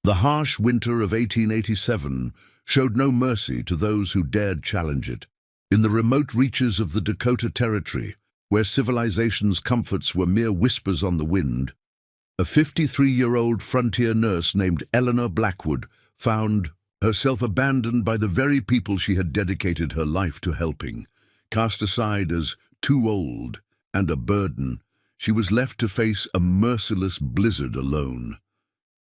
The harsh winter of 1887 showed no mercy to those who dared challenge it. In the remote reaches of the Dakota Territory, where civilization's comforts were mere whispers on the wind, a 53-year-old frontier nurse named Eleanor Blackwood found herself abandoned by the very people she had dedicated her life to helping. Cast aside as too old and a burden, she was left to face a merciless blizzard alone.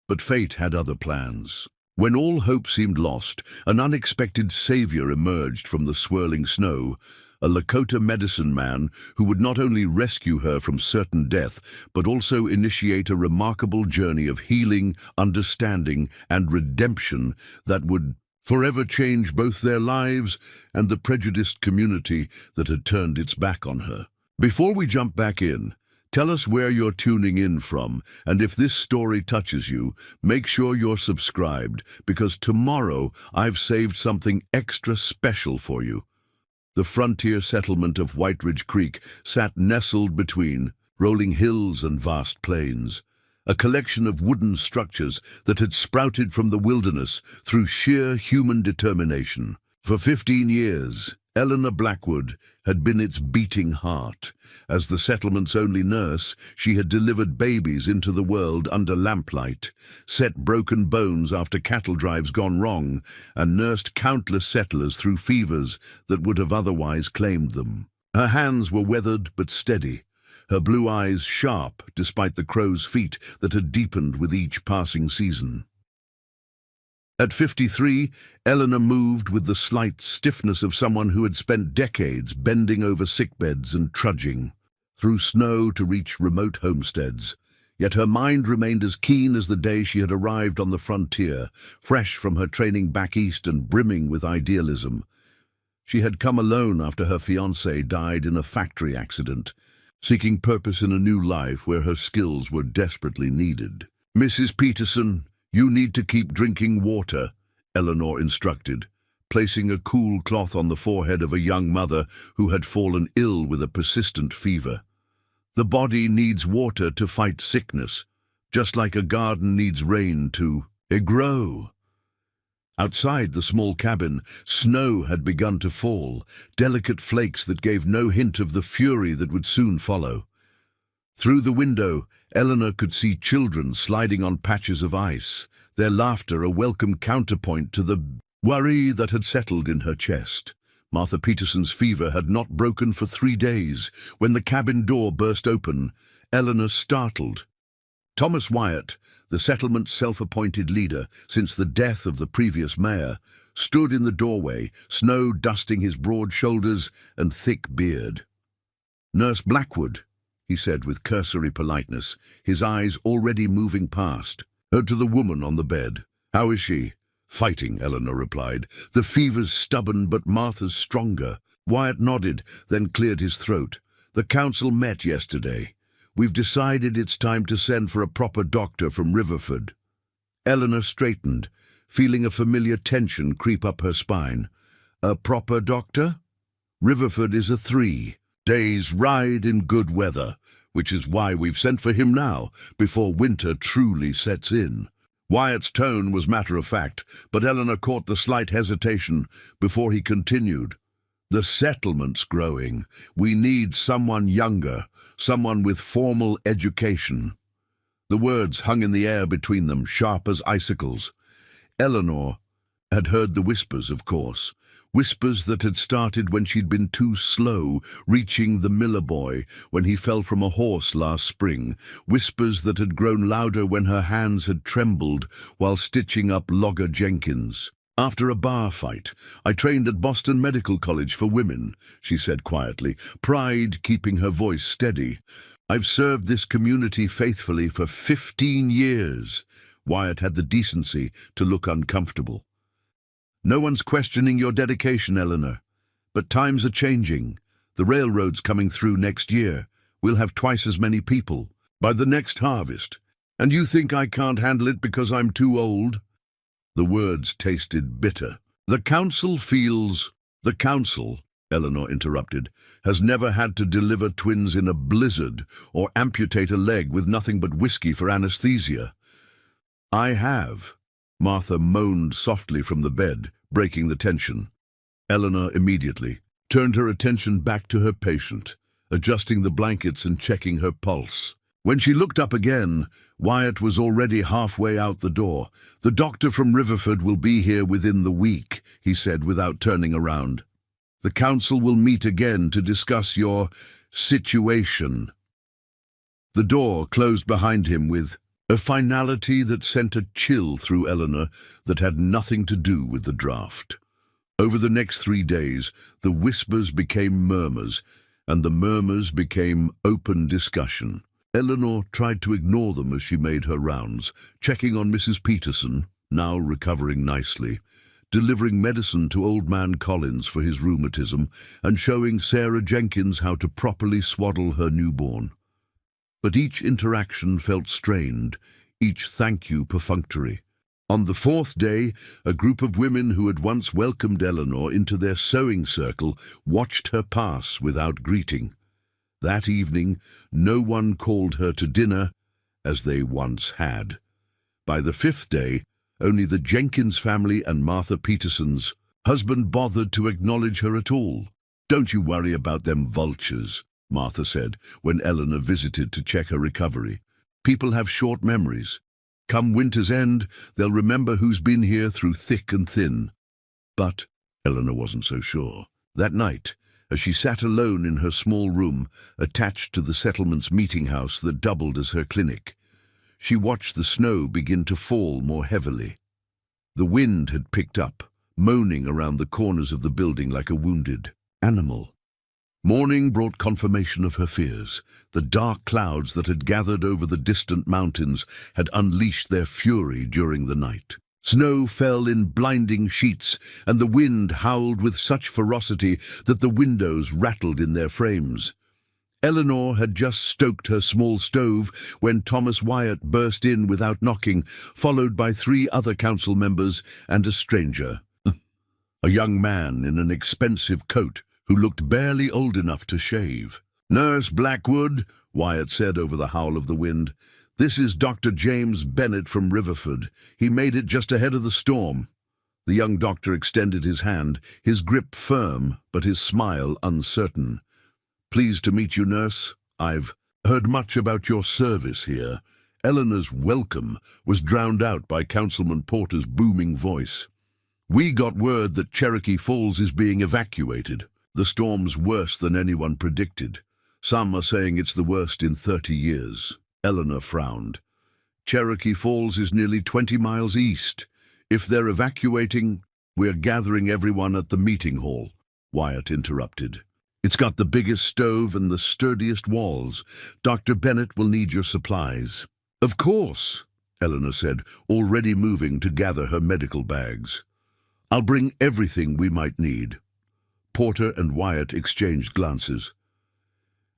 But fate had other plans. When all hope seemed lost, an unexpected savior emerged from the swirling snow, a Lakota medicine man who would not only rescue her from certain death, but also initiate a remarkable journey of healing, understanding, and redemption that would forever change both their lives and the prejudiced community that had turned its back on her. Before we jump back in, tell us where you're tuning in from, and if this story touches you, make sure you're subscribed, because tomorrow I've saved something extra special for you. The frontier settlement of White Ridge Creek sat nestled between rolling hills and vast plains, a collection of wooden structures that had sprouted from the wilderness through sheer human determination. For 15 years, Eleanor Blackwood had been its beating heart. As the settlement's only nurse, she had delivered babies into the world under lamplight, set broken bones after cattle drives gone wrong, and nursed countless settlers through fevers that would have otherwise claimed them. Her hands were weathered but steady, her blue eyes sharp despite the crow's feet that had deepened with each passing season. At 53, Eleanor moved with the slight stiffness of someone who had spent decades bending over sickbeds and trudging through snow to reach remote homesteads. Yet her mind remained as keen as the day she had arrived on the frontier, fresh from her training back east and brimming with idealism. She had come alone after her fiancé died in a factory accident, seeking purpose in a new life where her skills were desperately needed. "Mrs. Peterson, you need to keep drinking water," Eleanor instructed, placing a cool cloth on the forehead of a young mother who had fallen ill with a persistent fever. "The body needs water to fight sickness, just like a garden needs rain to grow." Outside the small cabin, snow had begun to fall, delicate flakes that gave no hint of the fury that would soon follow. Through the window, Eleanor could see children sliding on patches of ice, their laughter a welcome counterpoint to the worry that had settled in her chest. Martha Peterson's fever had not broken for 3 days. When the cabin door burst open, Eleanor startled. Thomas Wyatt, the settlement's self-appointed leader since the death of the previous mayor, stood in the doorway, snow dusting his broad shoulders and thick beard. "Nurse Blackwood," he said with cursory politeness, his eyes already moving past her to the woman on the bed. "How is she?" "Fighting," Eleanor replied. "The fever's stubborn, but Martha's stronger." Wyatt nodded, then cleared his throat. "The council met yesterday. We've decided it's time to send for a proper doctor from Riverford." Eleanor straightened, feeling a familiar tension creep up her spine. "A proper doctor?" "Riverford is a 3-day ride in good weather, which is why we've sent for him now, before winter truly sets in." Wyatt's tone was matter-of-fact, but Eleanor caught the slight hesitation before he continued. "The settlement's growing. We need someone younger, someone with formal education." The words hung in the air between them, sharp as icicles. Eleanor had heard the whispers, of course. Whispers that had started when she'd been too slow reaching the Miller boy when he fell from a horse last spring. Whispers that had grown louder when her hands had trembled while stitching up Logger Jenkins. "After a bar fight, I trained at Boston Medical College for Women," she said quietly, pride keeping her voice steady. "I've served this community faithfully for 15 years. Wyatt had the decency to look uncomfortable. "No one's questioning your dedication, Eleanor. But times are changing. The railroad's coming through next year. We'll have twice as many people by the next harvest. And you think I can't handle it because I'm too old?" The words tasted bitter. The council," Eleanor interrupted, "has never had to deliver twins in a blizzard or amputate a leg with nothing but whiskey for anesthesia." "I have," Martha moaned softly from the bed, breaking the tension. Eleanor immediately turned her attention back to her patient, adjusting the blankets and checking her pulse. When she looked up again, Wyatt was already halfway out the door. "The doctor from Riverford will be here within the week," he said without turning around. "The council will meet again to discuss your situation." The door closed behind him with a finality that sent a chill through Eleanor that had nothing to do with the draft. Over the next 3 days, the whispers became murmurs, and the murmurs became open discussion. Eleanor tried to ignore them as she made her rounds, checking on Mrs. Peterson, now recovering nicely, delivering medicine to old man Collins for his rheumatism, and showing Sarah Jenkins how to properly swaddle her newborn. But each interaction felt strained, each thank you perfunctory. On the 4th day, a group of women who had once welcomed Eleanor into their sewing circle watched her pass without greeting. That evening, no one called her to dinner, as they once had. By the 5th day, only the Jenkins family and Martha Peterson's husband bothered to acknowledge her at all. "Don't you worry about them vultures," Martha said when Eleanor visited to check her recovery. "People have short memories. Come winter's end, they'll remember who's been here through thick and thin." But Eleanor wasn't so sure. That night, as she sat alone in her small room, attached to the settlement's meeting house that doubled as her clinic, she watched the snow begin to fall more heavily. The wind had picked up, moaning around the corners of the building like a wounded animal. Morning brought confirmation of her fears. The dark clouds that had gathered over the distant mountains had unleashed their fury during the night. Snow fell in blinding sheets, and the wind howled with such ferocity that the windows rattled in their frames. Eleanor had just stoked her small stove when Thomas Wyatt burst in without knocking, followed by 3 other council members and a stranger. A young man in an expensive coat who looked barely old enough to shave. "Nurse Blackwood," Wyatt said over the howl of the wind, "this is Dr. James Bennett from Riverford. He made it just ahead of the storm." The young doctor extended his hand, his grip firm, but his smile uncertain. "Pleased to meet you, nurse. I've heard much about your service here." Eleanor's welcome was drowned out by Councilman Porter's booming voice. "We got word that Cherokee Falls is being evacuated. The storm's worse than anyone predicted. Some are saying it's the worst in 30 years. Eleanor frowned. "Cherokee Falls is nearly 20 miles east. If they're evacuating, we're gathering everyone at the meeting hall," Wyatt interrupted. "It's got the biggest stove and the sturdiest walls. Dr. Bennett will need your supplies." "Of course," Eleanor said, already moving to gather her medical bags. "I'll bring everything we might need." Porter and Wyatt exchanged glances.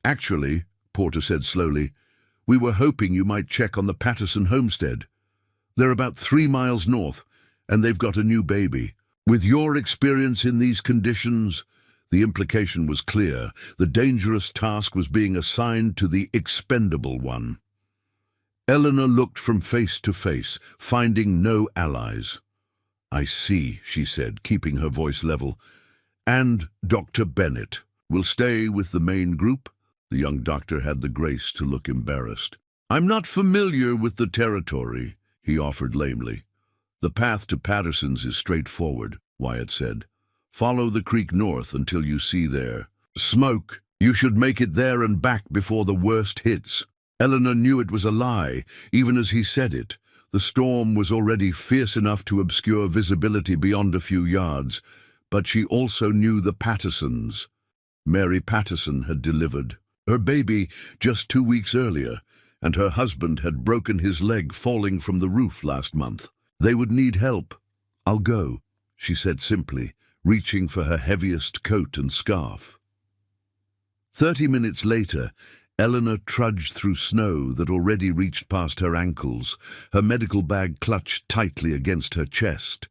"Actually," Porter said slowly, "we were hoping you might check on the Patterson homestead. They're about 3 miles north, and they've got a new baby. With your experience in these conditions..." The implication was clear. The dangerous task was being assigned to the expendable one. Eleanor looked from face to face, finding no allies. "I see," she said, keeping her voice level. "And Dr. Bennett will stay with the main group?" The young doctor had the grace to look embarrassed. "I'm not familiar with the territory," he offered lamely. "The path to Patterson's is straightforward," Wyatt said. "Follow the creek north until you see their smoke. You should make it there and back before the worst hits." Eleanor knew it was a lie, even as he said it. The storm was already fierce enough to obscure visibility beyond a few yards, but she also knew the Pattersons. Mary Patterson had delivered her baby just 2 weeks earlier, and her husband had broken his leg falling from the roof last month. They would need help. "I'll go," she said simply, reaching for her heaviest coat and scarf. 30 minutes later, Eleanor trudged through snow that already reached past her ankles, her medical bag clutched tightly against her chest.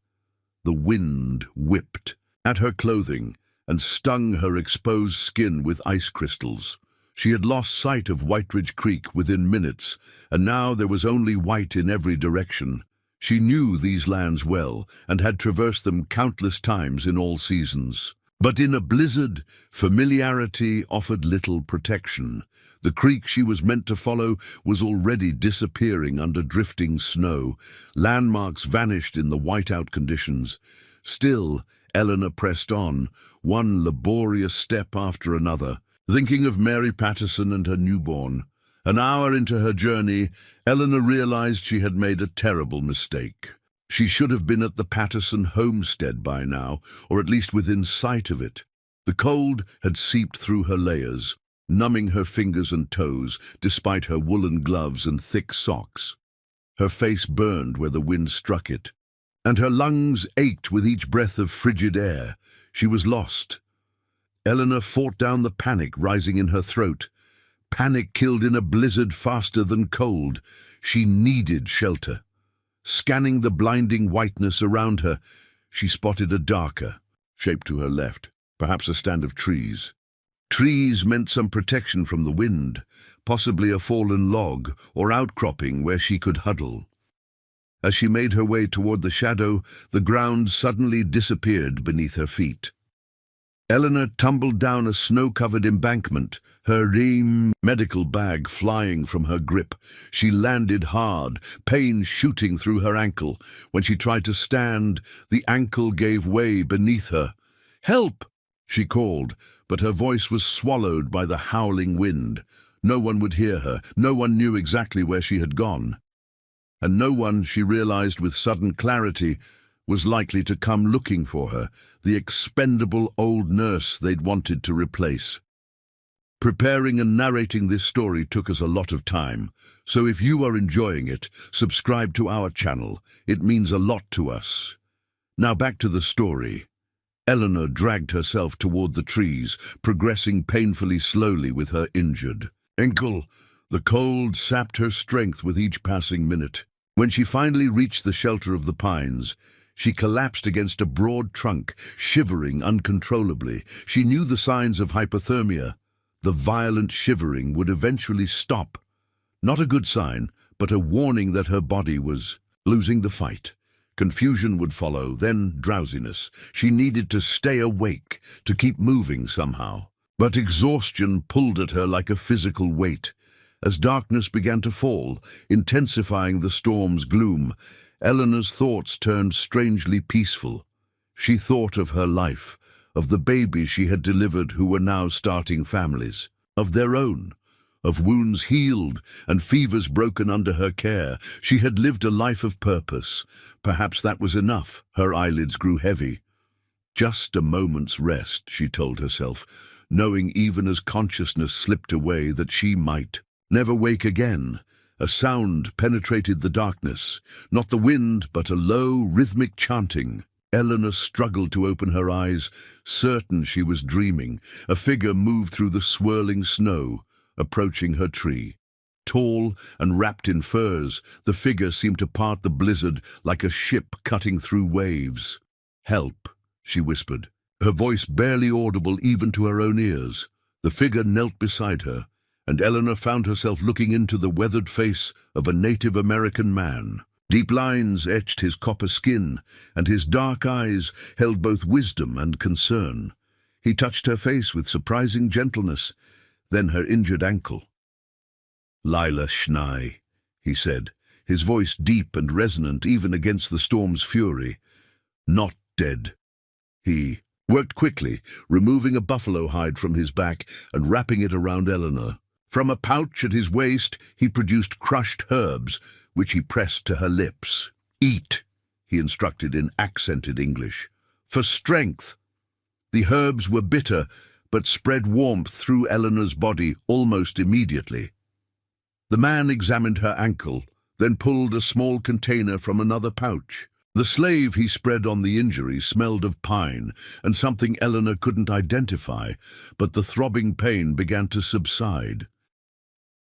The wind whipped at her clothing and stung her exposed skin with ice crystals. She had lost sight of Whiteridge Creek within minutes, and now there was only white in every direction. She knew these lands well and had traversed them countless times in all seasons. But in a blizzard, familiarity offered little protection. The creek she was meant to follow was already disappearing under drifting snow. Landmarks vanished in the whiteout conditions. Still, Eleanor pressed on, one laborious step after another, thinking of Mary Patterson and her newborn. An hour into her journey, Eleanor realized she had made a terrible mistake. She should have been at the Patterson homestead by now, or at least within sight of it. The cold had seeped through her layers, numbing her fingers and toes, despite her woolen gloves and thick socks. Her face burned where the wind struck it, and her lungs ached with each breath of frigid air. She was lost. Eleanor fought down the panic rising in her throat. Panic killed in a blizzard faster than cold. She needed shelter. Scanning the blinding whiteness around her, she spotted a darker shape to her left, perhaps a stand of trees. Trees meant some protection from the wind, possibly a fallen log or outcropping where she could huddle. As she made her way toward the shadow, the ground suddenly disappeared beneath her feet. Eleanor tumbled down a snow-covered embankment, her medical bag flying from her grip. She landed hard, pain shooting through her ankle. When she tried to stand, the ankle gave way beneath her. "Help!" she called, but her voice was swallowed by the howling wind. No one would hear her. No one knew exactly where she had gone. And no one, she realized with sudden clarity, was likely to come looking for her, the expendable old nurse they'd wanted to replace. Preparing and narrating this story took us a lot of time, so if you are enjoying it, subscribe to our channel. It means a lot to us. Now back to the story. Eleanor dragged herself toward the trees, progressing painfully slowly with her injured ankle. The cold sapped her strength with each passing minute. When she finally reached the shelter of the pines, she collapsed against a broad trunk, shivering uncontrollably. She knew the signs of hypothermia. The violent shivering would eventually stop. Not a good sign, but a warning that her body was losing the fight. Confusion would follow, then drowsiness. She needed to stay awake, to keep moving somehow. But exhaustion pulled at her like a physical weight. As darkness began to fall, intensifying the storm's gloom, Eleanor's thoughts turned strangely peaceful. She thought of her life, of the babies she had delivered who were now starting families, of their own, of wounds healed and fevers broken under her care. She had lived a life of purpose. Perhaps that was enough. Her eyelids grew heavy. Just a moment's rest, she told herself, knowing even as consciousness slipped away that she might never wake again. A sound penetrated the darkness, not the wind, but a low, rhythmic chanting. Eleanor struggled to open her eyes, certain she was dreaming. A figure moved through the swirling snow, approaching her tree. Tall and wrapped in furs, the figure seemed to part the blizzard like a ship cutting through waves. "Help," she whispered, her voice barely audible even to her own ears. The figure knelt beside her, and Eleanor found herself looking into the weathered face of a Native American man. Deep lines etched his copper skin, and his dark eyes held both wisdom and concern. He touched her face with surprising gentleness, then her injured ankle. "Lila Schnei," he said, his voice deep and resonant even against the storm's fury. "Not dead." He worked quickly, removing a buffalo hide from his back and wrapping it around Eleanor. From a pouch at his waist, he produced crushed herbs, which he pressed to her lips. "Eat," he instructed in accented English. "For strength." The herbs were bitter, but spread warmth through Eleanor's body almost immediately. The man examined her ankle, then pulled a small container from another pouch. The slave he spread on the injury smelled of pine and something Eleanor couldn't identify, but the throbbing pain began to subside.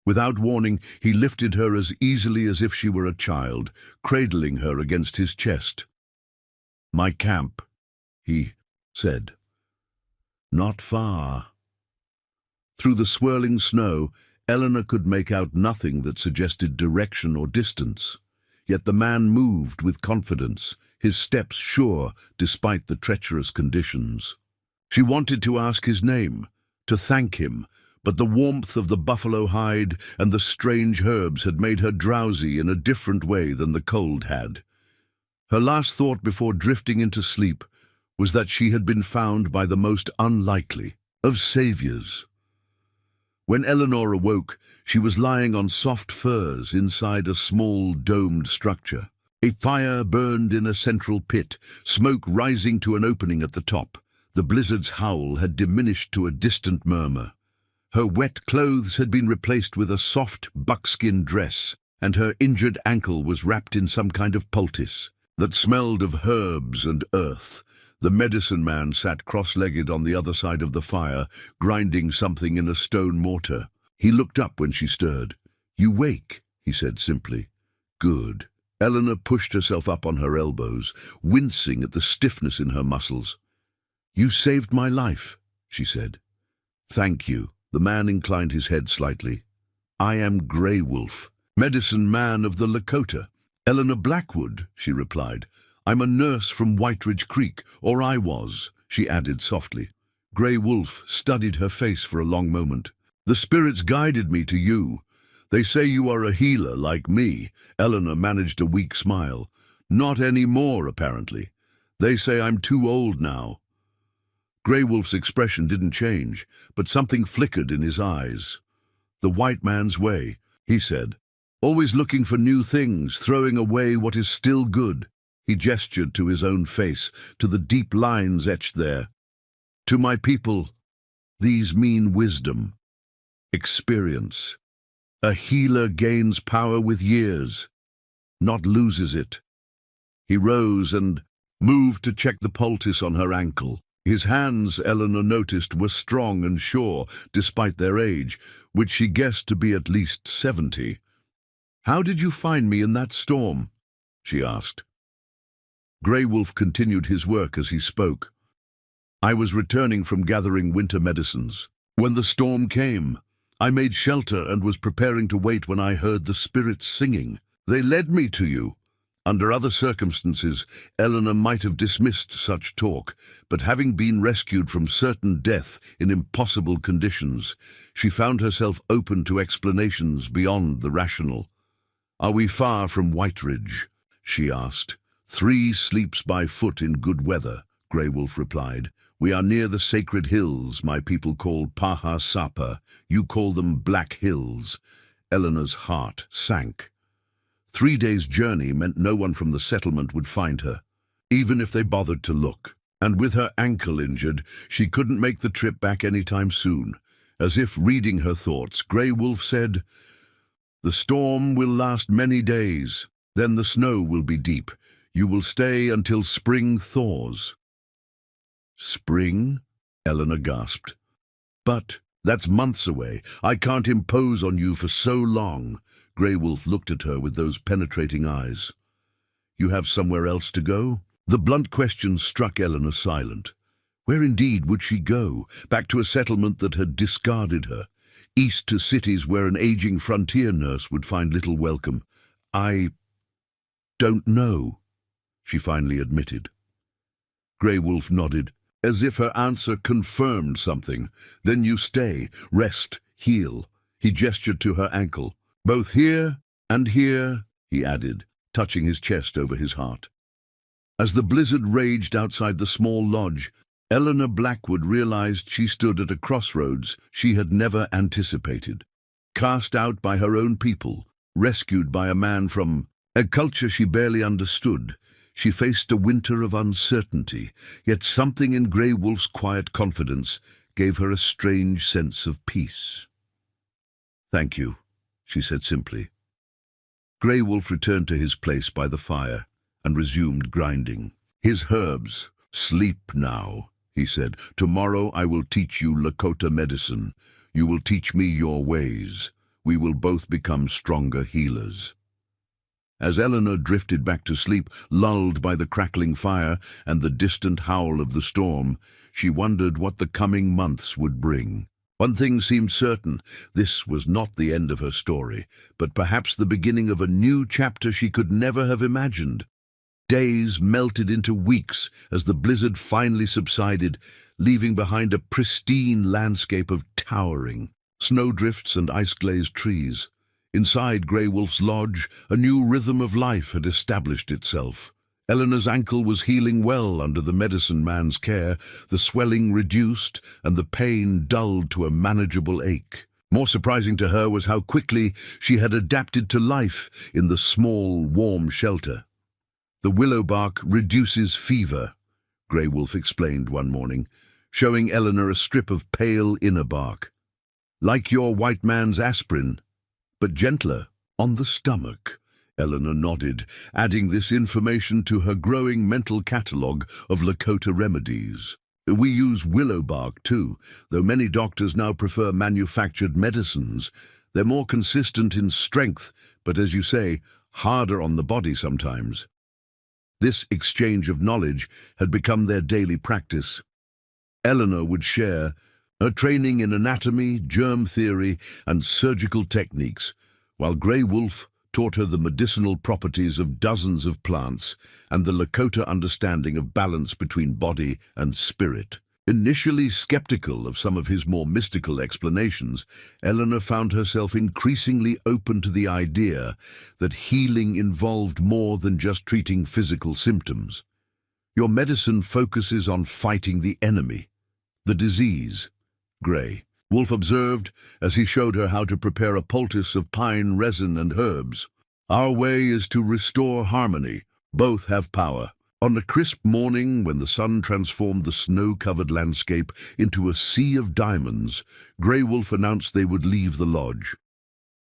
Without warning, he lifted her as easily as if she were a child, cradling her against his chest. "My camp," he said. "Not far." Through the swirling snow, Eleanor could make out nothing that suggested direction or distance. Yet the man moved with confidence, his steps sure despite the treacherous conditions. She wanted to ask his name, to thank him, but the warmth of the buffalo hide and the strange herbs had made her drowsy in a different way than the cold had. Her last thought before drifting into sleep was that she had been found by the most unlikely of saviors. When Eleanor awoke, she was lying on soft furs inside a small domed structure. A fire burned in a central pit, smoke rising to an opening at the top. The blizzard's howl had diminished to a distant murmur. Her wet clothes had been replaced with a soft buckskin dress, and her injured ankle was wrapped in some kind of poultice that smelled of herbs and earth. The medicine man sat cross-legged on the other side of the fire, grinding something in a stone mortar. He looked up when she stirred. "You wake," he said simply. "Good." Eleanor pushed herself up on her elbows, wincing at the stiffness in her muscles. "You saved my life," she said. "Thank you." The man inclined his head slightly. "I am Grey Wolf, medicine man of the Lakota." "Eleanor Blackwood," she replied. "I'm a nurse from White Ridge Creek, or I was," she added softly. Grey Wolf studied her face for a long moment. "The spirits guided me to you. They say you are a healer like me." Eleanor managed a weak smile. "Not any more, apparently. They say I'm too old now." Grey Wolf's expression didn't change, but something flickered in his eyes. "The white man's way," he said. "Always looking for new things, throwing away what is still good." He gestured to his own face, to the deep lines etched there. "To my people, these mean wisdom, experience. A healer gains power with years, not loses it." He rose and moved to check the poultice on her ankle. His hands, Eleanor noticed, were strong and sure, despite their age, which she guessed to be at least 70. "How did you find me in that storm?" she asked. Grey Wolf continued his work as he spoke. "I was returning from gathering winter medicines. When the storm came, I made shelter and was preparing to wait when I heard the spirits singing. They led me to you." Under other circumstances, Eleanor might have dismissed such talk, but having been rescued from certain death in impossible conditions, she found herself open to explanations beyond the rational. "Are we far from White Ridge?" she asked. "3 sleeps by foot in good weather," Grey Wolf replied. "We are near the sacred hills my people call Paha Sapa. You call them Black Hills." Eleanor's heart sank. 3 days' journey meant no one from the settlement would find her, even if they bothered to look. And with her ankle injured, she couldn't make the trip back anytime soon. As if reading her thoughts, Grey Wolf said, "The storm will last many days. Then the snow will be deep. You will stay until spring thaws." "Spring?" Eleanor gasped. "But that's months away. I can't impose on you for so long." Grey Wolf looked at her with those penetrating eyes. "You have somewhere else to go?" The blunt question struck Eleanor silent. Where indeed would she go? Back to a settlement that had discarded her? East to cities where an aging frontier nurse would find little welcome? "I don't know," she finally admitted. Grey Wolf nodded, as if her answer confirmed something. "Then you stay, rest, heal." He gestured to her ankle. "Both here and here," he added, touching his chest over his heart. As the blizzard raged outside the small lodge, Eleanor Blackwood realized she stood at a crossroads she had never anticipated. Cast out by her own people, rescued by a man from a culture she barely understood, she faced a winter of uncertainty, yet something in Grey Wolf's quiet confidence gave her a strange sense of peace. "Thank you," she said simply. Grey Wolf returned to his place by the fire and resumed grinding. His herbs. "Sleep now," he said. "Tomorrow I will teach you Lakota medicine. You will teach me your ways. We will both become stronger healers." As Eleanor drifted back to sleep, lulled by the crackling fire and the distant howl of the storm, she wondered what the coming months would bring. One thing seemed certain: this was not the end of her story, but perhaps the beginning of a new chapter she could never have imagined. Days melted into weeks as the blizzard finally subsided, leaving behind a pristine landscape of towering snowdrifts and ice-glazed trees. Inside Grey Wolf's lodge, a new rhythm of life had established itself. Eleanor's ankle was healing well under the medicine man's care, the swelling reduced and the pain dulled to a manageable ache. More surprising to her was how quickly she had adapted to life in the small, warm shelter. "The willow bark reduces fever," Grey Wolf explained one morning, showing Eleanor a strip of pale inner bark. "Like your white man's aspirin, but gentler on the stomach." Eleanor nodded, adding this information to her growing mental catalogue of Lakota remedies. "We use willow bark too, though many doctors now prefer manufactured medicines. They're more consistent in strength, but as you say, harder on the body sometimes." This exchange of knowledge had become their daily practice. Eleanor would share her training in anatomy, germ theory, and surgical techniques, while Grey Wolf taught her the medicinal properties of dozens of plants and the Lakota understanding of balance between body and spirit. Initially skeptical of some of his more mystical explanations, Eleanor found herself increasingly open to the idea that healing involved more than just treating physical symptoms. "Your medicine focuses on fighting the enemy, the disease," Grey Wolf observed as he showed her how to prepare a poultice of pine resin and herbs. "Our way is to restore harmony. Both have power." On a crisp morning, when the sun transformed the snow-covered landscape into a sea of diamonds, Grey Wolf announced they would leave the lodge.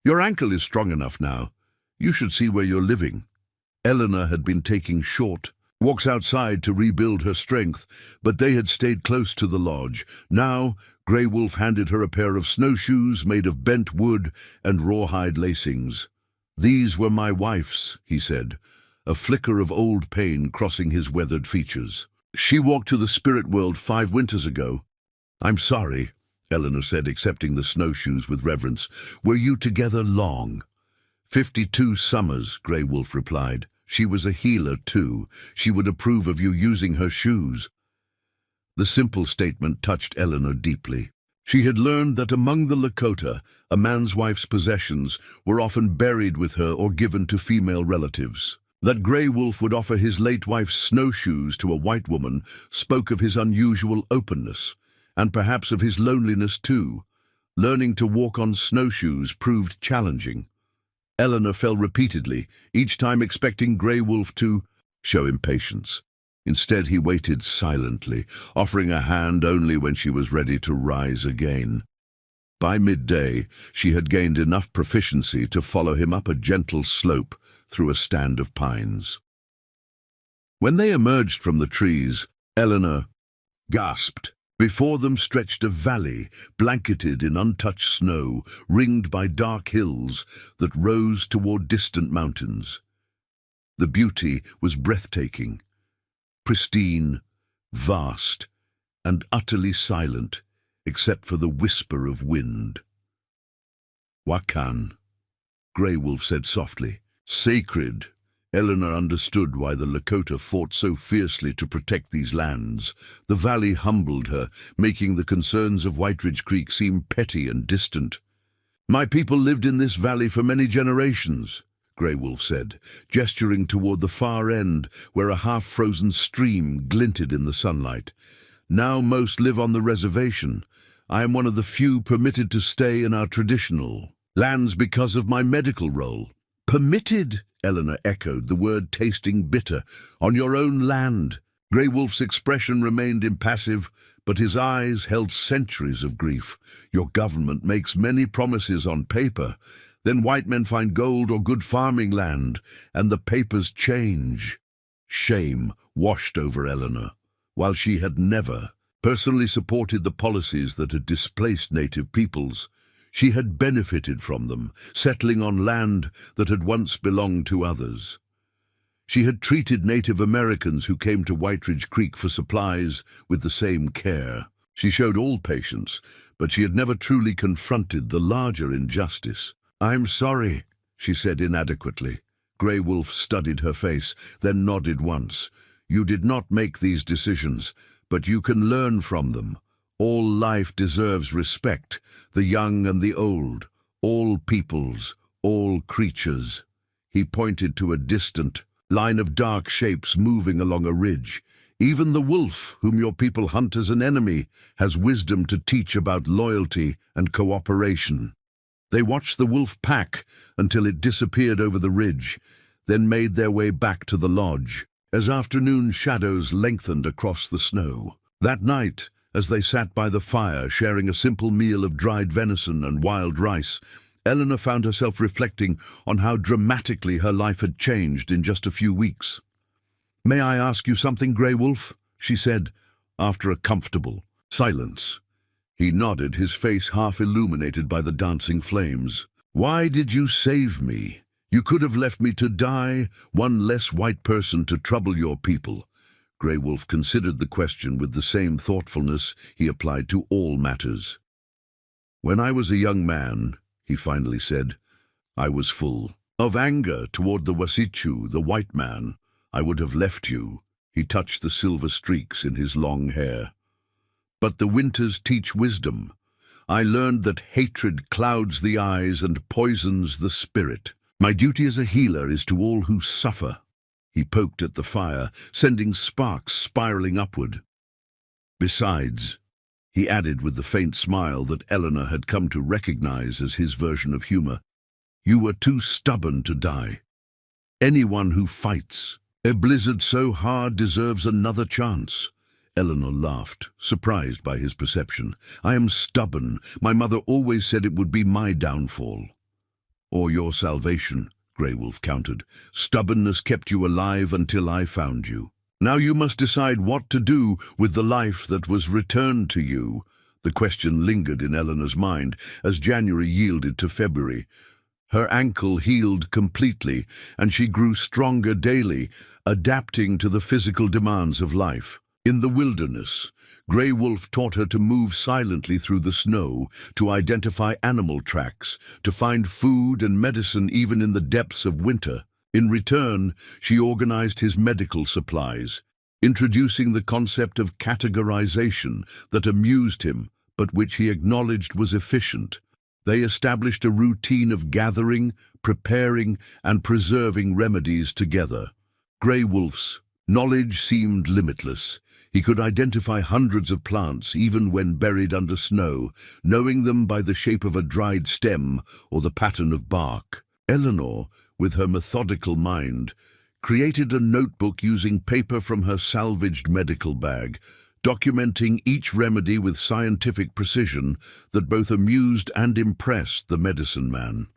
"Your ankle is strong enough now. You should see where you're living." Eleanor had been taking short walks outside to rebuild her strength, but they had stayed close to the lodge. Now, Grey Wolf handed her a pair of snowshoes made of bent wood and rawhide lacings. "These were my wife's," he said, a flicker of old pain crossing his weathered features. "She walked to the spirit world 5 winters ago." "I'm sorry," Eleanor said, accepting the snowshoes with reverence. "Were you together long?" 52 summers, Grey Wolf replied. "She was a healer, too. She would approve of you using her shoes." The simple statement touched Eleanor deeply. She had learned that among the Lakota, a man's wife's possessions were often buried with her or given to female relatives. That Grey Wolf would offer his late wife's snowshoes to a white woman spoke of his unusual openness, and perhaps of his loneliness too. Learning to walk on snowshoes proved challenging. Eleanor fell repeatedly, each time expecting Grey Wolf to show impatience. Instead, he waited silently, offering a hand only when she was ready to rise again. By midday, she had gained enough proficiency to follow him up a gentle slope through a stand of pines. When they emerged from the trees, Eleanor gasped. Before them stretched a valley, blanketed in untouched snow, ringed by dark hills that rose toward distant mountains. The beauty was breathtaking, pristine, vast, and utterly silent, except for the whisper of wind. "Wakan," Grey Wolf said softly. "Sacred." Eleanor understood why the Lakota fought so fiercely to protect these lands. The valley humbled her, making the concerns of White Ridge Creek seem petty and distant. "My people lived in this valley for many generations," Grey Wolf said, gesturing toward the far end where a half-frozen stream glinted in the sunlight. "Now most live on the reservation. I am one of the few permitted to stay in our traditional lands because of my medical role." "Permitted?" Eleanor echoed, the word tasting bitter. "On your own land." Grey Wolf's expression remained impassive, but his eyes held centuries of grief. "Your government makes many promises on paper. Then white men find gold or good farming land, and the papers change." Shame washed over Eleanor. While she had never personally supported the policies that had displaced native peoples, she had benefited from them, settling on land that had once belonged to others. She had treated Native Americans who came to White Ridge Creek for supplies with the same care. She showed all patience, but she had never truly confronted the larger injustice. "I'm sorry," she said inadequately. Grey Wolf studied her face, then nodded once. "You did not make these decisions, but you can learn from them. All life deserves respect, the young and the old, all peoples, all creatures." He pointed to a distant line of dark shapes moving along a ridge. "Even the wolf, whom your people hunt as an enemy, has wisdom to teach about loyalty and cooperation." They watched the wolf pack until it disappeared over the ridge, then made their way back to the lodge, as afternoon shadows lengthened across the snow. That night, as they sat by the fire sharing a simple meal of dried venison and wild rice, Eleanor found herself reflecting on how dramatically her life had changed in just a few weeks. "May I ask you something, Grey Wolf?" she said, after a comfortable silence. He nodded, his face half illuminated by the dancing flames. "Why did you save me? You could have left me to die, one less white person to trouble your people." Grey Wolf considered the question with the same thoughtfulness he applied to all matters. "When I was a young man," he finally said, "I was full of anger toward the Wasichu, the white man. I would have left you." He touched the silver streaks in his long hair. "But the winters teach wisdom. I learned that hatred clouds the eyes and poisons the spirit. My duty as a healer is to all who suffer." He poked at the fire, sending sparks spiraling upward. "Besides," he added with the faint smile that Eleanor had come to recognize as his version of humor, "you were too stubborn to die. Anyone who fights a blizzard so hard deserves another chance." Eleanor laughed, surprised by his perception. "I am stubborn. My mother always said it would be my downfall." "Or your salvation," Grey Wolf countered. "Stubbornness kept you alive until I found you. Now you must decide what to do with the life that was returned to you." The question lingered in Eleanor's mind as January yielded to February. Her ankle healed completely, and she grew stronger daily, adapting to the physical demands of life. In the wilderness, Grey Wolf taught her to move silently through the snow, to identify animal tracks, to find food and medicine even in the depths of winter. In return, she organized his medical supplies, introducing the concept of categorization that amused him, but which he acknowledged was efficient. They established a routine of gathering, preparing, and preserving remedies together. Grey Wolf's knowledge seemed limitless. He could identify hundreds of plants even when buried under snow, knowing them by the shape of a dried stem or the pattern of bark. Eleanor, with her methodical mind, created a notebook using paper from her salvaged medical bag, documenting each remedy with scientific precision that both amused and impressed the medicine man.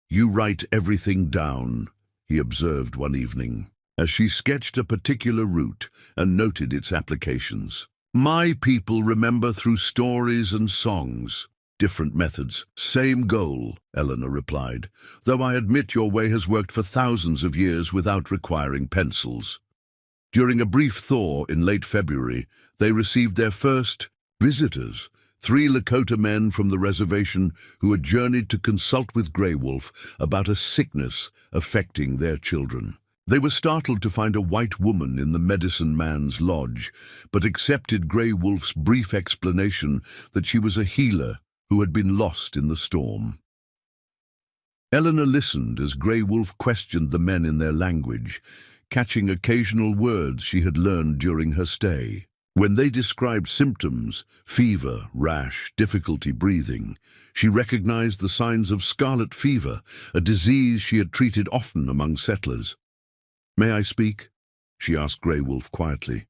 "You write everything down," he observed one evening, as she sketched a particular route and noted its applications. "My people remember through stories and songs." "Different methods, same goal," Eleanor replied, "though I admit your way has worked for thousands of years without requiring pencils." During a brief thaw in late February, they received their first visitors, 3 Lakota men from the reservation who had journeyed to consult with Grey Wolf about a sickness affecting their children. They were startled to find a white woman in the medicine man's lodge, but accepted Grey Wolf's brief explanation that she was a healer who had been lost in the storm. Eleanor listened as Grey Wolf questioned the men in their language, catching occasional words she had learned during her stay. When they described symptoms, fever, rash, difficulty breathing, she recognized the signs of scarlet fever, a disease she had treated often among settlers. "May I speak?" she asked Grey Wolf quietly.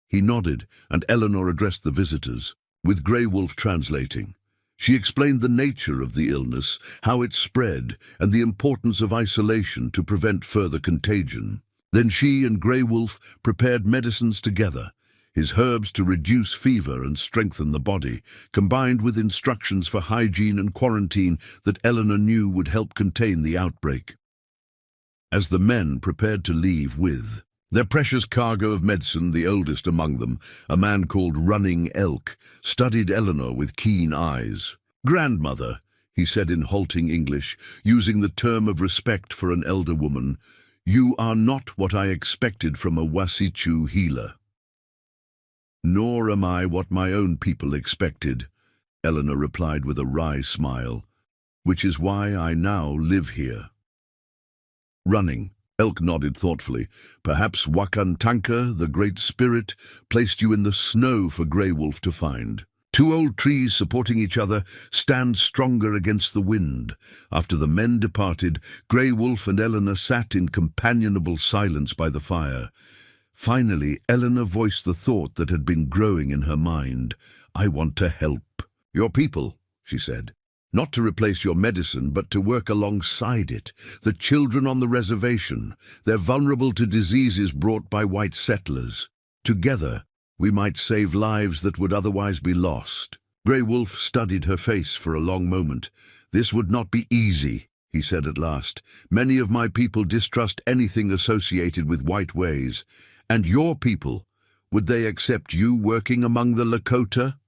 He nodded, and Eleanor addressed the visitors, with Grey Wolf translating. She explained the nature of the illness, how it spread, and the importance of isolation to prevent further contagion. Then she and Grey Wolf prepared medicines together, his herbs to reduce fever and strengthen the body, combined with instructions for hygiene and quarantine that Eleanor knew would help contain the outbreak. As the men prepared to leave with Their precious cargo of medicine, the oldest among them, a man called Running Elk, studied Eleanor with keen eyes. "Grandmother," he said in halting English, using the term of respect for an elder woman, "you are not what I expected from a Wasichu healer." "Nor am I what my own people expected," Eleanor replied with a wry smile, "which is why I now live here." Running Elk nodded thoughtfully. "Perhaps Wakantanka, the Great Spirit, placed you in the snow for Grey Wolf to find. Two old trees supporting each other stand stronger against the wind." After the men departed, Grey Wolf and Eleanor sat in companionable silence by the fire. Finally, Eleanor voiced the thought that had been growing in her mind. "I want to help your people," she said. "Not to replace your medicine, but to work alongside it. The children on the reservation, they're vulnerable to diseases brought by white settlers. Together, we might save lives that would otherwise be lost." Grey Wolf studied her face for a long moment. "This would not be easy," he said at last. "Many of my people distrust anything associated with white ways. And your people, would they accept you working among the Lakota?"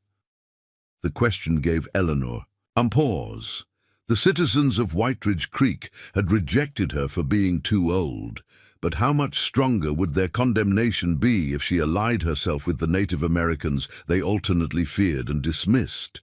The question gave Eleanor a pause. The citizens of Whiteridge Creek had rejected her for being too old, but how much stronger would their condemnation be if she allied herself with the Native Americans they alternately feared and dismissed?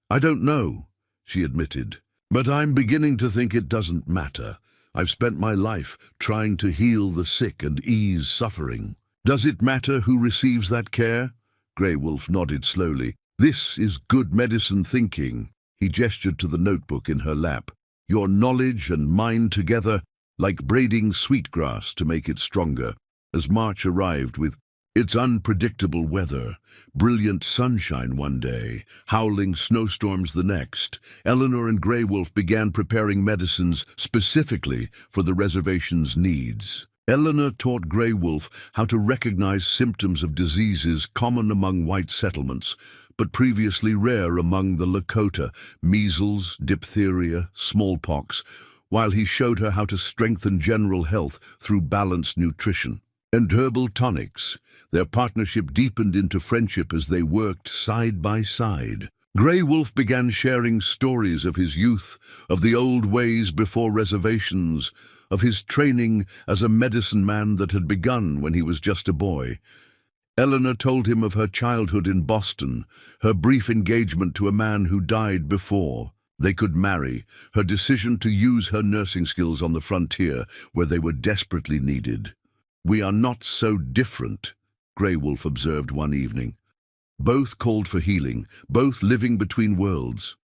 "I don't know," she admitted, "but I'm beginning to think it doesn't matter. I've spent my life trying to heal the sick and ease suffering." "Does it matter who receives that care?" Grey Wolf nodded slowly. "This is good medicine thinking." He gestured to the notebook in her lap. "Your knowledge and mine together, like braiding sweetgrass to make it stronger." As March arrived with its unpredictable weather, brilliant sunshine one day, howling snowstorms the next, Eleanor and Grey Wolf began preparing medicines specifically for the reservation's needs. Eleanor taught Grey Wolf how to recognize symptoms of diseases common among white settlements, but previously rare among the Lakota: measles, diphtheria, smallpox, while he showed her how to strengthen general health through balanced nutrition. And herbal tonics. Their partnership deepened into friendship as they worked side by side. Grey Wolf began sharing stories of his youth, of the old ways before reservations, of his training as a medicine man that had begun when he was just a boy. Eleanor told him of her childhood in Boston, her brief engagement to a man who died before they could marry, her decision to use her nursing skills on the frontier where they were desperately needed. "We are not so different," Grey Wolf observed one evening. "Both called for healing, both living between worlds."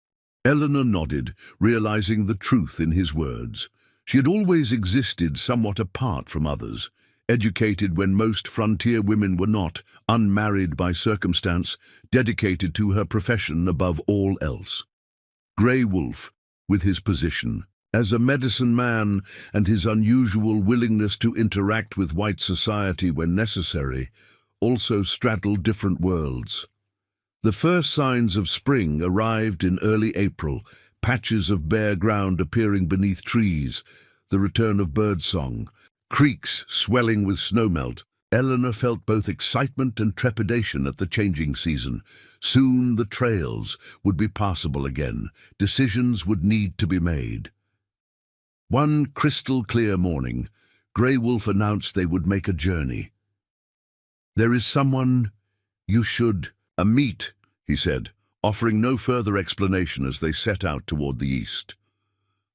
Eleanor nodded, realizing the truth in his words. She had always existed somewhat apart from others, educated when most frontier women were not, unmarried by circumstance, dedicated to her profession above all else. Grey Wolf, with his position as a medicine man and his unusual willingness to interact with white society when necessary, also straddled different worlds. The first signs of spring arrived in early April, patches of bare ground appearing beneath trees, the return of birdsong, creeks swelling with snowmelt. Eleanor felt both excitement and trepidation at the changing season. Soon the trails would be passable again. Decisions would need to be made. One crystal-clear morning, Grey Wolf announced they would make a journey. "There is someone you should meet," he said, offering no further explanation as they set out toward the east.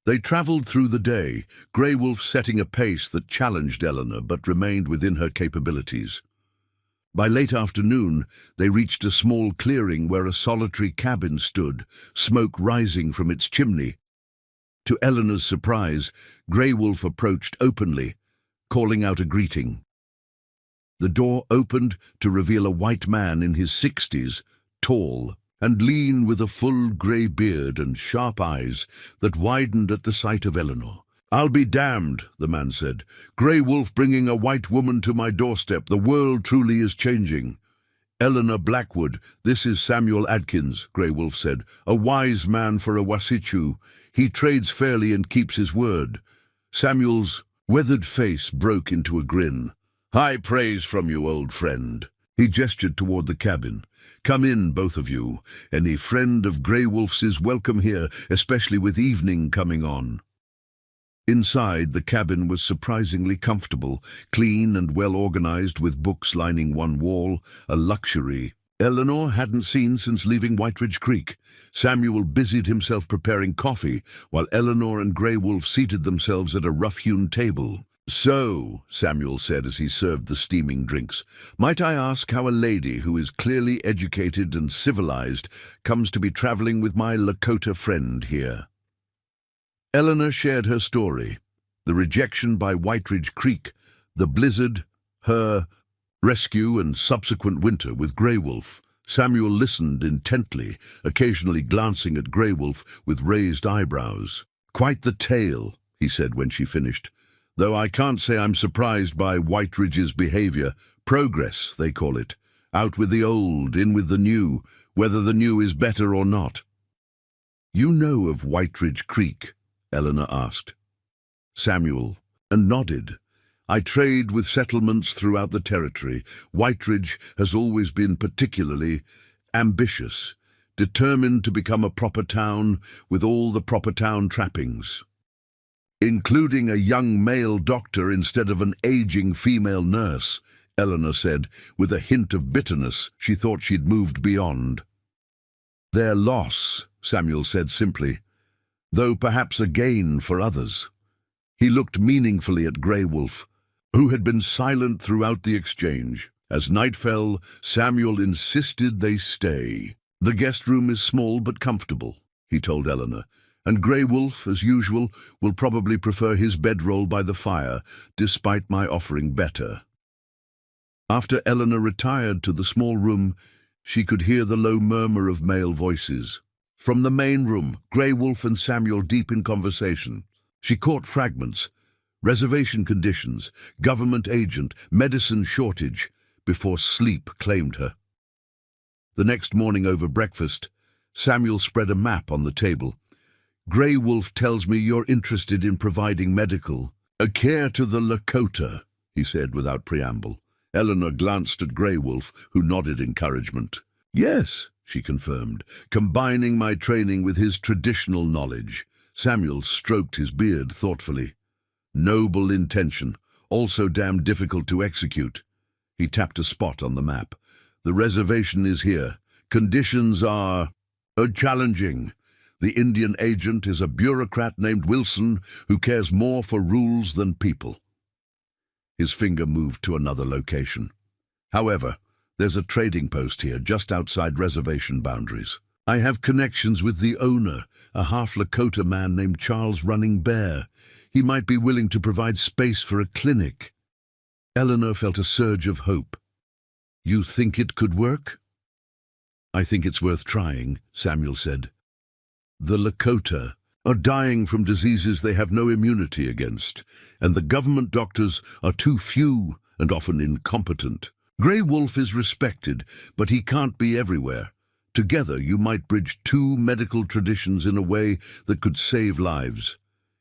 They traveled through the day, Grey Wolf setting a pace that challenged Eleanor but remained within her capabilities. By late afternoon, they reached a small clearing where a solitary cabin stood, smoke rising from its chimney. To Eleanor's surprise, Grey Wolf approached openly, calling out a greeting. The door opened to reveal a white man in his 60s, tall and lean, with a full grey beard and sharp eyes that widened at the sight of Eleanor. "I'll be damned," the man said. "Grey Wolf bringing a white woman to my doorstep. The world truly is changing." "Eleanor Blackwood, this is Samuel Adkins," Grey Wolf said. "A wise man for a Wasichu. He trades fairly and keeps his word." Samuel's weathered face broke into a grin. High praise from you, old friend. He gestured toward the cabin. Come in, both of you. Any friend of Grey Wolf's is welcome here, especially with evening coming on. Inside, the cabin was surprisingly comfortable, clean and well-organized with books lining one wall, a luxury Eleanor hadn't seen since leaving White Ridge Creek. Samuel busied himself preparing coffee, while Eleanor and Grey Wolf seated themselves at a rough-hewn table. "So," Samuel said as he served the steaming drinks, "might I ask how a lady who is clearly educated and civilized comes to be traveling with my Lakota friend here?" Eleanor shared her story, the rejection by White Ridge Creek, the blizzard, her rescue and subsequent winter with Grey Wolf. Samuel listened intently, occasionally glancing at Grey Wolf with raised eyebrows. "Quite the tale," he said when she finished, "though I can't say I'm surprised by White Ridge's behavior. Progress, they call it. Out with the old, in with the new, whether the new is better or not." "You know of White Ridge Creek?" Eleanor asked. Samuel nodded. "I trade with settlements throughout the territory. White Ridge has always been particularly ambitious, determined to become a proper town with all the proper town trappings, including a young male doctor instead of an aging female nurse," Eleanor said, with a hint of bitterness she thought she'd moved beyond. "Their loss," Samuel said simply, "though perhaps a gain for others." He looked meaningfully at Grey Wolf, who had been silent throughout the exchange. As night fell, Samuel insisted they stay. "The guest room is small but comfortable," he told Eleanor, "and Grey Wolf, as usual, will probably prefer his bedroll by the fire, despite my offering better." After Eleanor retired to the small room, she could hear the low murmur of male voices. From the main room, Grey Wolf and Samuel deep in conversation. She caught fragments: reservation conditions, government agent, medicine shortage, before sleep claimed her. The next morning over breakfast, Samuel spread a map on the table. "Grey Wolf tells me you're interested in providing medical care to the Lakota," he said without preamble. Eleanor glanced at Grey Wolf, who nodded encouragement. "Yes," she confirmed, "combining my training with his traditional knowledge." Samuel stroked his beard thoughtfully. "Noble intention, also damn difficult to execute." He tapped a spot on the map. "The reservation is here. Conditions are challenging. The Indian agent is a bureaucrat named Wilson who cares more for rules than people." His finger moved to another location. "However, there's a trading post here just outside reservation boundaries. I have connections with the owner, a half-Lakota man named Charles Running Bear. He might be willing to provide space for a clinic." Eleanor felt a surge of hope. "You think it could work?" "I think it's worth trying," Samuel said. "The Lakota are dying from diseases they have no immunity against, and the government doctors are too few and often incompetent. Grey Wolf is respected, but he can't be everywhere. Together you might bridge two medical traditions in a way that could save lives."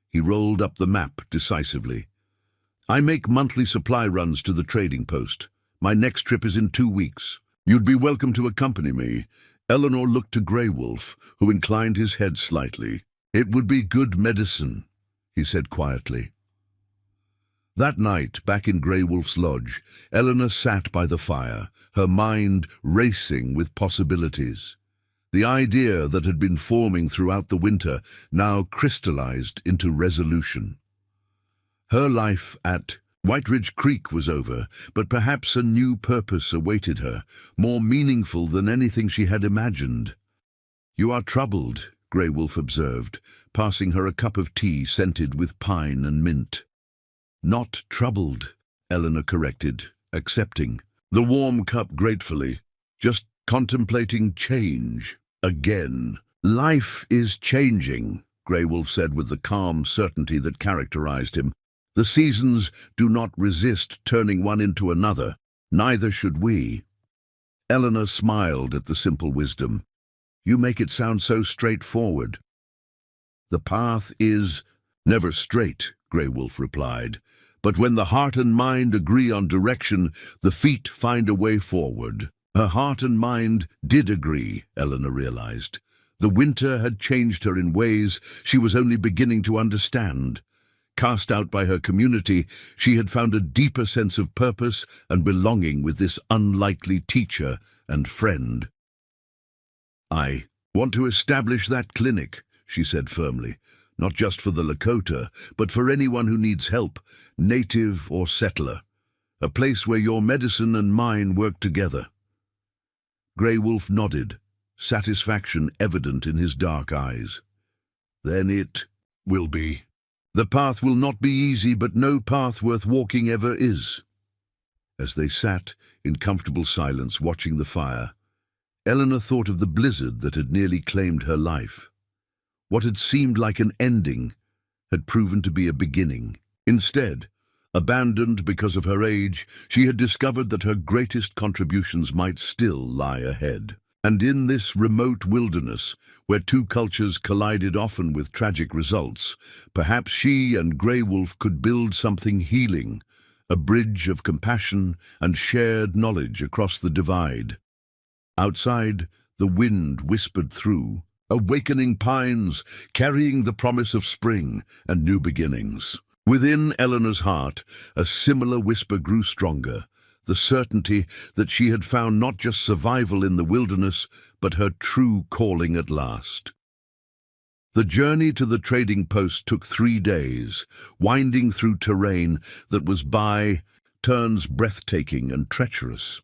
He rolled up the map decisively. "I make monthly supply runs to the trading post. My next trip is in 2 weeks. You'd be welcome to accompany me." Eleanor looked to Grey Wolf, who inclined his head slightly. "It would be good medicine," he said quietly. That night, back in Grey Wolf's lodge, Eleanor sat by the fire, her mind racing with possibilities. The idea that had been forming throughout the winter now crystallized into resolution. Her life at White Ridge Creek was over, but perhaps a new purpose awaited her, more meaningful than anything she had imagined. "You are troubled," Grey Wolf observed, passing her a cup of tea scented with pine and mint. "Not troubled," Eleanor corrected, accepting the warm cup gratefully, "just contemplating change. Again." "Life is changing," Grey Wolf said with the calm certainty that characterized him. "The seasons do not resist turning one into another. Neither should we." Eleanor smiled at the simple wisdom. "You make it sound so straightforward." "The path is never straight," Grey Wolf replied, But when the heart and mind agree on direction, the feet find a way forward. Her heart and mind did agree, Eleanor realized. The winter had changed her in ways she was only beginning to understand. Cast out by her community, she had found a deeper sense of purpose and belonging with this unlikely teacher and friend. "I want to establish that clinic," she said firmly, "not just for the Lakota, but for anyone who needs help, native or settler. A place where your medicine and mine work together." Grey Wolf nodded, satisfaction evident in his dark eyes. "Then it will be. The path will not be easy, but no path worth walking ever is." As they sat in comfortable silence watching the fire, Eleanor thought of the blizzard that had nearly claimed her life. What had seemed like an ending had proven to be a beginning. Instead, abandoned because of her age, she had discovered that her greatest contributions might still lie ahead. And in this remote wilderness, where two cultures collided often with tragic results, perhaps she and Grey Wolf could build something healing, a bridge of compassion and shared knowledge across the divide. Outside, the wind whispered through, awakening pines, carrying the promise of spring and new beginnings. Within Eleanor's heart, a similar whisper grew stronger, the certainty that she had found not just survival in the wilderness, but her true calling at last. The journey to the trading post took 3 days, winding through terrain that was by turns breathtaking and treacherous.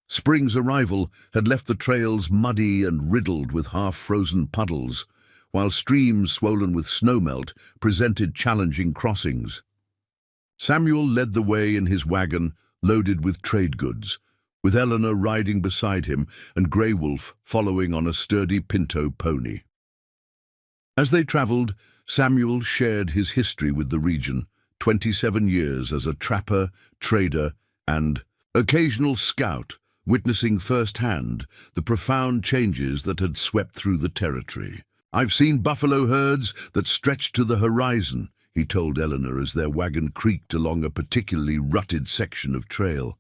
Spring's arrival had left the trails muddy and riddled with half-frozen puddles, while streams swollen with snowmelt presented challenging crossings. Samuel led the way in his wagon, loaded with trade goods, with Eleanor riding beside him and Grey Wolf following on a sturdy pinto pony. As they traveled, Samuel shared his history with the region, 27 years as a trapper, trader, and occasional scout, witnessing firsthand the profound changes that had swept through the territory. "I've seen buffalo herds that stretched to the horizon," he told Eleanor as their wagon creaked along a particularly rutted section of trail.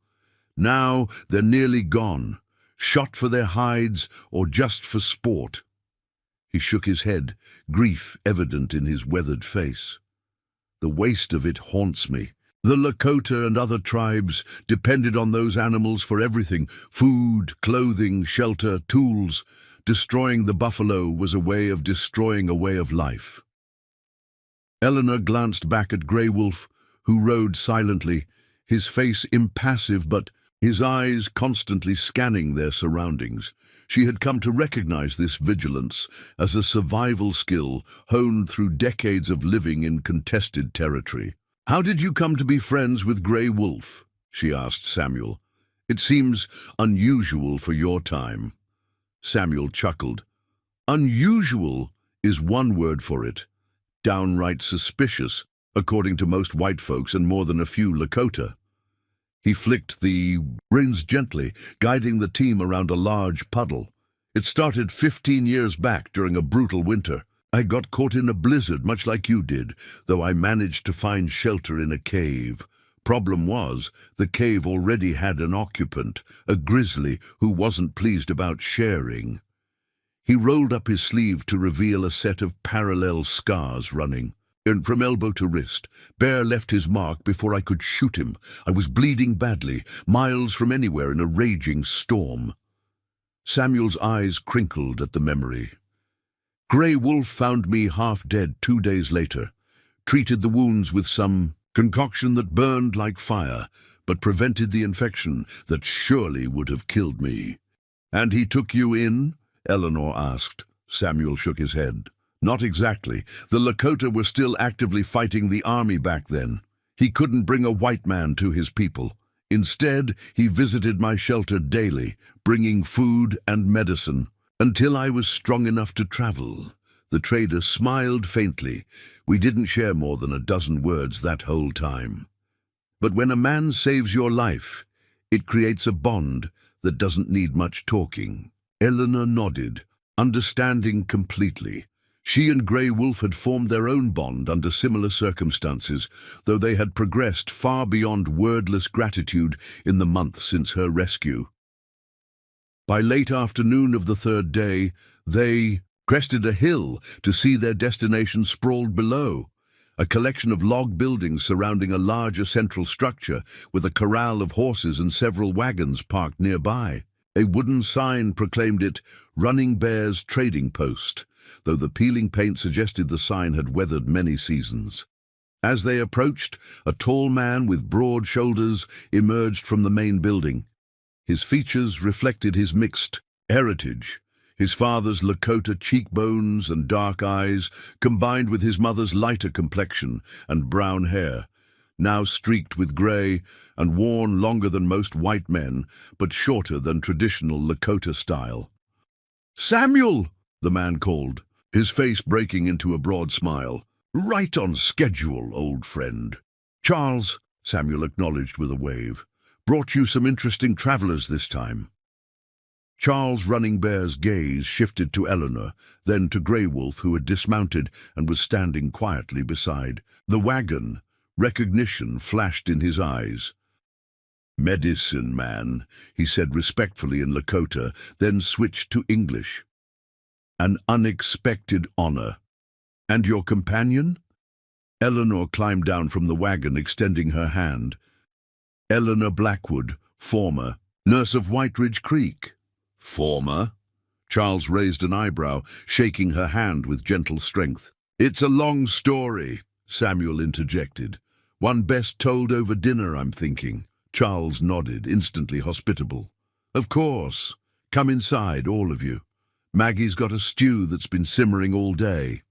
"Now they're nearly gone, shot for their hides or just for sport." He shook his head, grief evident in his weathered face. "The waste of it haunts me. The Lakota and other tribes depended on those animals for everything: food, clothing, shelter, tools. Destroying the buffalo was a way of destroying a way of life." Eleanor glanced back at Grey Wolf, who rode silently, his face impassive but his eyes constantly scanning their surroundings. She had come to recognize this vigilance as a survival skill honed through decades of living in contested territory. "How did you come to be friends with Grey Wolf?" she asked Samuel. "It seems unusual for your time." Samuel chuckled. "Unusual is one word for it. Downright suspicious, according to most white folks and more than a few Lakota." He flicked the reins gently, guiding the team around a large puddle. "It started 15 years back during a brutal winter. I got caught in a blizzard, much like you did, though I managed to find shelter in a cave. Problem was, the cave already had an occupant, a grizzly who wasn't pleased about sharing." He rolled up his sleeve to reveal a set of parallel scars running. "And from elbow to wrist. Bear left his mark before I could shoot him. I was bleeding badly, miles from anywhere in a raging storm." Samuel's eyes crinkled at the memory. "Grey Wolf found me half dead 2 days later, treated the wounds with some concoction that burned like fire, but prevented the infection that surely would have killed me." "And he took you in?" Eleanor asked. Samuel shook his head. "Not exactly. The Lakota were still actively fighting the army back then. He couldn't bring a white man to his people. Instead, he visited my shelter daily, bringing food and medicine, until I was strong enough to travel." The trader smiled faintly. "We didn't share more than a dozen words that whole time. But when a man saves your life, it creates a bond that doesn't need much talking." Eleanor nodded, understanding completely. She and Grey Wolf had formed their own bond under similar circumstances, though they had progressed far beyond wordless gratitude in the months since her rescue. By late afternoon of the third day, they crested a hill to see their destination sprawled below, a collection of log buildings surrounding a larger central structure with a corral of horses and several wagons parked nearby. A wooden sign proclaimed it Running Bear's Trading Post, though the peeling paint suggested the sign had weathered many seasons. As they approached, a tall man with broad shoulders emerged from the main building. His features reflected his mixed heritage. His father's Lakota cheekbones and dark eyes, combined with his mother's lighter complexion and brown hair, now streaked with grey and worn longer than most white men, but shorter than traditional Lakota style. "Samuel!" the man called, his face breaking into a broad smile. "Right on schedule, old friend." "Charles," Samuel acknowledged with a wave, "brought you some interesting travelers this time." Charles Running Bear's gaze shifted to Eleanor, then to Grey Wolf, who had dismounted and was standing quietly beside the wagon. Recognition flashed in his eyes. "Medicine man," he said respectfully in Lakota, then switched to English. "An unexpected honor. And your companion?" Eleanor climbed down from the wagon, extending her hand. "Eleanor Blackwood, former nurse of White Ridge Creek." "Former?" Charles raised an eyebrow, shaking her hand with gentle strength. "It's a long story," Samuel interjected. "One best told over dinner, I'm thinking." Charles nodded, instantly hospitable. "Of course. Come inside, all of you. Maggie's got a stew that's been simmering all day."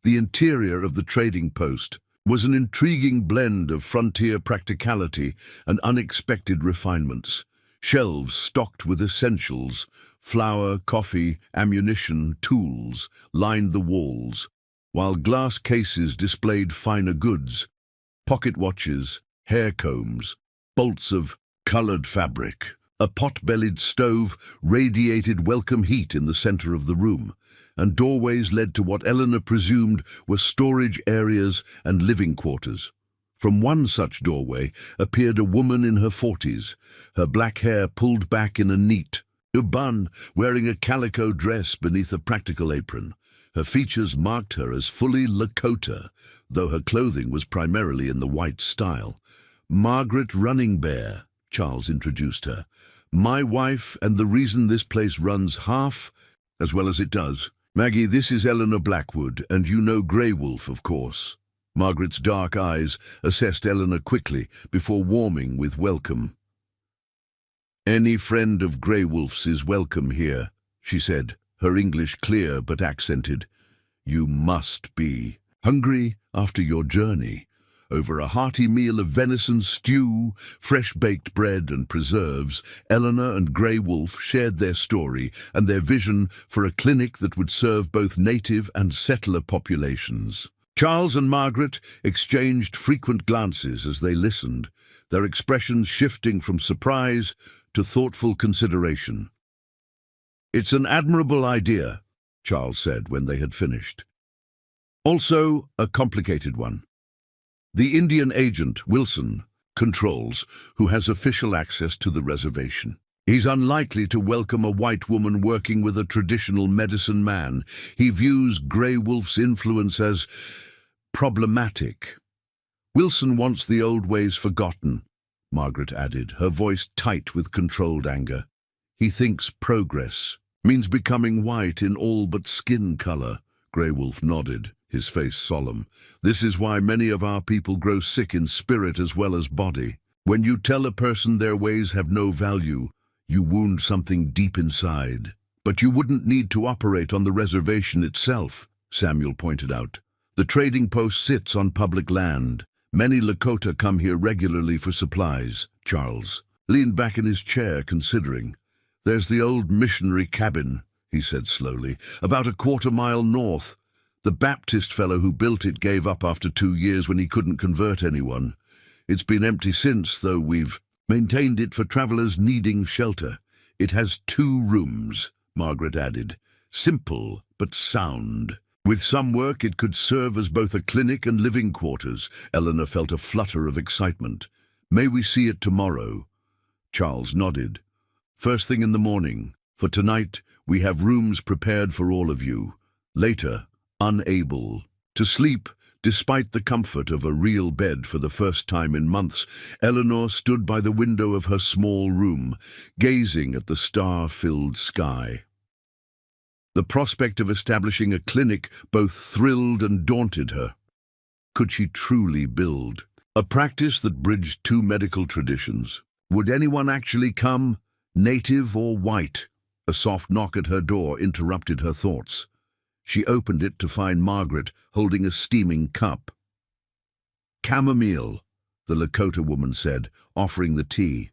The interior of the trading post was an intriguing blend of frontier practicality and unexpected refinements. Shelves stocked with essentials, flour, coffee, ammunition, tools, lined the walls, while glass cases displayed finer goods, pocket watches, hair combs, bolts of colored fabric. A pot-bellied stove radiated welcome heat in the center of the room, and doorways led to what Eleanor presumed were storage areas and living quarters. From one such doorway appeared a woman in her 40s, her black hair pulled back in a neat bun, wearing a calico dress beneath a practical apron. Her features marked her as fully Lakota, though her clothing was primarily in the white style. "Margaret Running Bear," Charles introduced her. "My wife, and the reason this place runs half as well as it does. Maggie, this is Eleanor Blackwood, and you know Grey Wolf, of course." Margaret's dark eyes assessed Eleanor quickly before warming with welcome. "Any friend of Grey Wolf's is welcome here," she said, her English clear but accented. "You must be hungry after your journey." Over a hearty meal of venison stew, fresh-baked bread and preserves, Eleanor and Grey Wolf shared their story and their vision for a clinic that would serve both native and settler populations. Charles and Margaret exchanged frequent glances as they listened, their expressions shifting from surprise to thoughtful consideration. "It's an admirable idea," Charles said when they had finished. "Also a complicated one. The Indian agent, Wilson, controls, who has official access to the reservation. He's unlikely to welcome a white woman working with a traditional medicine man. He views Grey Wolf's influence as problematic. Wilson wants the old ways forgotten," Margaret added, her voice tight with controlled anger. "He thinks progress means becoming white in all but skin color." Grey Wolf nodded, his face solemn. "This is why many of our people grow sick in spirit as well as body. When you tell a person their ways have no value, you wound something deep inside." "But you wouldn't need to operate on the reservation itself," Samuel pointed out. "The trading post sits on public land. Many Lakota come here regularly for supplies." Charles leaned back in his chair, considering. "There's the old missionary cabin," he said slowly, "about a quarter-mile north. The Baptist fellow who built it gave up after 2 years when he couldn't convert anyone. It's been empty since, though we've maintained it for travelers needing shelter. It has 2 rooms," Margaret added. "Simple but sound. With some work, it could serve as both a clinic and living quarters. Eleanor felt a flutter of excitement. May we see it tomorrow? Charles nodded. First thing in the morning. For tonight, we have rooms prepared for all of you. Later, unable to sleep, despite the comfort of a real bed for the first time in months, Eleanor stood by the window of her small room, gazing at the star-filled sky. The prospect of establishing a clinic both thrilled and daunted her. Could she truly build a practice that bridged two medical traditions? Would anyone actually come, native or white? A soft knock at her door interrupted her thoughts. She opened it to find Margaret holding a steaming cup. "Chamomile," the Lakota woman said, offering the tea.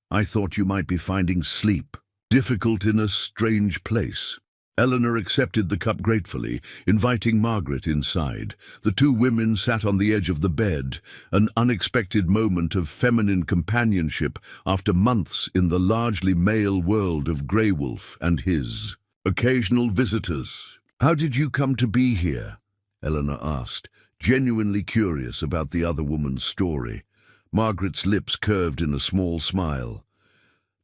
"I thought you might be finding sleep difficult in a strange place." Eleanor accepted the cup gratefully, inviting Margaret inside. The two women sat on the edge of the bed, an unexpected moment of feminine companionship after months in the largely male world of Grey Wolf and his occasional visitors. "How did you come to be here?" Eleanor asked, genuinely curious about the other woman's story. Margaret's lips curved in a small smile.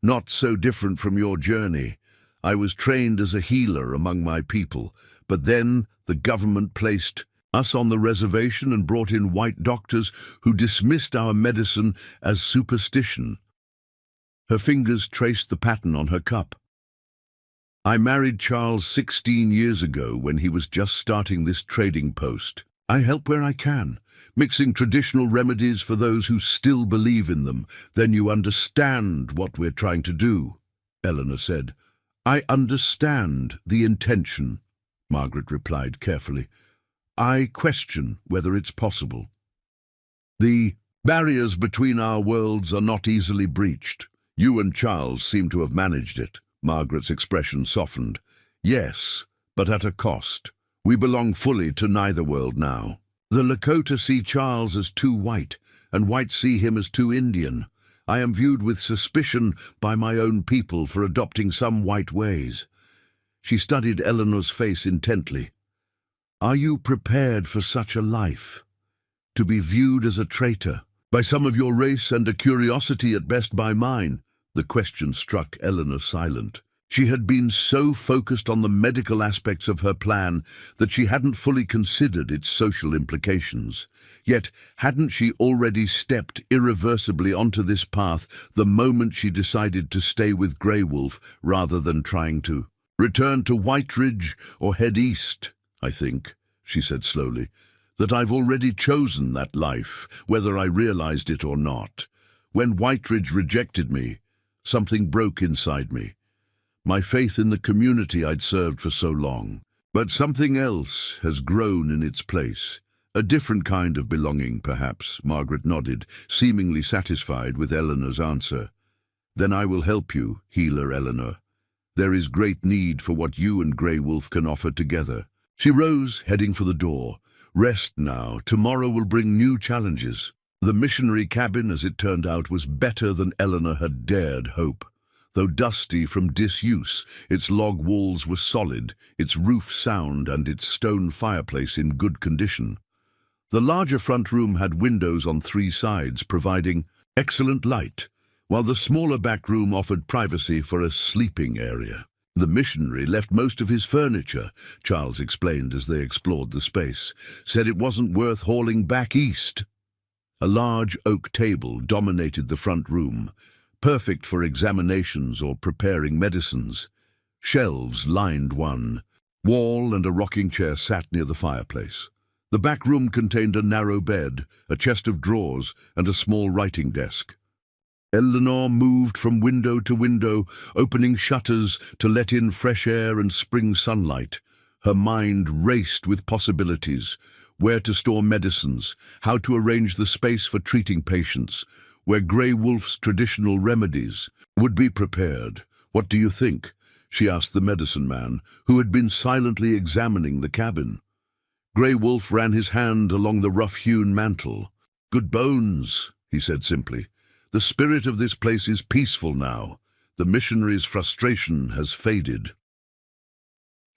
"Not so different from your journey. I was trained as a healer among my people, but then the government placed us on the reservation and brought in white doctors who dismissed our medicine as superstition." Her fingers traced the pattern on her cup. "I married Charles 16 years ago when he was just starting this trading post. I help where I can, mixing traditional remedies for those who still believe in them. Then you understand what we're trying to do," Eleanor said. "I understand the intention," Margaret replied carefully. "I question whether it's possible. The barriers between our worlds are not easily breached. You and Charles seem to have managed it." Margaret's expression softened. "Yes, but at a cost. We belong fully to neither world now. The Lakota see Charles as too white, and white see him as too Indian. I am viewed with suspicion by my own people for adopting some white ways." She studied Eleanor's face intently. "Are you prepared for such a life? To be viewed as a traitor by some of your race and a curiosity at best by mine?" The question struck Eleanor silent. She had been so focused on the medical aspects of her plan that she hadn't fully considered its social implications. Yet, hadn't she already stepped irreversibly onto this path the moment she decided to stay with Grey Wolf rather than trying to return to White Ridge or head east? "I think," she said slowly, "that I've already chosen that life, whether I realized it or not. When White Ridge rejected me, something broke inside me. My faith in the community I'd served for so long. But something else has grown in its place. A different kind of belonging, perhaps." Margaret nodded, seemingly satisfied with Eleanor's answer. "Then I will help you, healer Eleanor. There is great need for what you and Grey Wolf can offer together." She rose, heading for the door. "Rest now. Tomorrow will bring new challenges." The missionary cabin, as it turned out, was better than Eleanor had dared hope. Though dusty from disuse, its log walls were solid, its roof sound, and its stone fireplace in good condition. The larger front room had windows on 3 sides, providing excellent light, while the smaller back room offered privacy for a sleeping area. "The missionary left most of his furniture," Charles explained as they explored the space. "Said it wasn't worth hauling back east." A large oak table dominated the front room, perfect for examinations or preparing medicines. Shelves lined one wall, and a rocking chair sat near the fireplace. The back room contained a narrow bed, a chest of drawers, and a small writing desk. Eleanor moved from window to window, opening shutters to let in fresh air and spring sunlight. Her mind raced with possibilities: where to store medicines, how to arrange the space for treating patients, where Grey Wolf's traditional remedies would be prepared. "What do you think?" she asked the medicine man, who had been silently examining the cabin. Grey Wolf ran his hand along the rough-hewn mantel. "Good bones," he said simply. "The spirit of this place is peaceful now. The missionary's frustration has faded."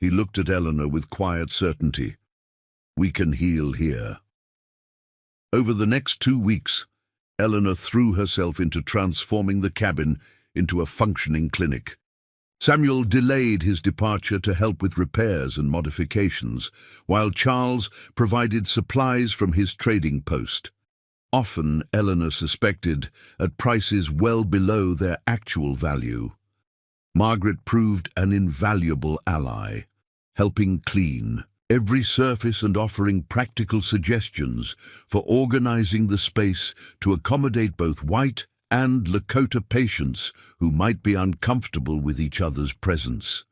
He looked at Eleanor with quiet certainty. "We can heal here." Over the next 2 weeks, Eleanor threw herself into transforming the cabin into a functioning clinic. Samuel delayed his departure to help with repairs and modifications, while Charles provided supplies from his trading post. Often, Eleanor suspected, at prices well below their actual value. Margaret proved an invaluable ally, helping clean every surface and offering practical suggestions for organizing the space to accommodate both white and Lakota patients who might be uncomfortable with each other's presence.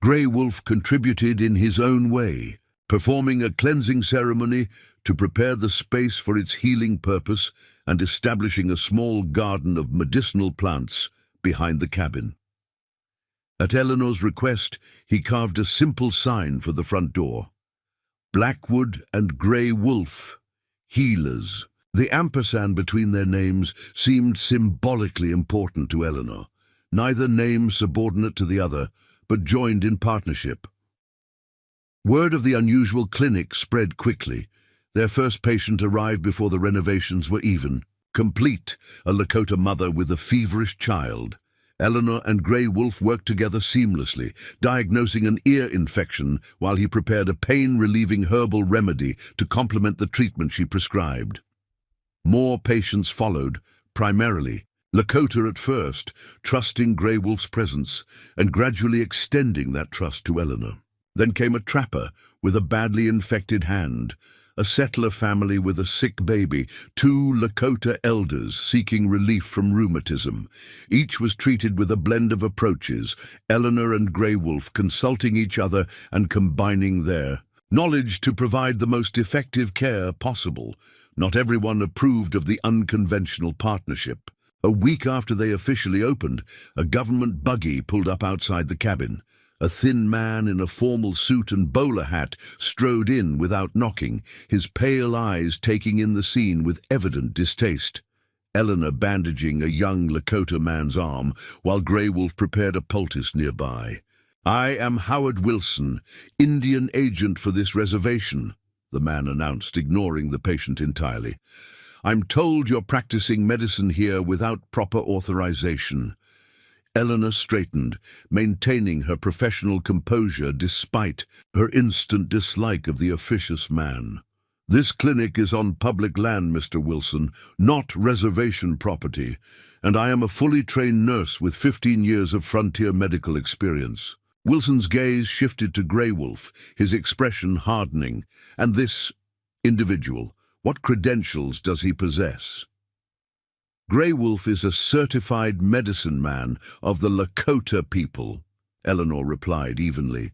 Grey Wolf contributed in his own way, performing a cleansing ceremony to prepare the space for its healing purpose and establishing a small garden of medicinal plants behind the cabin. At Eleanor's request, he carved a simple sign for the front door. Blackwood and Grey Wolf, healers. The ampersand between their names seemed symbolically important to Eleanor, neither name subordinate to the other, but joined in partnership. Word of the unusual clinic spread quickly. Their first patient arrived before the renovations were even complete, a Lakota mother with a feverish child. Eleanor and Grey Wolf worked together seamlessly, diagnosing an ear infection while he prepared a pain-relieving herbal remedy to complement the treatment she prescribed. More patients followed, primarily Lakota at first, trusting Grey Wolf's presence and gradually extending that trust to Eleanor. Then came a trapper with a badly infected hand, a settler family with a sick baby, 2 Lakota elders seeking relief from rheumatism. Each was treated with a blend of approaches, Eleanor and Grey Wolf consulting each other and combining their knowledge to provide the most effective care possible. Not everyone approved of the unconventional partnership. A week after they officially opened, a government buggy pulled up outside the cabin. A thin man in a formal suit and bowler hat strode in without knocking, his pale eyes taking in the scene with evident distaste. Eleanor bandaging a young Lakota man's arm, while Grey Wolf prepared a poultice nearby. "I am Howard Wilson, Indian agent for this reservation," the man announced, ignoring the patient entirely. "I'm told you're practicing medicine here without proper authorization." Eleanor straightened, maintaining her professional composure despite her instant dislike of the officious man. "This clinic is on public land, Mr. Wilson, not reservation property, and I am a fully trained nurse with 15 years of frontier medical experience." Wilson's gaze shifted to Grey Wolf, his expression hardening. "And this individual, what credentials does he possess?" "Grey Wolf is a certified medicine man of the Lakota people," Eleanor replied evenly.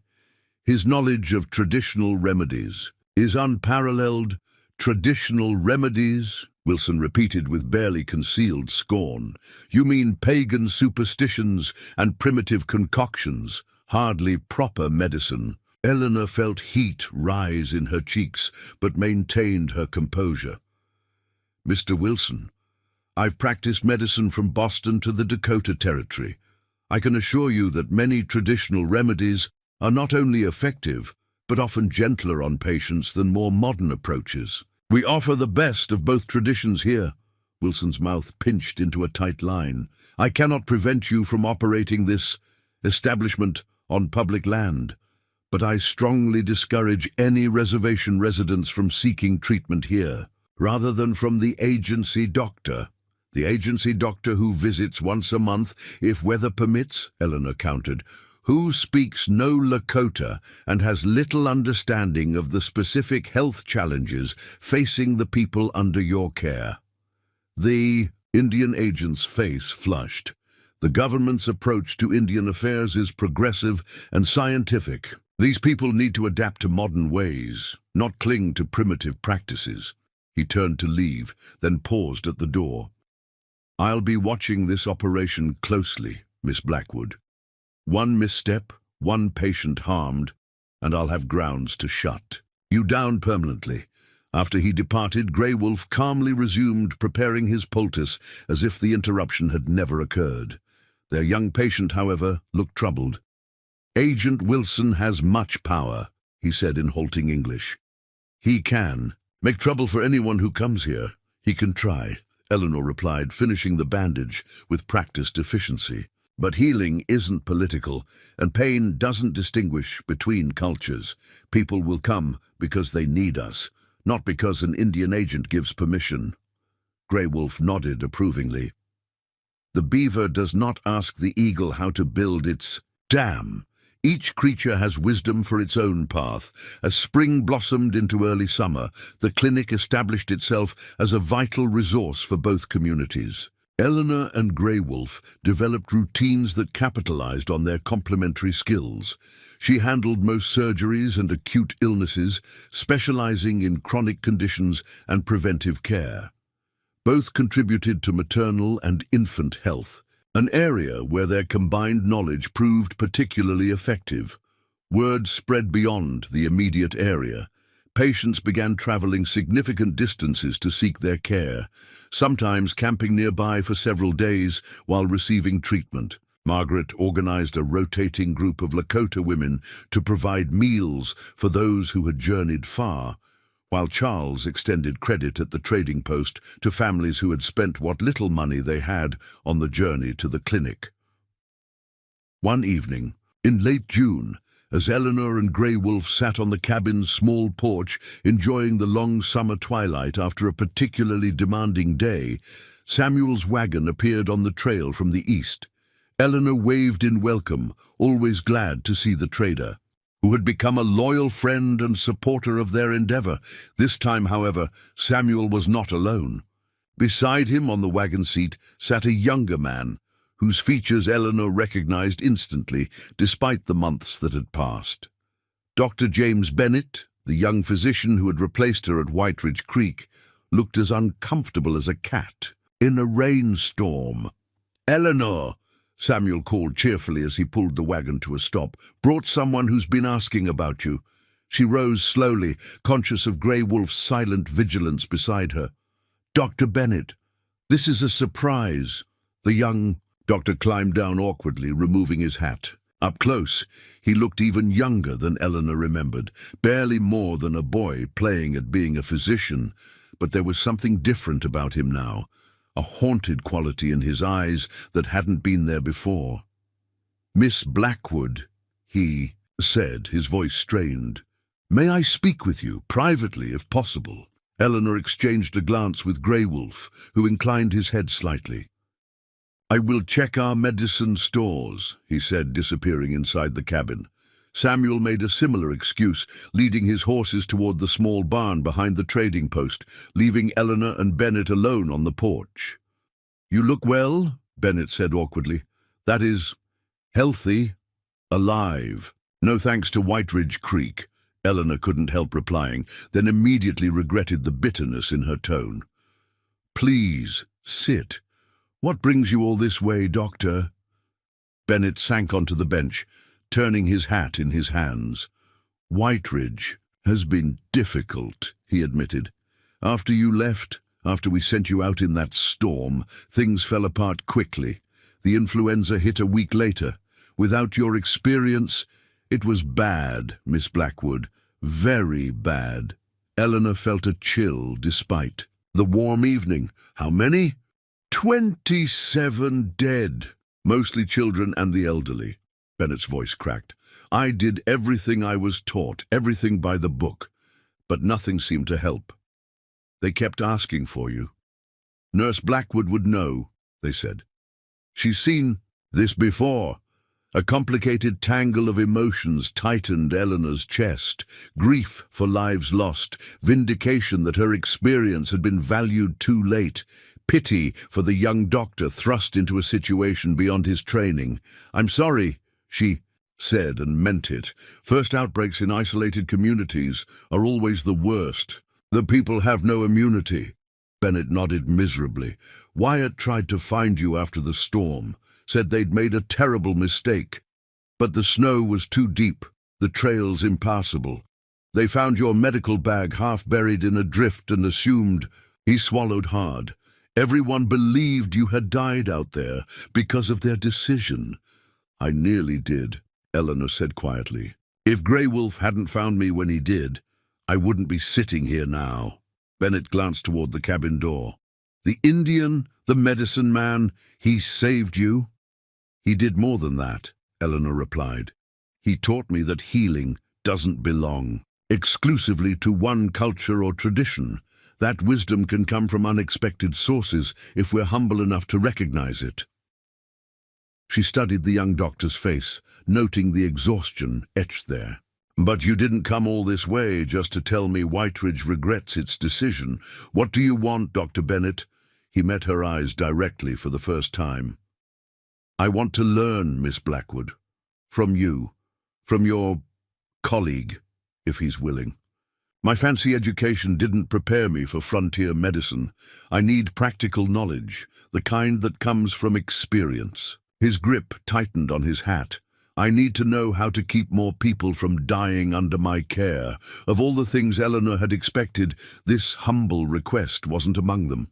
"His knowledge of traditional remedies is unparalleled." "Traditional remedies?" Wilson repeated with barely concealed scorn. "You mean pagan superstitions and primitive concoctions, hardly proper medicine." Eleanor felt heat rise in her cheeks, but maintained her composure. "Mr. Wilson, I've practiced medicine from Boston to the Dakota Territory. I can assure you that many traditional remedies are not only effective, but often gentler on patients than more modern approaches. We offer the best of both traditions here." Wilson's mouth pinched into a tight line. "I cannot prevent you from operating this establishment on public land, but I strongly discourage any reservation residents from seeking treatment here, rather than from the agency doctor." "The agency doctor who visits once a month, if weather permits," Eleanor countered, "who speaks no Lakota and has little understanding of the specific health challenges facing the people under your care." The Indian agent's face flushed. "The government's approach to Indian affairs is progressive and scientific. These people need to adapt to modern ways, not cling to primitive practices." He turned to leave, then paused at the door. "I'll be watching this operation closely, Miss Blackwood. One misstep, one patient harmed, and I'll have grounds to shut you down permanently." After he departed, Grey Wolf calmly resumed preparing his poultice as if the interruption had never occurred. Their young patient, however, looked troubled. "Agent Wilson has much power," he said in halting English. "He can make trouble for anyone who comes here. He can try," Eleanor replied, finishing the bandage with practiced efficiency. "But healing isn't political, and pain doesn't distinguish between cultures. People will come because they need us, not because an Indian agent gives permission." Grey Wolf nodded approvingly. "The beaver does not ask the eagle how to build its dam. Each creature has wisdom for its own path. As spring blossomed into early summer, the clinic established itself as a vital resource for both communities. Eleanor and Grey Wolf developed routines that capitalized on their complementary skills. She handled most surgeries and acute illnesses, specializing in chronic conditions and preventive care. Both contributed to maternal and infant health, an area where their combined knowledge proved particularly effective. Word spread beyond the immediate area. Patients began traveling significant distances to seek their care, sometimes camping nearby for several days while receiving treatment. Margaret organized a rotating group of Lakota women to provide meals for those who had journeyed far, while Charles extended credit at the trading post to families who had spent what little money they had on the journey to the clinic. One evening, in late June, as Eleanor and Grey Wolf sat on the cabin's small porch enjoying the long summer twilight after a particularly demanding day, Samuel's wagon appeared on the trail from the east. Eleanor waved in welcome, always glad to see the trader, who had become a loyal friend and supporter of their endeavor. This time, however, Samuel was not alone. Beside him on the wagon seat sat a younger man, whose features Eleanor recognized instantly, despite the months that had passed. Dr. James Bennett, the young physician who had replaced her at White Ridge Creek, looked as uncomfortable as a cat in a rainstorm. "Eleanor," Samuel called cheerfully as he pulled the wagon to a stop, "brought someone who's been asking about you." She rose slowly, conscious of Grey Wolf's silent vigilance beside her. "Dr. Bennett, this is a surprise." The young doctor climbed down awkwardly, removing his hat. Up close, he looked even younger than Eleanor remembered, barely more than a boy playing at being a physician. But there was something different about him now, a haunted quality in his eyes that hadn't been there before. "Miss Blackwood," he said, his voice strained. "May I speak with you, privately if possible?" Eleanor exchanged a glance with Grey Wolf, who inclined his head slightly. "I will check our medicine stores," he said, disappearing inside the cabin. Samuel made a similar excuse, leading his horses toward the small barn behind the trading post, leaving Eleanor and Bennett alone on the porch. "You look well," Bennett said awkwardly. "That is, healthy, alive." "No thanks to White Ridge Creek," Eleanor couldn't help replying, then immediately regretted the bitterness in her tone. "Please, sit. What brings you all this way, Doctor?" Bennett sank onto the bench, turning his hat in his hands. "White Ridge has been difficult," he admitted. "After you left, after we sent you out in that storm, things fell apart quickly. The influenza hit a week later. Without your experience, it was bad, Miss Blackwood, very bad." Eleanor felt a chill despite the warm evening. "How many?" 27 dead, mostly children and the elderly." Bennett's voice cracked. "I did everything I was taught, everything by the book, but nothing seemed to help. They kept asking for you. Nurse Blackwood would know," they said. "She's seen this before." A complicated tangle of emotions tightened Eleanor's chest. Grief for lives lost, vindication that her experience had been valued too late, pity for the young doctor thrust into a situation beyond his training. "I'm sorry," she said, and meant it. "First outbreaks in isolated communities are always the worst. The people have no immunity." Bennett nodded miserably. "Wyatt tried to find you after the storm, said they'd made a terrible mistake. But the snow was too deep, the trails impassable. They found your medical bag half buried in a drift and assumed—" He swallowed hard. "Everyone believed you had died out there because of their decision. I nearly did. Eleanor said quietly. If Grey Wolf hadn't found me when he did, I wouldn't be sitting here now. Bennett glanced toward the cabin door. The Indian, the medicine man, he saved you? He did more than that, Eleanor replied. He taught me that healing doesn't belong exclusively to one culture or tradition. That wisdom can come from unexpected sources if we're humble enough to recognize it. She studied the young doctor's face, noting the exhaustion etched there. But you didn't come all this way just to tell me Whiteridge regrets its decision. What do you want, Dr. Bennett? He met her eyes directly for the first time. I want to learn, Miss Blackwood. From you. From your colleague, if he's willing. My fancy education didn't prepare me for frontier medicine. I need practical knowledge, the kind that comes from experience. His grip tightened on his hat. I need to know how to keep more people from dying under my care. Of all the things Eleanor had expected, this humble request wasn't among them.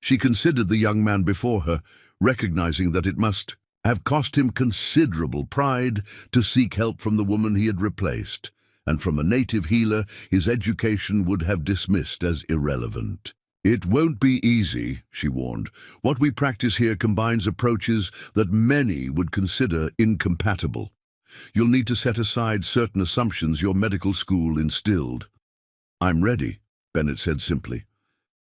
She considered the young man before her, recognizing that it must have cost him considerable pride to seek help from the woman he had replaced, and from a native healer his education would have dismissed as irrelevant. It won't be easy, she warned. What we practice here combines approaches that many would consider incompatible. You'll need to set aside certain assumptions your medical school instilled. I'm ready, Bennett said simply.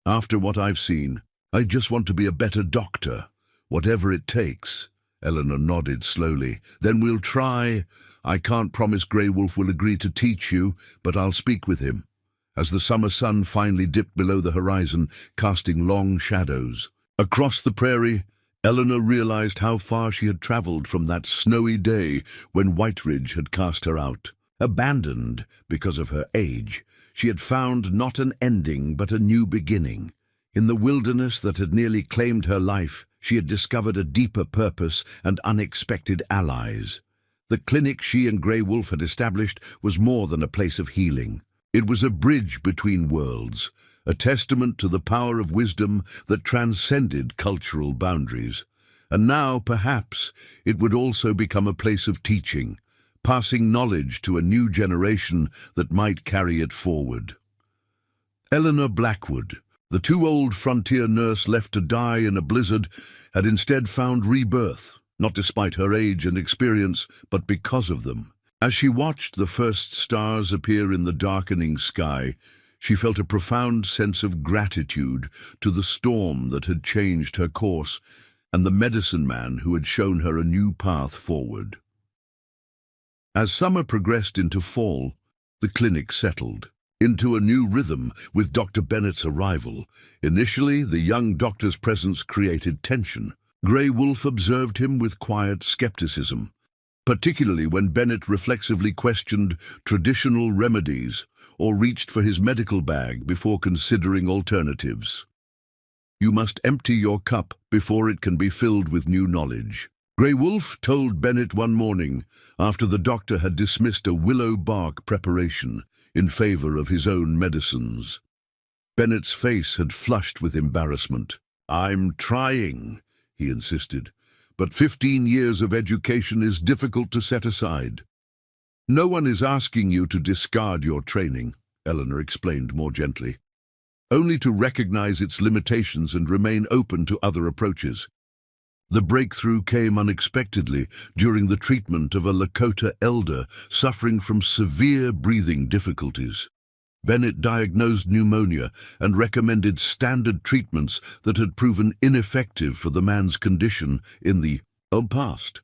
After what I've seen, I just want to be a better doctor, whatever it takes. Eleanor nodded slowly. Then we'll try. I can't promise Grey Wolf will agree to teach you, but I'll speak with him. As the summer sun finally dipped below the horizon, casting long shadows. Across the prairie, Eleanor realized how far she had traveled from that snowy day when Whiteridge had cast her out. Abandoned because of her age, she had found not an ending but a new beginning. In the wilderness that had nearly claimed her life, she had discovered a deeper purpose and unexpected allies. The clinic she and Grey Wolf had established was more than a place of healing. It was a bridge between worlds, a testament to the power of wisdom that transcended cultural boundaries. And now, perhaps, it would also become a place of teaching, passing knowledge to a new generation that might carry it forward. Eleanor Blackwood, the too-old frontier nurse left to die in a blizzard, had instead found rebirth, not despite her age and experience, but because of them. As she watched the first stars appear in the darkening sky, she felt a profound sense of gratitude to the storm that had changed her course and the medicine man who had shown her a new path forward. As summer progressed into fall, the clinic settled into a new rhythm with Dr. Bennett's arrival. Initially, the young doctor's presence created tension. Grey Wolf observed him with quiet skepticism, particularly when Bennett reflexively questioned traditional remedies or reached for his medical bag before considering alternatives. You must empty your cup before it can be filled with new knowledge. Grey Wolf told Bennett one morning after the doctor had dismissed a willow bark preparation in favor of his own medicines. Bennett's face had flushed with embarrassment. I'm trying, he insisted, but 15 years of education is difficult to set aside. No one is asking you to discard your training, Eleanor explained more gently, only to recognize its limitations and remain open to other approaches. The breakthrough came unexpectedly during the treatment of a Lakota elder suffering from severe breathing difficulties. Bennett diagnosed pneumonia and recommended standard treatments that had proven ineffective for the man's condition in the past.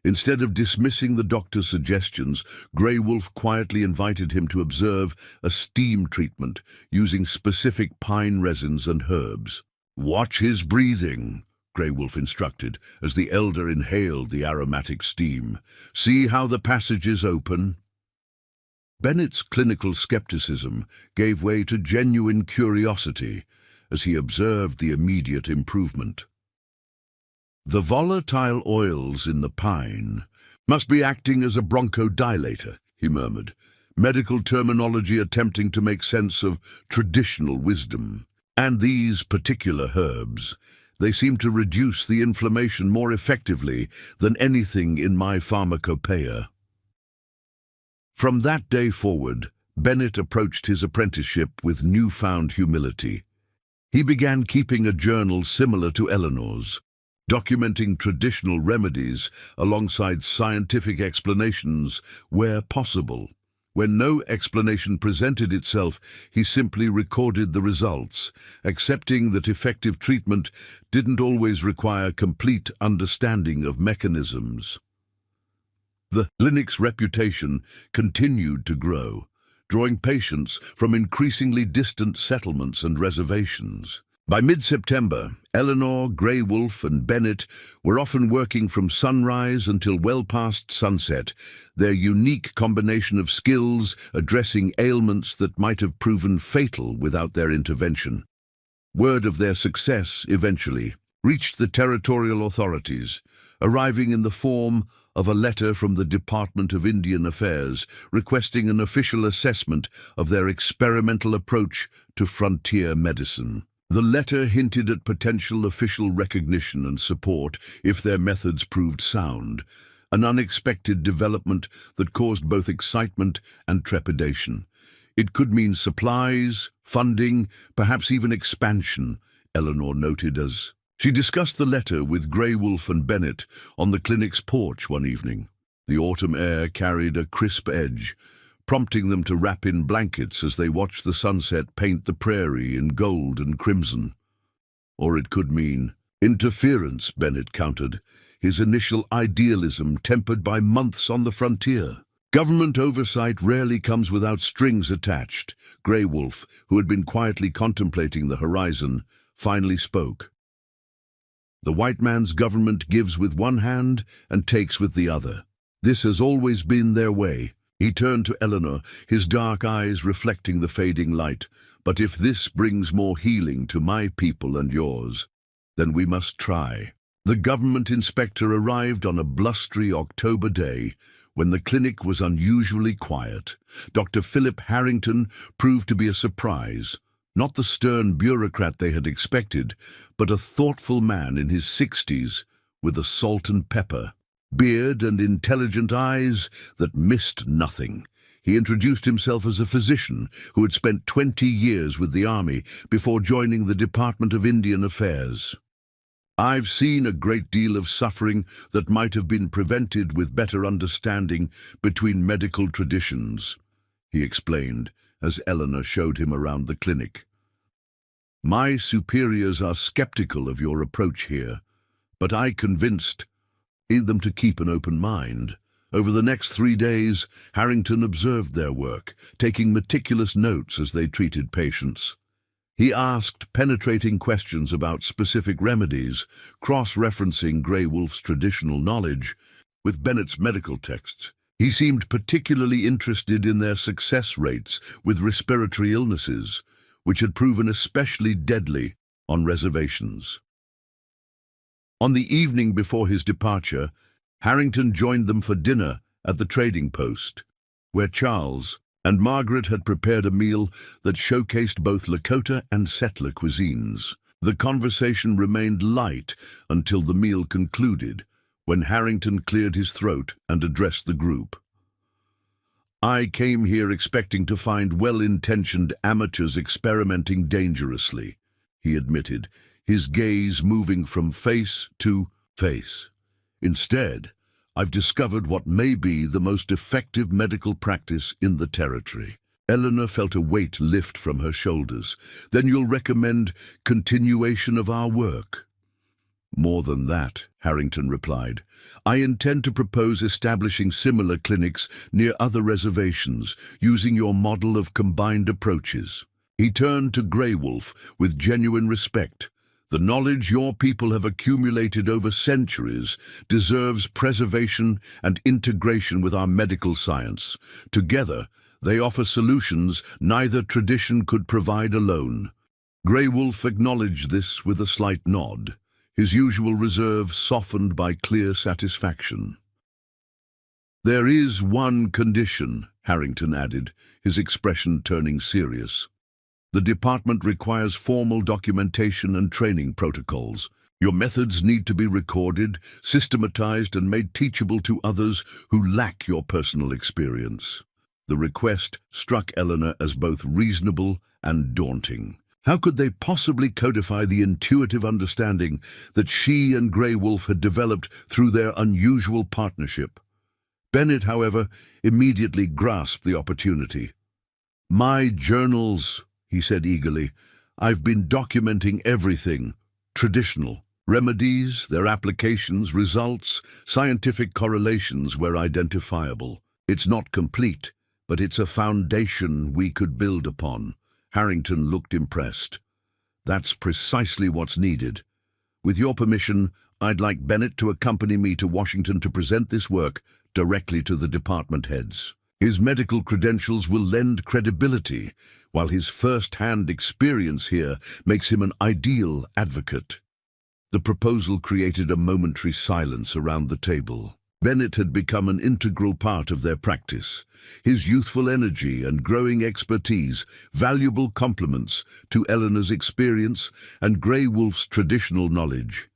Instead of dismissing the doctor's suggestions, Grey Wolf quietly invited him to observe a steam treatment using specific pine resins and herbs. Watch his breathing, Grey Wolf instructed, as the elder inhaled the aromatic steam. See how the passages open? Bennett's clinical skepticism gave way to genuine curiosity as he observed the immediate improvement. The volatile oils in the pine must be acting as a bronchodilator, he murmured, medical terminology attempting to make sense of traditional wisdom. And these particular herbs, they seem to reduce the inflammation more effectively than anything in my pharmacopoeia. From that day forward, Bennett approached his apprenticeship with newfound humility. He began keeping a journal similar to Eleanor's, documenting traditional remedies alongside scientific explanations where possible. When no explanation presented itself, he simply recorded the results, accepting that effective treatment didn't always require complete understanding of mechanisms. The clinic's reputation continued to grow, drawing patients from increasingly distant settlements and reservations. By mid-September, Eleanor, Grey Wolf, and Bennett were often working from sunrise until well past sunset, their unique combination of skills addressing ailments that might have proven fatal without their intervention. Word of their success, eventually, reached the territorial authorities, arriving in the form of a letter from the Department of Indian Affairs requesting an official assessment of their experimental approach to frontier medicine. The letter hinted at potential official recognition and support if their methods proved sound, an unexpected development that caused both excitement and trepidation. It could mean supplies, funding, perhaps even expansion, Eleanor noted as she discussed the letter with Grey Wolf and Bennett on the clinic's porch one evening. The autumn air carried a crisp edge, prompting them to wrap in blankets as they watched the sunset paint the prairie in gold and crimson. Or it could mean interference, Bennett countered, his initial idealism tempered by months on the frontier. Government oversight rarely comes without strings attached. Grey Wolf, who had been quietly contemplating the horizon, finally spoke. The white man's government gives with one hand and takes with the other. This has always been their way. He turned to Eleanor, his dark eyes reflecting the fading light. But if this brings more healing to my people and yours, then we must try. The government inspector arrived on a blustery October day when the clinic was unusually quiet. Dr. Philip Harrington proved to be a surprise. Not the stern bureaucrat they had expected, but a thoughtful man in his 60s with a salt and pepper beard and intelligent eyes that missed nothing. He introduced himself as a physician who had spent 20 years with the army before joining the Department of Indian Affairs. I've seen a great deal of suffering that might have been prevented with better understanding between medical traditions, he explained as Eleanor showed him around the clinic. My superiors are skeptical of your approach here, but I convinced them to keep an open mind. Over the next 3 days, Harrington observed their work, taking meticulous notes as they treated patients. He asked penetrating questions about specific remedies, cross-referencing Grey Wolf's traditional knowledge with Bennett's medical texts. He seemed particularly interested in their success rates with respiratory illnesses, which had proven especially deadly on reservations. On the evening before his departure, Harrington joined them for dinner at the trading post, where Charles and Margaret had prepared a meal that showcased both Lakota and settler cuisines. The conversation remained light until the meal concluded, when Harrington cleared his throat and addressed the group. I came here expecting to find well-intentioned amateurs experimenting dangerously, he admitted, his gaze moving from face to face. Instead, I've discovered what may be the most effective medical practice in the territory. Eleanor felt a weight lift from her shoulders. Then you'll recommend continuation of our work? More than that, Harrington replied. I intend to propose establishing similar clinics near other reservations, using your model of combined approaches. He turned to Grey Wolf with genuine respect. The knowledge your people have accumulated over centuries deserves preservation and integration with our medical science. Together, they offer solutions neither tradition could provide alone. Grey Wolf acknowledged this with a slight nod, his usual reserve softened by clear satisfaction. There is one condition, Harrington added, his expression turning serious. The department requires formal documentation and training protocols. Your methods need to be recorded, systematized, and made teachable to others who lack your personal experience. The request struck Eleanor as both reasonable and daunting. How could they possibly codify the intuitive understanding that she and Grey Wolf had developed through their unusual partnership? Bennett, however, immediately grasped the opportunity. "My journals," he said eagerly. "I've been documenting everything. Traditional. Remedies, their applications, results, scientific correlations were identifiable. It's not complete, but it's a foundation we could build upon." Harrington looked impressed. "That's precisely what's needed. With your permission, I'd like Bennett to accompany me to Washington to present this work directly to the department heads. His medical credentials will lend credibility, while his first-hand experience here makes him an ideal advocate." The proposal created a momentary silence around the table. Bennett had become an integral part of their practice. His youthful energy and growing expertise, valuable complements to Eleanor's experience and Grey Wolf's traditional knowledge.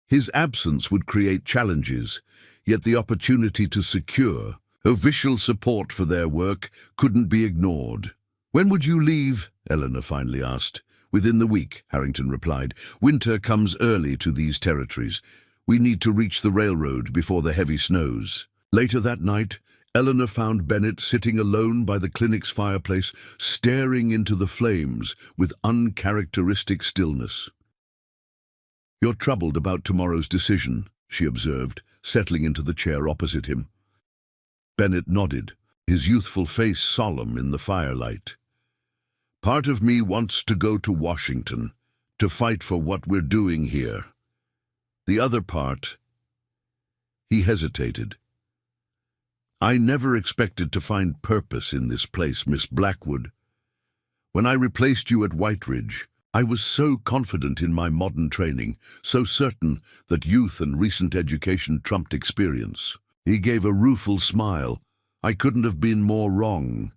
His absence would create challenges, yet the opportunity to secure official support for their work couldn't be ignored. "When would you leave?" Eleanor finally asked. "Within the week," Harrington replied. "Winter comes early to these territories. We need to reach the railroad before the heavy snows." Later that night, Eleanor found Bennett sitting alone by the clinic's fireplace, staring into the flames with uncharacteristic stillness. "You're troubled about tomorrow's decision," she observed, settling into the chair opposite him. Bennett nodded, his youthful face solemn in the firelight. "Part of me wants to go to Washington, to fight for what we're doing here. The other part—" He hesitated. "I never expected to find purpose in this place, Miss Blackwood. When I replaced you at White Ridge, I was so confident in my modern training, so certain that youth and recent education trumped experience." He gave a rueful smile. "I couldn't have been more wrong.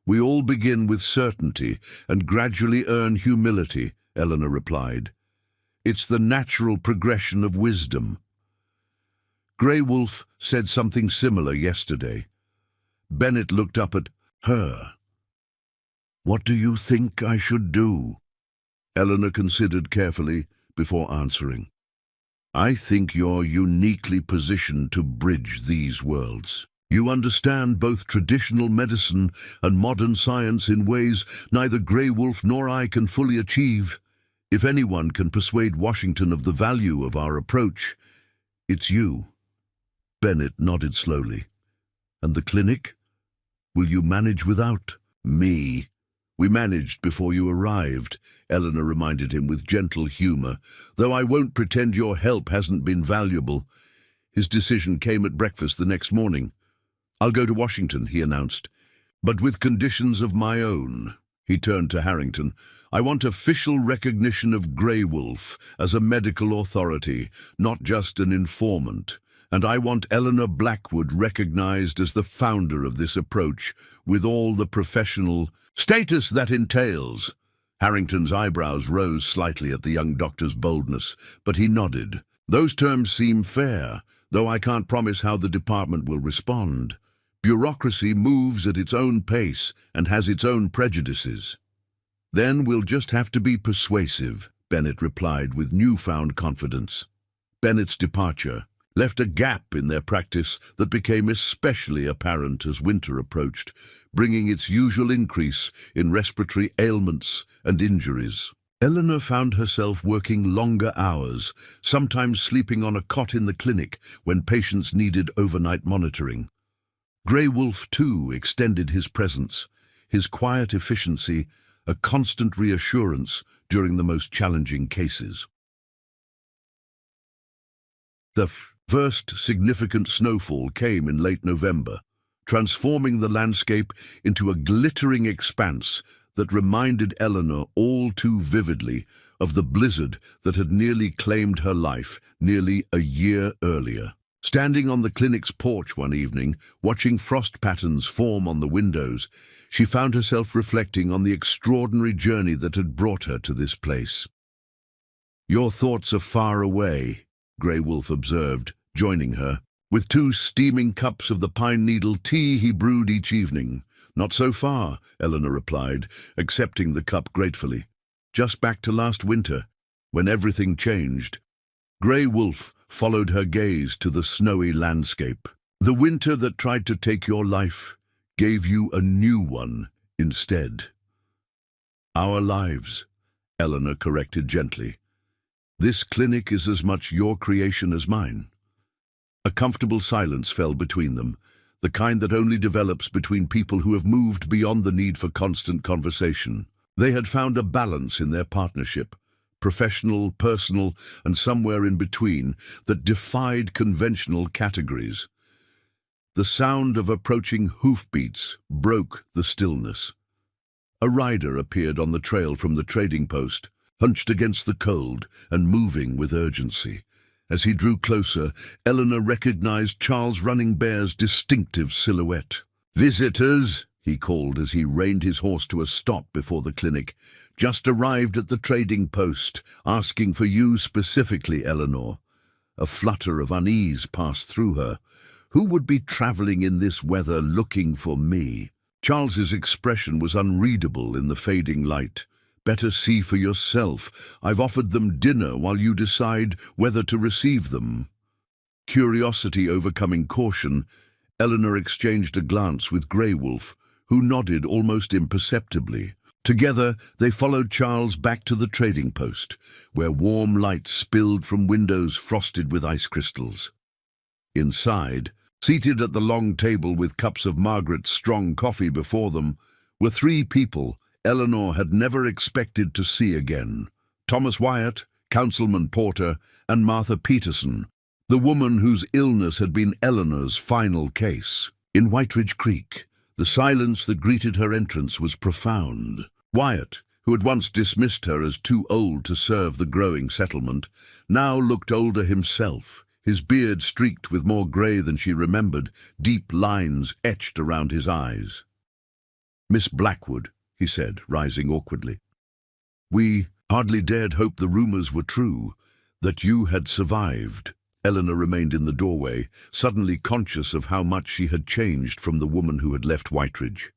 We all begin with certainty and gradually earn humility," Eleanor replied. "It's the natural progression of wisdom." Grey Wolf said something similar yesterday. Bennett looked up at her. "What do you think I should do?" Eleanor considered carefully before answering. "I think you're uniquely positioned to bridge these worlds. You understand both traditional medicine and modern science in ways neither Grey Wolf nor I can fully achieve. If anyone can persuade Washington of the value of our approach, it's you." Bennett nodded slowly. "And the clinic? Will you manage without me?" "We managed before you arrived," Eleanor reminded him with gentle humor, "though I won't pretend your help hasn't been valuable." His decision came at breakfast the next morning. "I'll go to Washington," he announced, "but with conditions of my own." He turned to Harrington. "I want official recognition of Grey Wolf as a medical authority, not just an informant. And I want Eleanor Blackwood recognized as the founder of this approach, with all the professional status that entails." Harrington's eyebrows rose slightly at the young doctor's boldness, but he nodded. "Those terms seem fair, though I can't promise how the department will respond. Bureaucracy moves at its own pace and has its own prejudices." "Then we'll just have to be persuasive," Bennett replied with newfound confidence. Bennett's departure left a gap in their practice that became especially apparent as winter approached, bringing its usual increase in respiratory ailments and injuries. Eleanor found herself working longer hours, sometimes sleeping on a cot in the clinic when patients needed overnight monitoring. Grey Wolf, too, extended his presence, his quiet efficiency a constant reassurance during the most challenging cases. The first significant snowfall came in late November, transforming the landscape into a glittering expanse that reminded Eleanor all too vividly of the blizzard that had nearly claimed her life nearly a year earlier. Standing on the clinic's porch one evening, watching frost patterns form on the windows, she found herself reflecting on the extraordinary journey that had brought her to this place. "Your thoughts are far away," Grey Wolf observed, joining her. with 2 steaming cups of the pine needle tea he brewed each evening. "Not so far," Eleanor replied, accepting the cup gratefully. "Just back to last winter, when everything changed." Grey Wolf followed her gaze to the snowy landscape. "The winter that tried to take your life gave you a new one instead." "Our lives," Eleanor corrected gently. "This clinic is as much your creation as mine." A comfortable silence fell between them, the kind that only develops between people who have moved beyond the need for constant conversation. They had found a balance in their partnership, professional, personal, and somewhere in between, that defied conventional categories. The sound of approaching hoofbeats broke the stillness. A rider appeared on the trail from the trading post, hunched against the cold and moving with urgency. As he drew closer, Eleanor recognized Charles Running Bear's distinctive silhouette. "Visitors," he called as he reined his horse to a stop before the clinic. "Just arrived at the trading post, asking for you specifically, Eleanor." A flutter of unease passed through her. Who would be traveling in this weather looking for me? Charles's expression was unreadable in the fading light. "Better see for yourself. I've offered them dinner while you decide whether to receive them." Curiosity overcoming caution, Eleanor exchanged a glance with Grey Wolf, who nodded almost imperceptibly. Together, they followed Charles back to the trading post, where warm light spilled from windows frosted with ice crystals. Inside, seated at the long table with cups of Margaret's strong coffee before them, were 3 people Eleanor had never expected to see again: Thomas Wyatt, Councilman Porter, and Martha Peterson, the woman whose illness had been Eleanor's final case. In Whiteridge Creek, the silence that greeted her entrance was profound. Wyatt, who had once dismissed her as too old to serve the growing settlement, now looked older himself, his beard streaked with more grey than she remembered, deep lines etched around his eyes. "Miss Blackwood," he said, rising awkwardly. "We hardly dared hope the rumours were true, that you had survived." Eleanor remained in the doorway, suddenly conscious of how much she had changed from the woman who had left Whiteridge.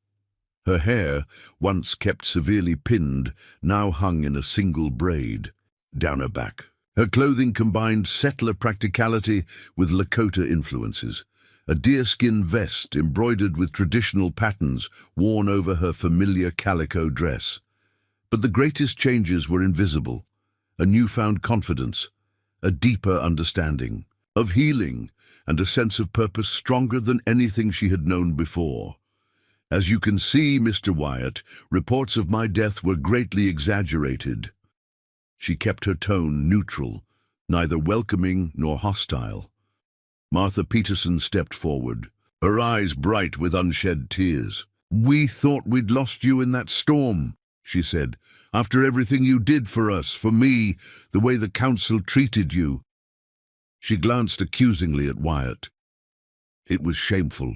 Her hair, once kept severely pinned, now hung in a single braid down her back. Her clothing combined settler practicality with Lakota influences. A deerskin vest embroidered with traditional patterns worn over her familiar calico dress. But the greatest changes were invisible: a newfound confidence, a deeper understanding of healing, and a sense of purpose stronger than anything she had known before. "As you can see, Mr. Wyatt, reports of my death were greatly exaggerated." She kept her tone neutral, neither welcoming nor hostile. Martha Peterson stepped forward, her eyes bright with unshed tears. "We thought we'd lost you in that storm," she said, "after everything you did for us, for me, the way the council treated you." She glanced accusingly at Wyatt. It was shameful.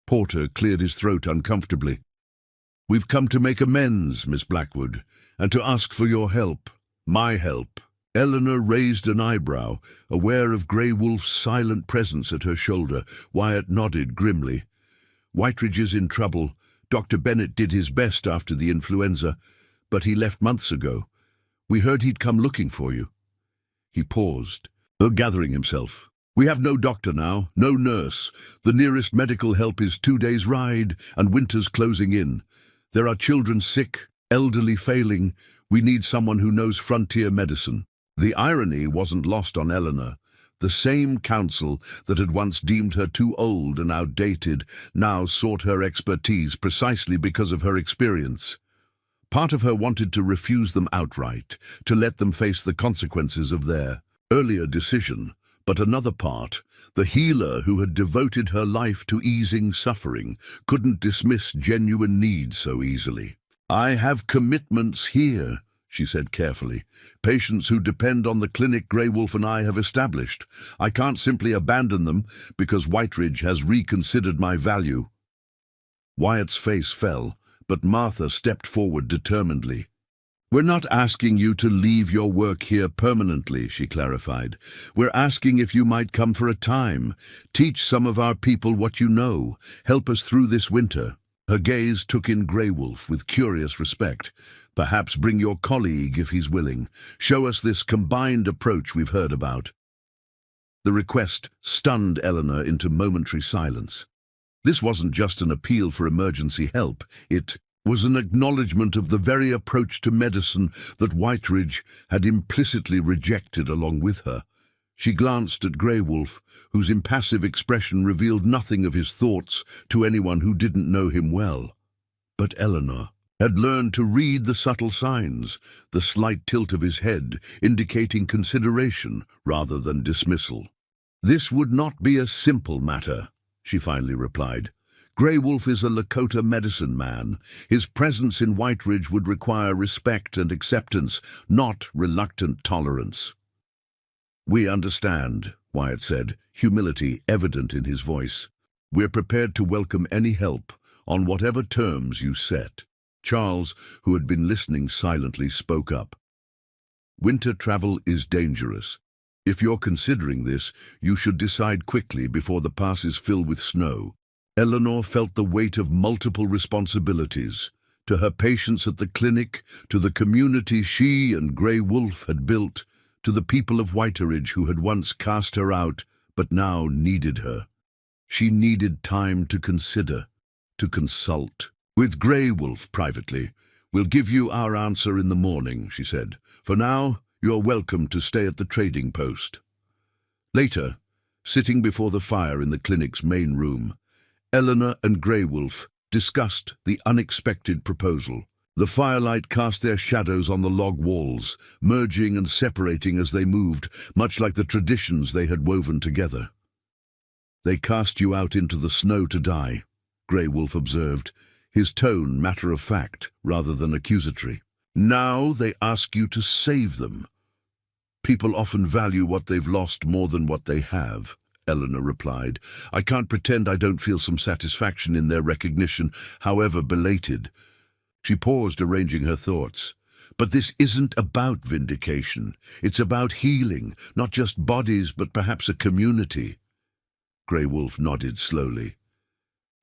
Porter cleared his throat uncomfortably. "We've come to make amends, Miss Blackwood, and to ask for your help, my help." Eleanor raised an eyebrow, aware of Grey Wolf's silent presence at her shoulder. Wyatt nodded grimly. "Whiteridge is in trouble. Dr. Bennett did his best after the influenza, but he left months ago. We heard he'd come looking for you." He paused, gathering himself. "We have no doctor now, no nurse. The nearest medical help is 2 days' ride, and winter's closing in. There are children sick, elderly failing. We need someone who knows frontier medicine." The irony wasn't lost on Eleanor. The same council that had once deemed her too old and outdated now sought her expertise precisely because of her experience. Part of her wanted to refuse them outright, to let them face the consequences of their earlier decision. But another part, the healer who had devoted her life to easing suffering, couldn't dismiss genuine need so easily. "I have commitments here," she said carefully. "Patients who depend on the clinic Grey Wolf and I have established. I can't simply abandon them because Whiteridge has reconsidered my value." Wyatt's face fell, but Martha stepped forward determinedly. "We're not asking you to leave your work here permanently," she clarified. "We're asking if you might come for a time, teach some of our people what you know, help us through this winter." Her gaze took in Grey Wolf with curious respect. "Perhaps bring your colleague if he's willing. Show us this combined approach we've heard about." The request stunned Eleanor into momentary silence. This wasn't just an appeal for emergency help. It was an acknowledgement of the very approach to medicine that Whiteridge had implicitly rejected along with her. She glanced at Grey Wolf, whose impassive expression revealed nothing of his thoughts to anyone who didn't know him well. But Eleanor had learned to read the subtle signs, the slight tilt of his head indicating consideration rather than dismissal. "This would not be a simple matter," she finally replied. "Grey Wolf is a Lakota medicine man. His presence in Whiteridge would require respect and acceptance, not reluctant tolerance." "We understand," Wyatt said, humility evident in his voice. "We're prepared to welcome any help, on whatever terms you set." Charles, who had been listening silently, spoke up. "Winter travel is dangerous. If you're considering this, you should decide quickly before the passes fill with snow." Eleanor felt the weight of multiple responsibilities, to her patients at the clinic, to the community she and Grey Wolf had built, to the people of Whiteridge who had once cast her out but now needed her. She needed time to consider, to consult. "With Grey Wolf privately. We'll give you our answer in the morning," she said. "For now, you're welcome to stay at the trading post." Later, sitting before the fire in the clinic's main room, Eleanor and Grey Wolf discussed the unexpected proposal. The firelight cast their shadows on the log walls, merging and separating as they moved, much like the traditions they had woven together. "They cast you out into the snow to die," Grey Wolf observed, his tone matter-of-fact rather than accusatory. "Now they ask you to save them." "People often value what they've lost more than what they have," Eleanor replied. "I can't pretend I don't feel some satisfaction in their recognition, however belated." She paused, arranging her thoughts. "But this isn't about vindication. It's about healing, not just bodies, but perhaps a community." Grey Wolf nodded slowly.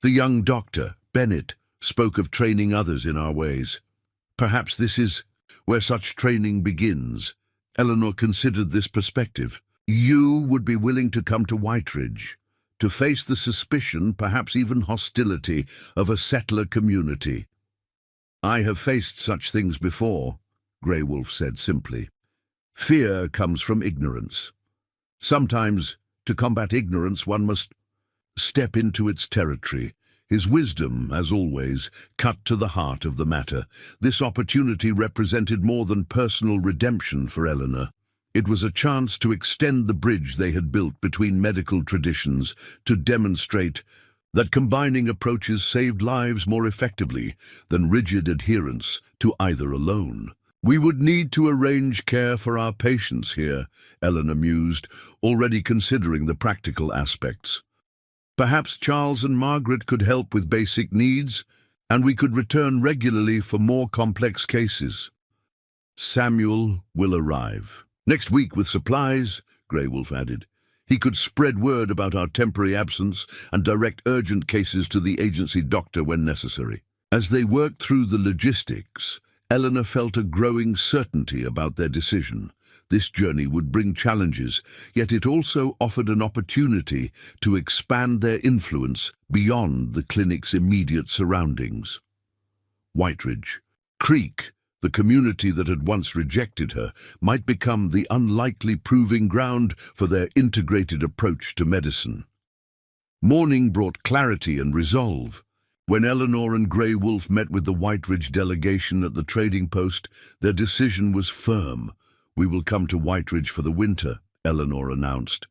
"The young doctor, Bennett, spoke of training others in our ways. Perhaps this is where such training begins." Eleanor considered this perspective. "You would be willing to come to Whiteridge, to face the suspicion, perhaps even hostility, of a settler community." "I have faced such things before," Grey Wolf said simply. "Fear comes from ignorance. Sometimes, to combat ignorance, one must step into its territory." His wisdom, as always, cut to the heart of the matter. This opportunity represented more than personal redemption for Eleanor. It was a chance to extend the bridge they had built between medical traditions, to demonstrate that combining approaches saved lives more effectively than rigid adherence to either alone. "We would need to arrange care for our patients here," Eleanor mused, already considering the practical aspects. "Perhaps Charles and Margaret could help with basic needs, and we could return regularly for more complex cases." "Samuel will arrive next week with supplies," Grey Wolf added. "He could spread word about our temporary absence and direct urgent cases to the agency doctor when necessary." As they worked through the logistics, Eleanor felt a growing certainty about their decision. This journey would bring challenges, yet it also offered an opportunity to expand their influence beyond the clinic's immediate surroundings. Whiteridge Creek, the community that had once rejected her, might become the unlikely proving ground for their integrated approach to medicine. Morning brought clarity and resolve. When Eleanor and Grey Wolf met with the Whiteridge delegation at the trading post, their decision was firm. "We will come to Whiteridge for the winter," Eleanor announced.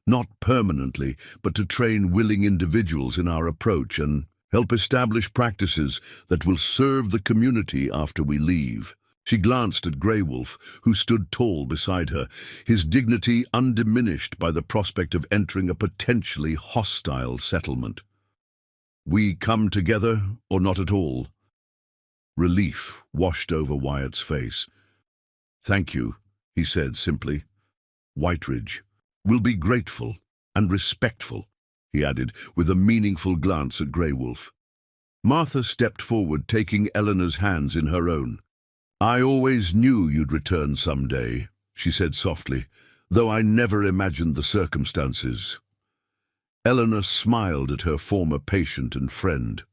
"Not permanently, but to train willing individuals in our approach and help establish practices that will serve the community after we leave." She glanced at Grey Wolf, who stood tall beside her, his dignity undiminished by the prospect of entering a potentially hostile settlement. "We come together, or not at all?" Relief washed over Wyatt's face. "Thank you," he said simply. "Whiteridge will be grateful and respectful," he added, with a meaningful glance at Grey Wolf. Martha stepped forward, taking Eleanor's hands in her own. "I always knew you'd return someday," she said softly, "though I never imagined the circumstances." Eleanor smiled at her former patient and friend.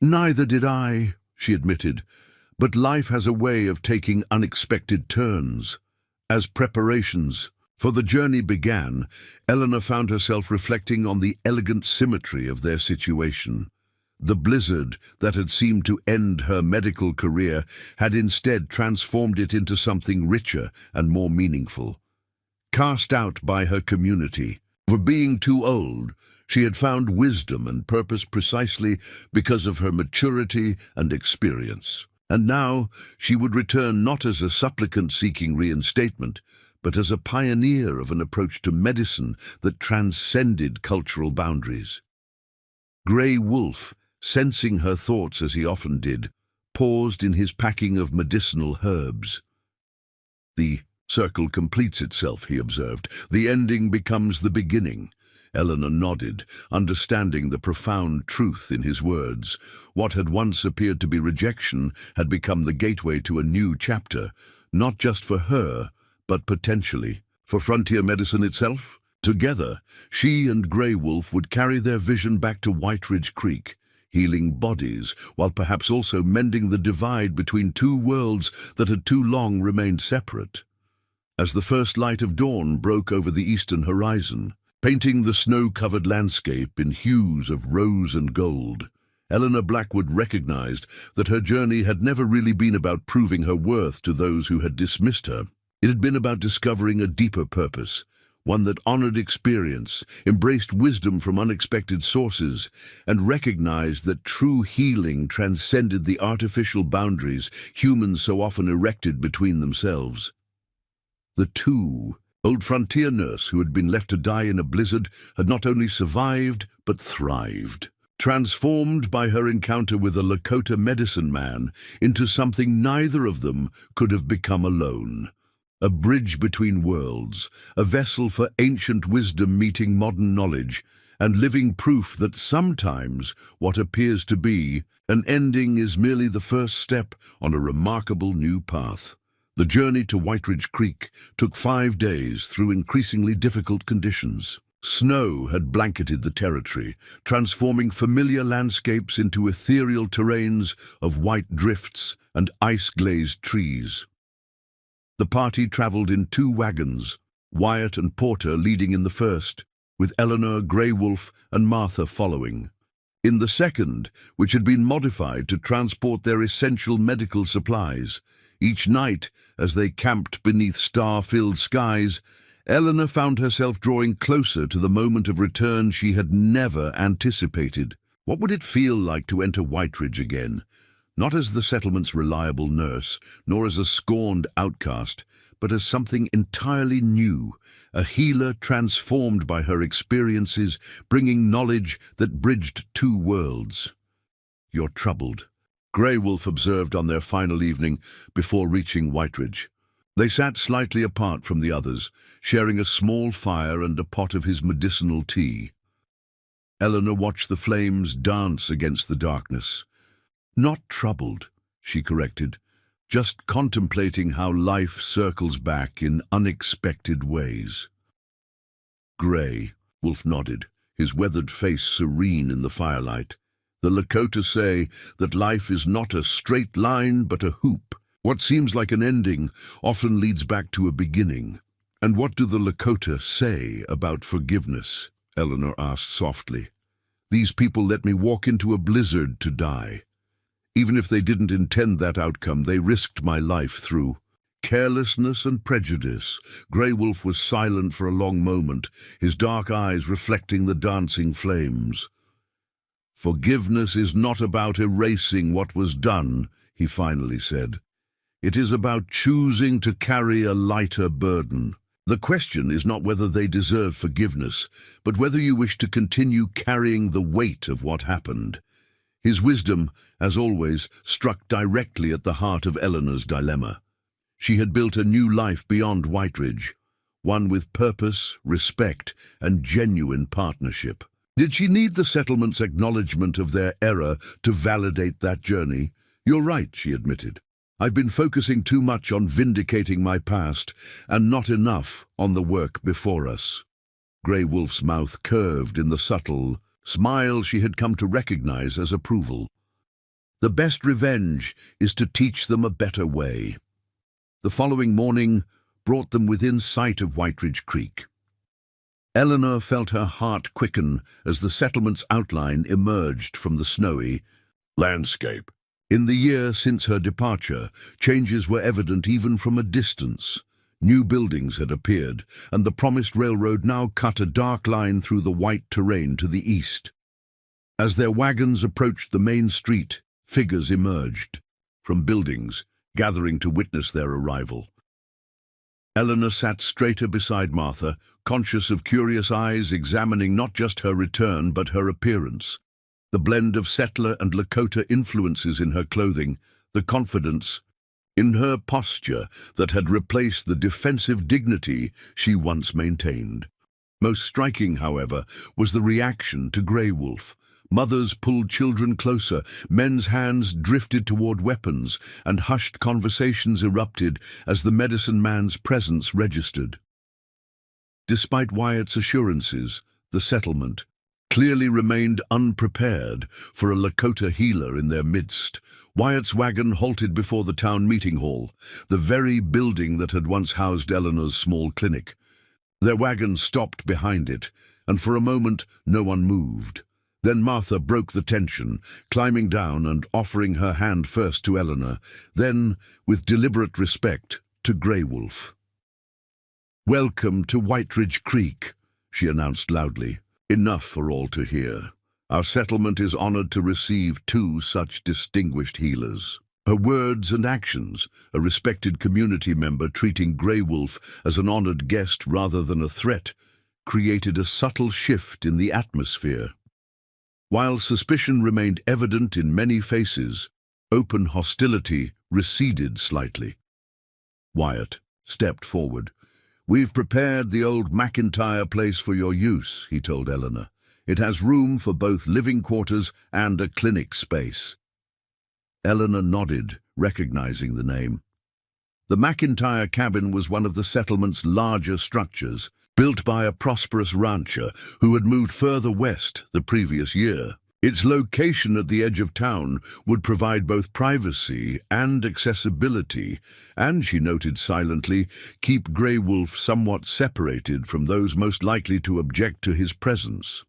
"Neither did I," she admitted, "but life has a way of taking unexpected turns. As preparations for the journey began, Eleanor found herself reflecting on the elegant symmetry of their situation. The blizzard that had seemed to end her medical career had instead transformed it into something richer and more meaningful. Cast out by her community for being too old, she had found wisdom and purpose precisely because of her maturity and experience. And now she would return not as a supplicant seeking reinstatement, but as a pioneer of an approach to medicine that transcended cultural boundaries. Grey Wolf, sensing her thoughts as he often did, paused in his packing of medicinal herbs. "The circle completes itself," he observed. "The ending becomes the beginning." Eleanor nodded, understanding the profound truth in his words. What had once appeared to be rejection had become the gateway to a new chapter, not just for her, but potentially for frontier medicine itself. Together, she and Grey Wolf would carry their vision back to Whiteridge Creek, healing bodies, while perhaps also mending the divide between two worlds that had too long remained separate. As the first light of dawn broke over the eastern horizon, painting the snow-covered landscape in hues of rose and gold, Eleanor Blackwood recognized that her journey had never really been about proving her worth to those who had dismissed her. It had been about discovering a deeper purpose, one that honored experience, embraced wisdom from unexpected sources, and recognized that true healing transcended the artificial boundaries humans so often erected between themselves. The old frontier nurse who had been left to die in a blizzard had not only survived, but thrived, transformed by her encounter with a Lakota medicine man into something neither of them could have become alone. A bridge between worlds, a vessel for ancient wisdom meeting modern knowledge, and living proof that sometimes what appears to be an ending is merely the first step on a remarkable new path. The journey to Whiteridge Creek took 5 days through increasingly difficult conditions. Snow had blanketed the territory, transforming familiar landscapes into ethereal terrains of white drifts and ice-glazed trees. The party traveled in 2 wagons, Wyatt and Porter leading in the first, with Eleanor, Grey Wolf, and Martha following. In the second, which had been modified to transport their essential medical supplies, each night, as they camped beneath star-filled skies, Eleanor found herself drawing closer to the moment of return she had never anticipated. What would it feel like to enter Whiteridge again? Not as the settlement's reliable nurse, nor as a scorned outcast, but as something entirely new, a healer transformed by her experiences, bringing knowledge that bridged 2 worlds. "You're troubled," Grey Wolf observed on their final evening before reaching Whiteridge. They sat slightly apart from the others, sharing a small fire and a pot of his medicinal tea. Eleanor watched the flames dance against the darkness. "Not troubled," she corrected, "just contemplating how life circles back in unexpected ways." Grey Wolf nodded, his weathered face serene in the firelight. "The Lakota say that life is not a straight line but a hoop. What seems like an ending often leads back to a beginning." "And what do the Lakota say about forgiveness?" Eleanor asked softly. "These people let me walk into a blizzard to die. Even if they didn't intend that outcome, they risked my life through carelessness and prejudice." Grey Wolf was silent for a long moment, his dark eyes reflecting the dancing flames. "Forgiveness is not about erasing what was done," he finally said. "It is about choosing to carry a lighter burden. The question is not whether they deserve forgiveness, but whether you wish to continue carrying the weight of what happened." His wisdom, as always, struck directly at the heart of Eleanor's dilemma. She had built a new life beyond Whiteridge, one with purpose, respect, and genuine partnership. Did she need the settlement's acknowledgement of their error to validate that journey? "You're right," she admitted. "I've been focusing too much on vindicating my past and not enough on the work before us." Grey Wolf's mouth curved in the subtle smile she had come to recognize as approval. "The best revenge is to teach them a better way." The following morning brought them within sight of Whiteridge Creek. Eleanor felt her heart quicken as the settlement's outline emerged from the snowy landscape. In the year since her departure, changes were evident even from a distance. New buildings had appeared, and the promised railroad now cut a dark line through the white terrain to the east. As their wagons approached the main street, figures emerged from buildings, gathering to witness their arrival. Eleanor sat straighter beside Martha, conscious of curious eyes examining not just her return but her appearance. The blend of settler and Lakota influences in her clothing, the confidence in her posture that had replaced the defensive dignity she once maintained. Most striking, however, was the reaction to Grey Wolf. Mothers pulled children closer, men's hands drifted toward weapons, and hushed conversations erupted as the medicine man's presence registered. Despite Wyatt's assurances, the settlement clearly remained unprepared for a Lakota healer in their midst. Wyatt's wagon halted before the town meeting hall, the very building that had once housed Eleanor's small clinic. Their wagon stopped behind it, and for a moment no one moved. Then Martha broke the tension, climbing down and offering her hand first to Eleanor, then, with deliberate respect, to Grey Wolf. "Welcome to Whiteridge Creek," she announced loudly, enough for all to hear. "Our settlement is honored to receive two such distinguished healers." Her words and actions, a respected community member treating Grey Wolf as an honored guest rather than a threat, created a subtle shift in the atmosphere. While suspicion remained evident in many faces, open hostility receded slightly. Wyatt stepped forward. "We've prepared the old McIntyre place for your use," he told Eleanor. "It has room for both living quarters and a clinic space." Eleanor nodded, recognizing the name. The McIntyre cabin was one of the settlement's larger structures, built by a prosperous rancher who had moved further west the previous year. Its location at the edge of town would provide both privacy and accessibility, and, she noted silently, keep Grey Wolf somewhat separated from those most likely to object to his presence.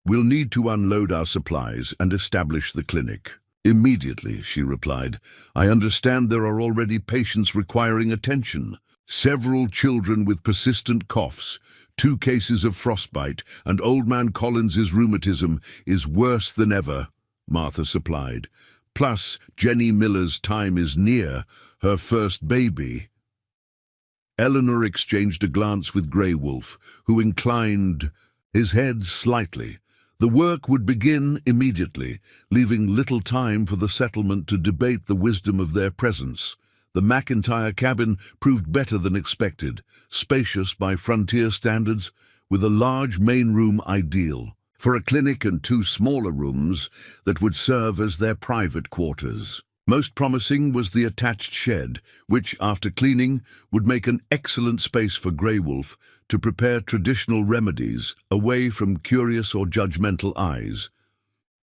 "We'll need to unload our supplies and establish the clinic." "Immediately," she replied. "I understand there are already patients requiring attention. Several children with persistent coughs, 2 cases of frostbite, and Old Man Collins's rheumatism is worse than ever," Martha supplied. "Plus, Jenny Miller's time is near, her first baby." Eleanor exchanged a glance with Grey Wolf, who inclined his head slightly. The work would begin immediately, leaving little time for the settlement to debate the wisdom of their presence. The McIntyre cabin proved better than expected, spacious by frontier standards, with a large main room ideal for a clinic and 2 smaller rooms that would serve as their private quarters. Most promising was the attached shed, which, after cleaning, would make an excellent space for Grey Wolf to prepare traditional remedies away from curious or judgmental eyes.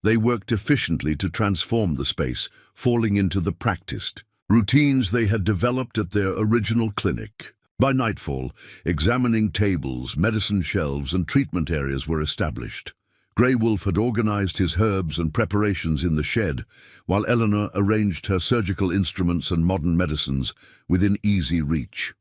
They worked efficiently to transform the space, falling into the practiced routines they had developed at their original clinic. By nightfall, examining tables, medicine shelves, and treatment areas were established. Grey Wolf had organized his herbs and preparations in the shed, while Eleanor arranged her surgical instruments and modern medicines within easy reach.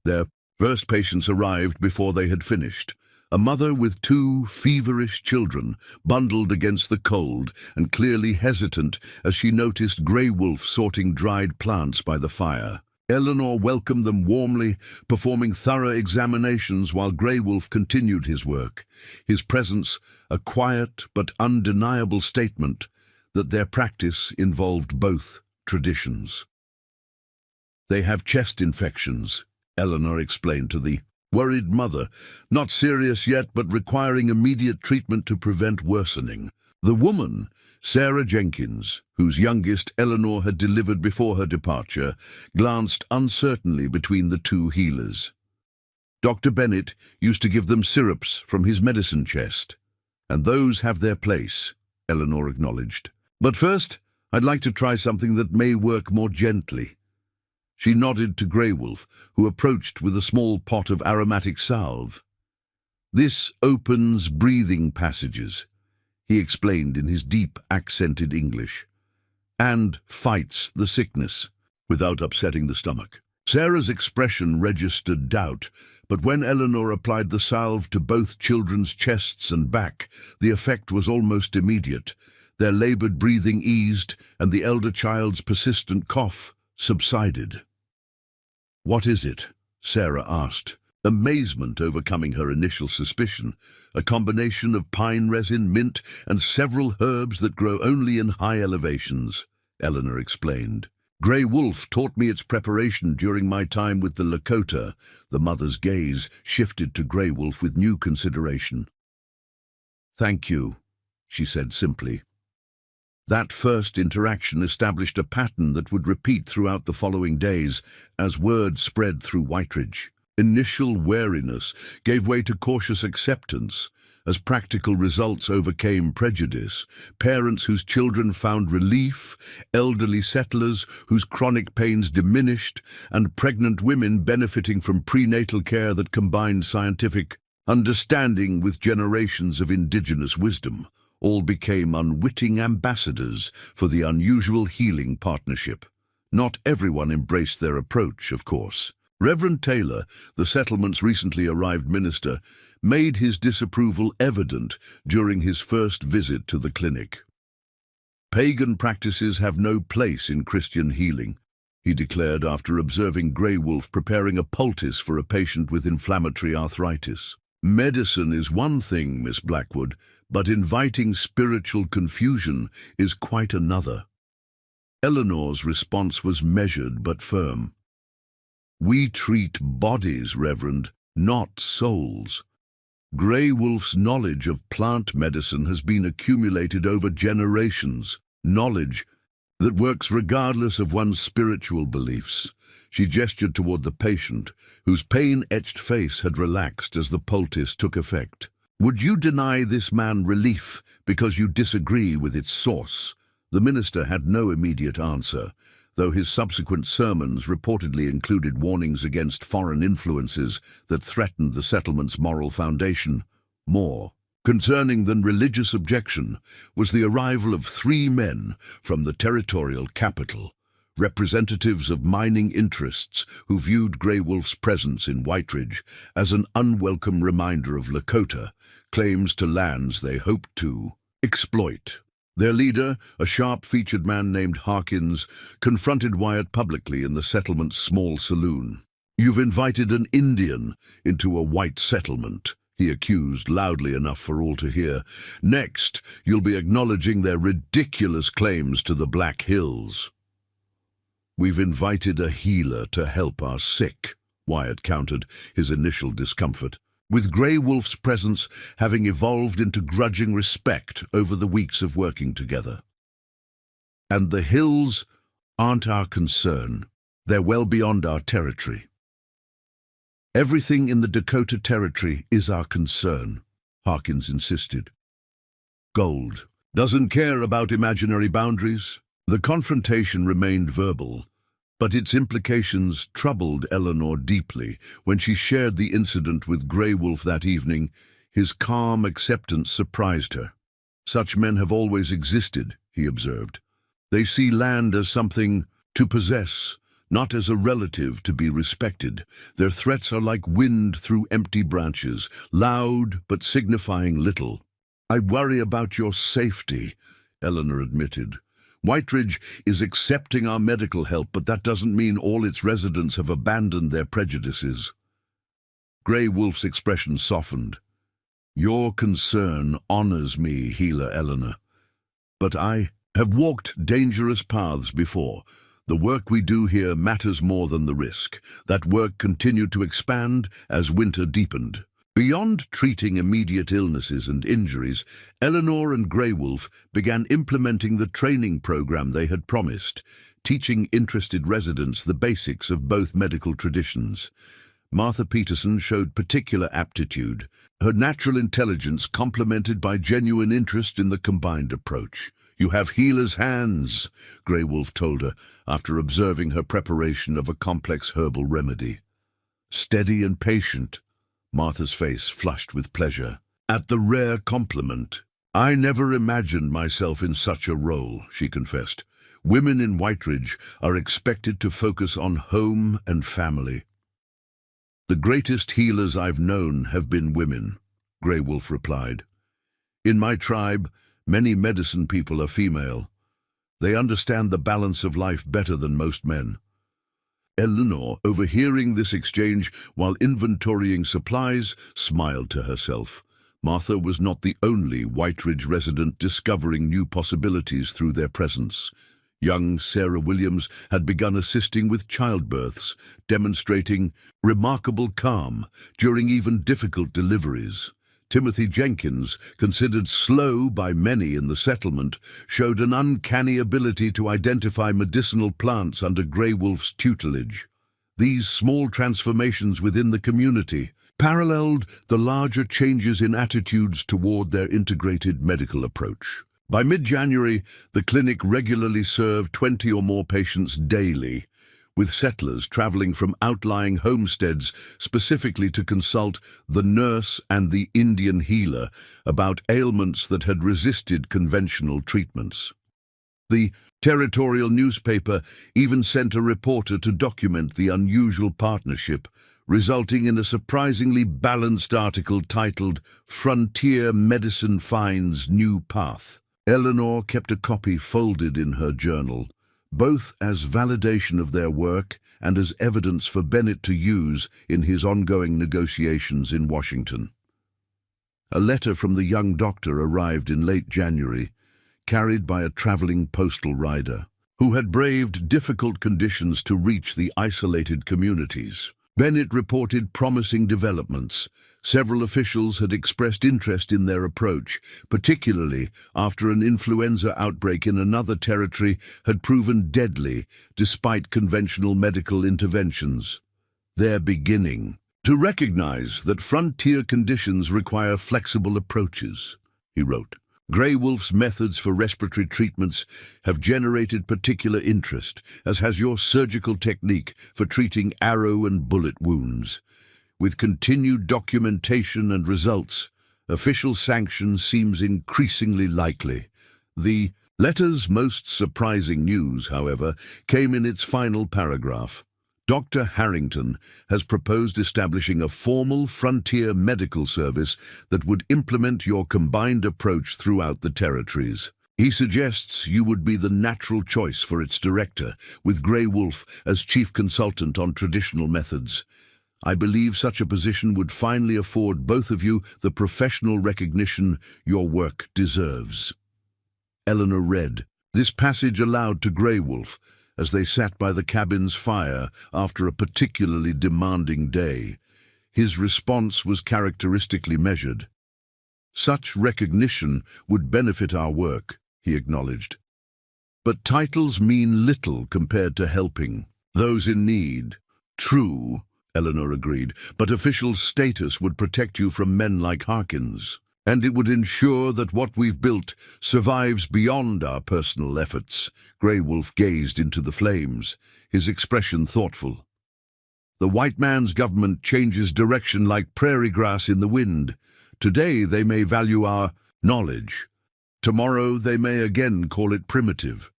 Their first patients arrived before they had finished. A mother with 2 feverish children, bundled against the cold and clearly hesitant as she noticed Grey Wolf sorting dried plants by the fire. Eleanor welcomed them warmly, performing thorough examinations while Grey Wolf continued his work, his presence a quiet but undeniable statement that their practice involved both traditions. "They have chest infections," Eleanor explained to the worried mother, "not serious yet, but requiring immediate treatment to prevent worsening." The woman, Sarah Jenkins, whose youngest Eleanor had delivered before her departure, glanced uncertainly between the two healers. Dr. Bennett used to give them syrups from his medicine chest, and those have their place, Eleanor acknowledged. "But first, I'd like to try something that may work more gently." She nodded to Grey Wolf, who approached with a small pot of aromatic salve. "This opens breathing passages," he explained in his deep, accented English, "and fights the sickness without upsetting the stomach." Sarah's expression registered doubt, but when Eleanor applied the salve to both children's chests and back, the effect was almost immediate. Their labored breathing eased, and the elder child's persistent cough subsided. "What is it?" Sarah asked, amazement overcoming her initial suspicion. "A combination of pine resin, mint, and several herbs that grow only in high elevations," Eleanor explained. "Grey Wolf taught me its preparation during my time with the Lakota." The mother's gaze shifted to Grey Wolf with new consideration. "Thank you," she said simply. That first interaction established a pattern that would repeat throughout the following days as word spread through Whiteridge. Initial wariness gave way to cautious acceptance as practical results overcame prejudice. Parents whose children found relief, elderly settlers whose chronic pains diminished, and pregnant women benefiting from prenatal care that combined scientific understanding with generations of indigenous wisdom, all became unwitting ambassadors for the unusual healing partnership. Not everyone embraced their approach, of course. Reverend Taylor, the settlement's recently arrived minister, made his disapproval evident during his first visit to the clinic. "Pagan practices have no place in Christian healing," he declared after observing Grey Wolf preparing a poultice for a patient with inflammatory arthritis. "Medicine is one thing, Miss Blackwood, but inviting spiritual confusion is quite another." Eleanor's response was measured but firm. "We treat bodies, Reverend, not souls." Grey Wolf's knowledge of plant medicine has been accumulated over generations, knowledge that works regardless of one's spiritual beliefs. She gestured toward the patient, whose pain-etched face had relaxed as the poultice took effect. "Would you deny this man relief because you disagree with its source?" The minister had no immediate answer, though his subsequent sermons reportedly included warnings against foreign influences that threatened the settlement's moral foundation. More concerning than religious objection was the arrival of 3 men from the territorial capital, representatives of mining interests who viewed Grey Wolf's presence in Whiteridge as an unwelcome reminder of Lakota claims to lands they hoped to exploit. Their leader, a sharp-featured man named Harkins, confronted Wyatt publicly in the settlement's small saloon. "You've invited an Indian into a white settlement," he accused loudly enough for all to hear. "Next, you'll be acknowledging their ridiculous claims to the Black Hills." "We've invited a healer to help our sick," Wyatt countered his initial discomfort, with Grey Wolf's presence having evolved into grudging respect over the weeks of working together. "And the hills aren't our concern. They're well beyond our territory." "Everything in the Dakota Territory is our concern," Harkins insisted. "Gold doesn't care about imaginary boundaries." The confrontation remained verbal, but its implications troubled Eleanor deeply. When she shared the incident with Grey Wolf that evening, his calm acceptance surprised her. "Such men have always existed," he observed. "They see land as something to possess, not as a relative to be respected. Their threats are like wind through empty branches, loud but signifying little." "I worry about your safety," Eleanor admitted. Whiteridge is accepting our medical help, but that doesn't mean all its residents have abandoned their prejudices. Grey Wolf's expression softened. Your concern honors me, Healer Eleanor. But I have walked dangerous paths before. The work we do here matters more than the risk. That work continued to expand as winter deepened. Beyond treating immediate illnesses and injuries, Eleanor and Grey Wolf began implementing the training program they had promised, teaching interested residents the basics of both medical traditions. Martha Peterson showed particular aptitude, her natural intelligence complemented by genuine interest in the combined approach. You have healer's hands, Grey Wolf told her, after observing her preparation of a complex herbal remedy. Steady and patient. Martha's face flushed with pleasure. At the rare compliment. I never imagined myself in such a role, she confessed. Women in Whiteridge are expected to focus on home and family. The greatest healers I've known have been women, Grey Wolf replied. In my tribe, many medicine people are female. They understand the balance of life better than most men. Eleanor, overhearing this exchange while inventorying supplies, smiled to herself. Martha was not the only Whiteridge resident discovering new possibilities through their presence. Young Sarah Williams had begun assisting with childbirths, demonstrating remarkable calm during even difficult deliveries. Timothy Jenkins, considered slow by many in the settlement, showed an uncanny ability to identify medicinal plants under Grey Wolf's tutelage. These small transformations within the community paralleled the larger changes in attitudes toward their integrated medical approach. By mid-January, the clinic regularly served 20 or more patients daily, with settlers traveling from outlying homesteads specifically to consult the nurse and the Indian healer about ailments that had resisted conventional treatments. The territorial newspaper even sent a reporter to document the unusual partnership, resulting in a surprisingly balanced article titled "Frontier Medicine Finds New Path." Eleanor kept a copy folded in her journal, both as validation of their work and as evidence for Bennett to use in his ongoing negotiations in Washington. A letter from the young doctor arrived in late January, carried by a traveling postal rider, who had braved difficult conditions to reach the isolated communities. Bennett reported promising developments. Several officials had expressed interest in their approach, particularly after an influenza outbreak in another territory had proven deadly despite conventional medical interventions. They're beginning to recognize that frontier conditions require flexible approaches, he wrote. Grey Wolf's methods for respiratory treatments have generated particular interest, as has your surgical technique for treating arrow and bullet wounds. With continued documentation and results, official sanction seems increasingly likely. The letter's most surprising news, however, came in its final paragraph. Dr. Harrington has proposed establishing a formal frontier medical service that would implement your combined approach throughout the territories. He suggests you would be the natural choice for its director, with Grey Wolf as chief consultant on traditional methods. I believe such a position would finally afford both of you the professional recognition your work deserves. Eleanor read this passage aloud to Grey Wolf as they sat by the cabin's fire after a particularly demanding day. His response was characteristically measured. Such recognition would benefit our work, he acknowledged. But titles mean little compared to helping those in need. True, Eleanor agreed, but official status would protect you from men like Harkins, and it would ensure that what we've built survives beyond our personal efforts. Grey Wolf gazed into the flames, his expression thoughtful. The white man's government changes direction like prairie grass in the wind. Today they may value our knowledge. Tomorrow they may again call it primitive.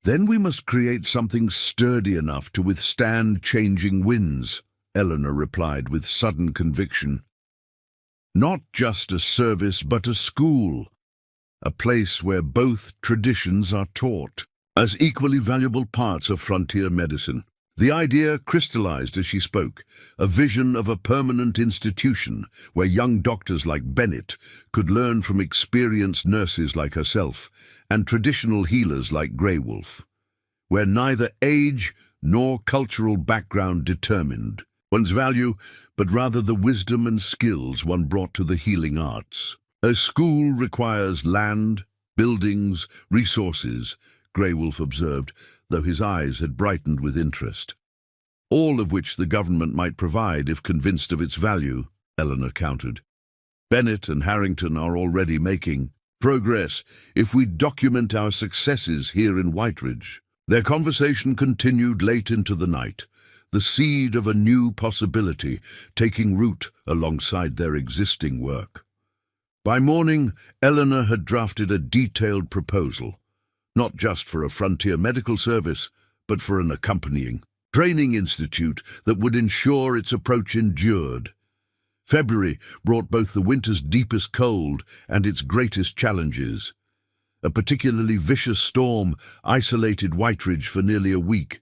Then we must create something sturdy enough to withstand changing winds, Eleanor replied with sudden conviction. Not just a service, but a school. a place where both traditions are taught as equally valuable parts of frontier medicine. The idea crystallized as she spoke, a vision of a permanent institution where young doctors like Bennett could learn from experienced nurses like herself and traditional healers like Grey Wolf, where neither age nor cultural background determined one's value, but rather the wisdom and skills one brought to the healing arts. A school requires land, buildings, resources, Grey Wolf observed, though his eyes had brightened with interest. All of which the government might provide if convinced of its value, Eleanor countered. Bennett and Harrington are already making progress if we document our successes here in Whiteridge. Their conversation continued late into the night, the seed of a new possibility taking root alongside their existing work. By morning, Eleanor had drafted a detailed proposal, not just for a frontier medical service, but for an accompanying training institute that would ensure its approach endured. February brought both the winter's deepest cold and its greatest challenges. A particularly vicious storm isolated Whiteridge for nearly a week,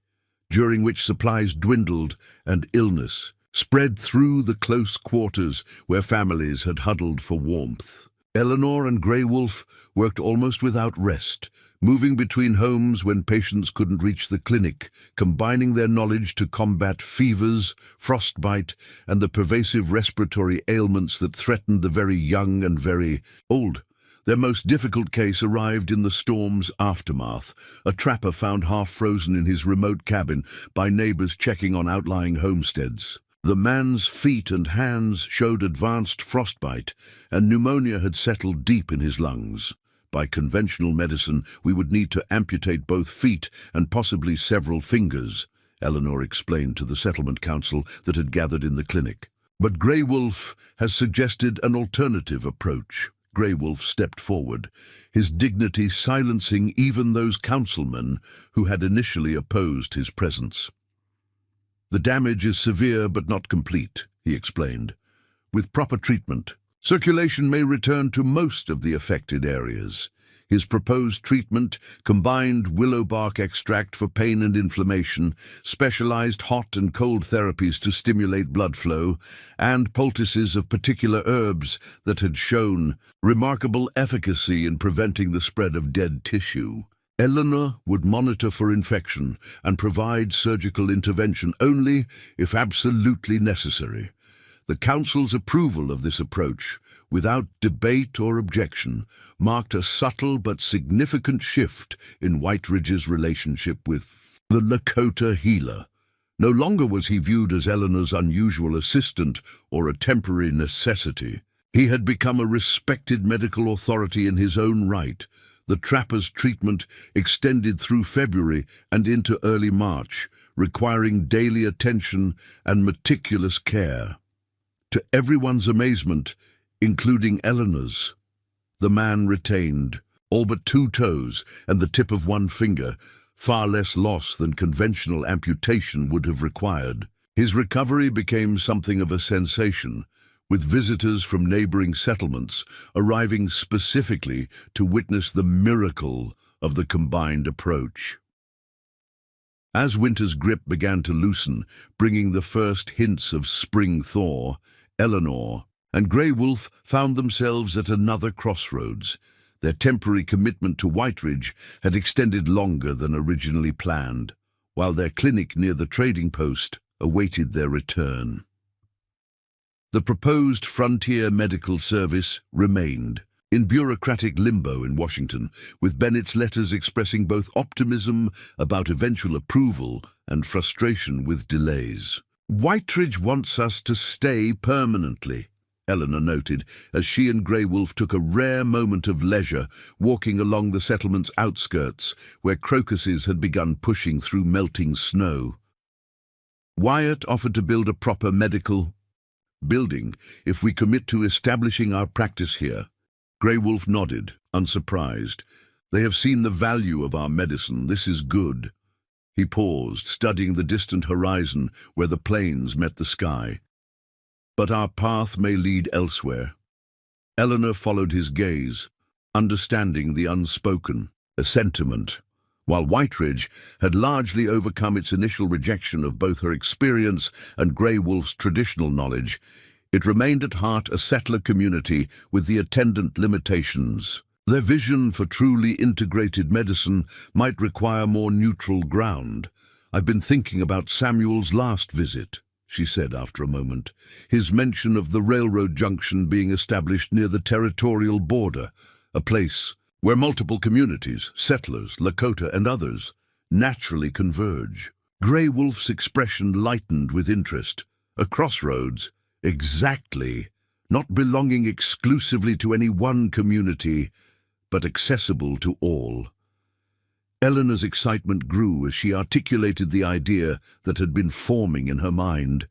during which supplies dwindled and illness spread through the close quarters where families had huddled for warmth. Eleanor and Grey Wolf worked almost without rest, moving between homes when patients couldn't reach the clinic, combining their knowledge to combat fevers, frostbite, and the pervasive respiratory ailments that threatened the very young and very old. Their most difficult case arrived in the storm's aftermath, a trapper found half-frozen in his remote cabin by neighbors checking on outlying homesteads. The man's feet and hands showed advanced frostbite, and pneumonia had settled deep in his lungs. By conventional medicine, we would need to amputate both feet and possibly several fingers, Eleanor explained to the settlement council that had gathered in the clinic. But Grey Wolf has suggested an alternative approach. Grey Wolf stepped forward, his dignity silencing even those councilmen who had initially opposed his presence. The damage is severe but not complete, he explained. With proper treatment, circulation may return to most of the affected areas. His proposed treatment combined willow bark extract for pain and inflammation, specialized hot and cold therapies to stimulate blood flow, and poultices of particular herbs that had shown remarkable efficacy in preventing the spread of dead tissue. Eleanor would monitor for infection and provide surgical intervention only if absolutely necessary. The council's approval of this approach, without debate or objection, marked a subtle but significant shift in Whiteridge's relationship with the Lakota healer. No longer was he viewed as Eleanor's unusual assistant or a temporary necessity. He had become a respected medical authority in his own right. The trapper's treatment extended through February and into early March, requiring daily attention and meticulous care. To everyone's amazement, including Eleanor's, the man retained all but 2 toes and the tip of 1 finger, far less loss than conventional amputation would have required. His recovery became something of a sensation, with visitors from neighboring settlements arriving specifically to witness the miracle of the combined approach. As winter's grip began to loosen, bringing the first hints of spring thaw, Eleanor and Grey Wolf found themselves at another crossroads. Their temporary commitment to Whiteridge had extended longer than originally planned, while their clinic near the trading post awaited their return. The proposed frontier medical service remained in bureaucratic limbo in Washington, with Bennett's letters expressing both optimism about eventual approval and frustration with delays. "Whiteridge wants us to stay permanently," Eleanor noted, as she and Grey Wolf took a rare moment of leisure walking along the settlement's outskirts, where crocuses had begun pushing through melting snow. Wyatt offered to build a proper medical building if we commit to establishing our practice here. Grey Wolf nodded, unsurprised. They have seen the value of our medicine. This is good. He paused, studying the distant horizon where the plains met the sky. But our path may lead elsewhere. Eleanor followed his gaze, understanding the unspoken, a sentiment. While Whiteridge had largely overcome its initial rejection of both her experience and Grey Wolf's traditional knowledge, it remained at heart a settler community with the attendant limitations. Their vision for truly integrated medicine might require more neutral ground. "I've been thinking about Samuel's last visit," she said after a moment. "His mention of the railroad junction being established near the territorial border, a place where multiple communities, settlers, Lakota and others, naturally converge." Grey Wolf's expression lightened with interest. A crossroads, exactly, not belonging exclusively to any one community, but accessible to all. Eleanor's excitement grew as she articulated the idea that had been forming in her mind.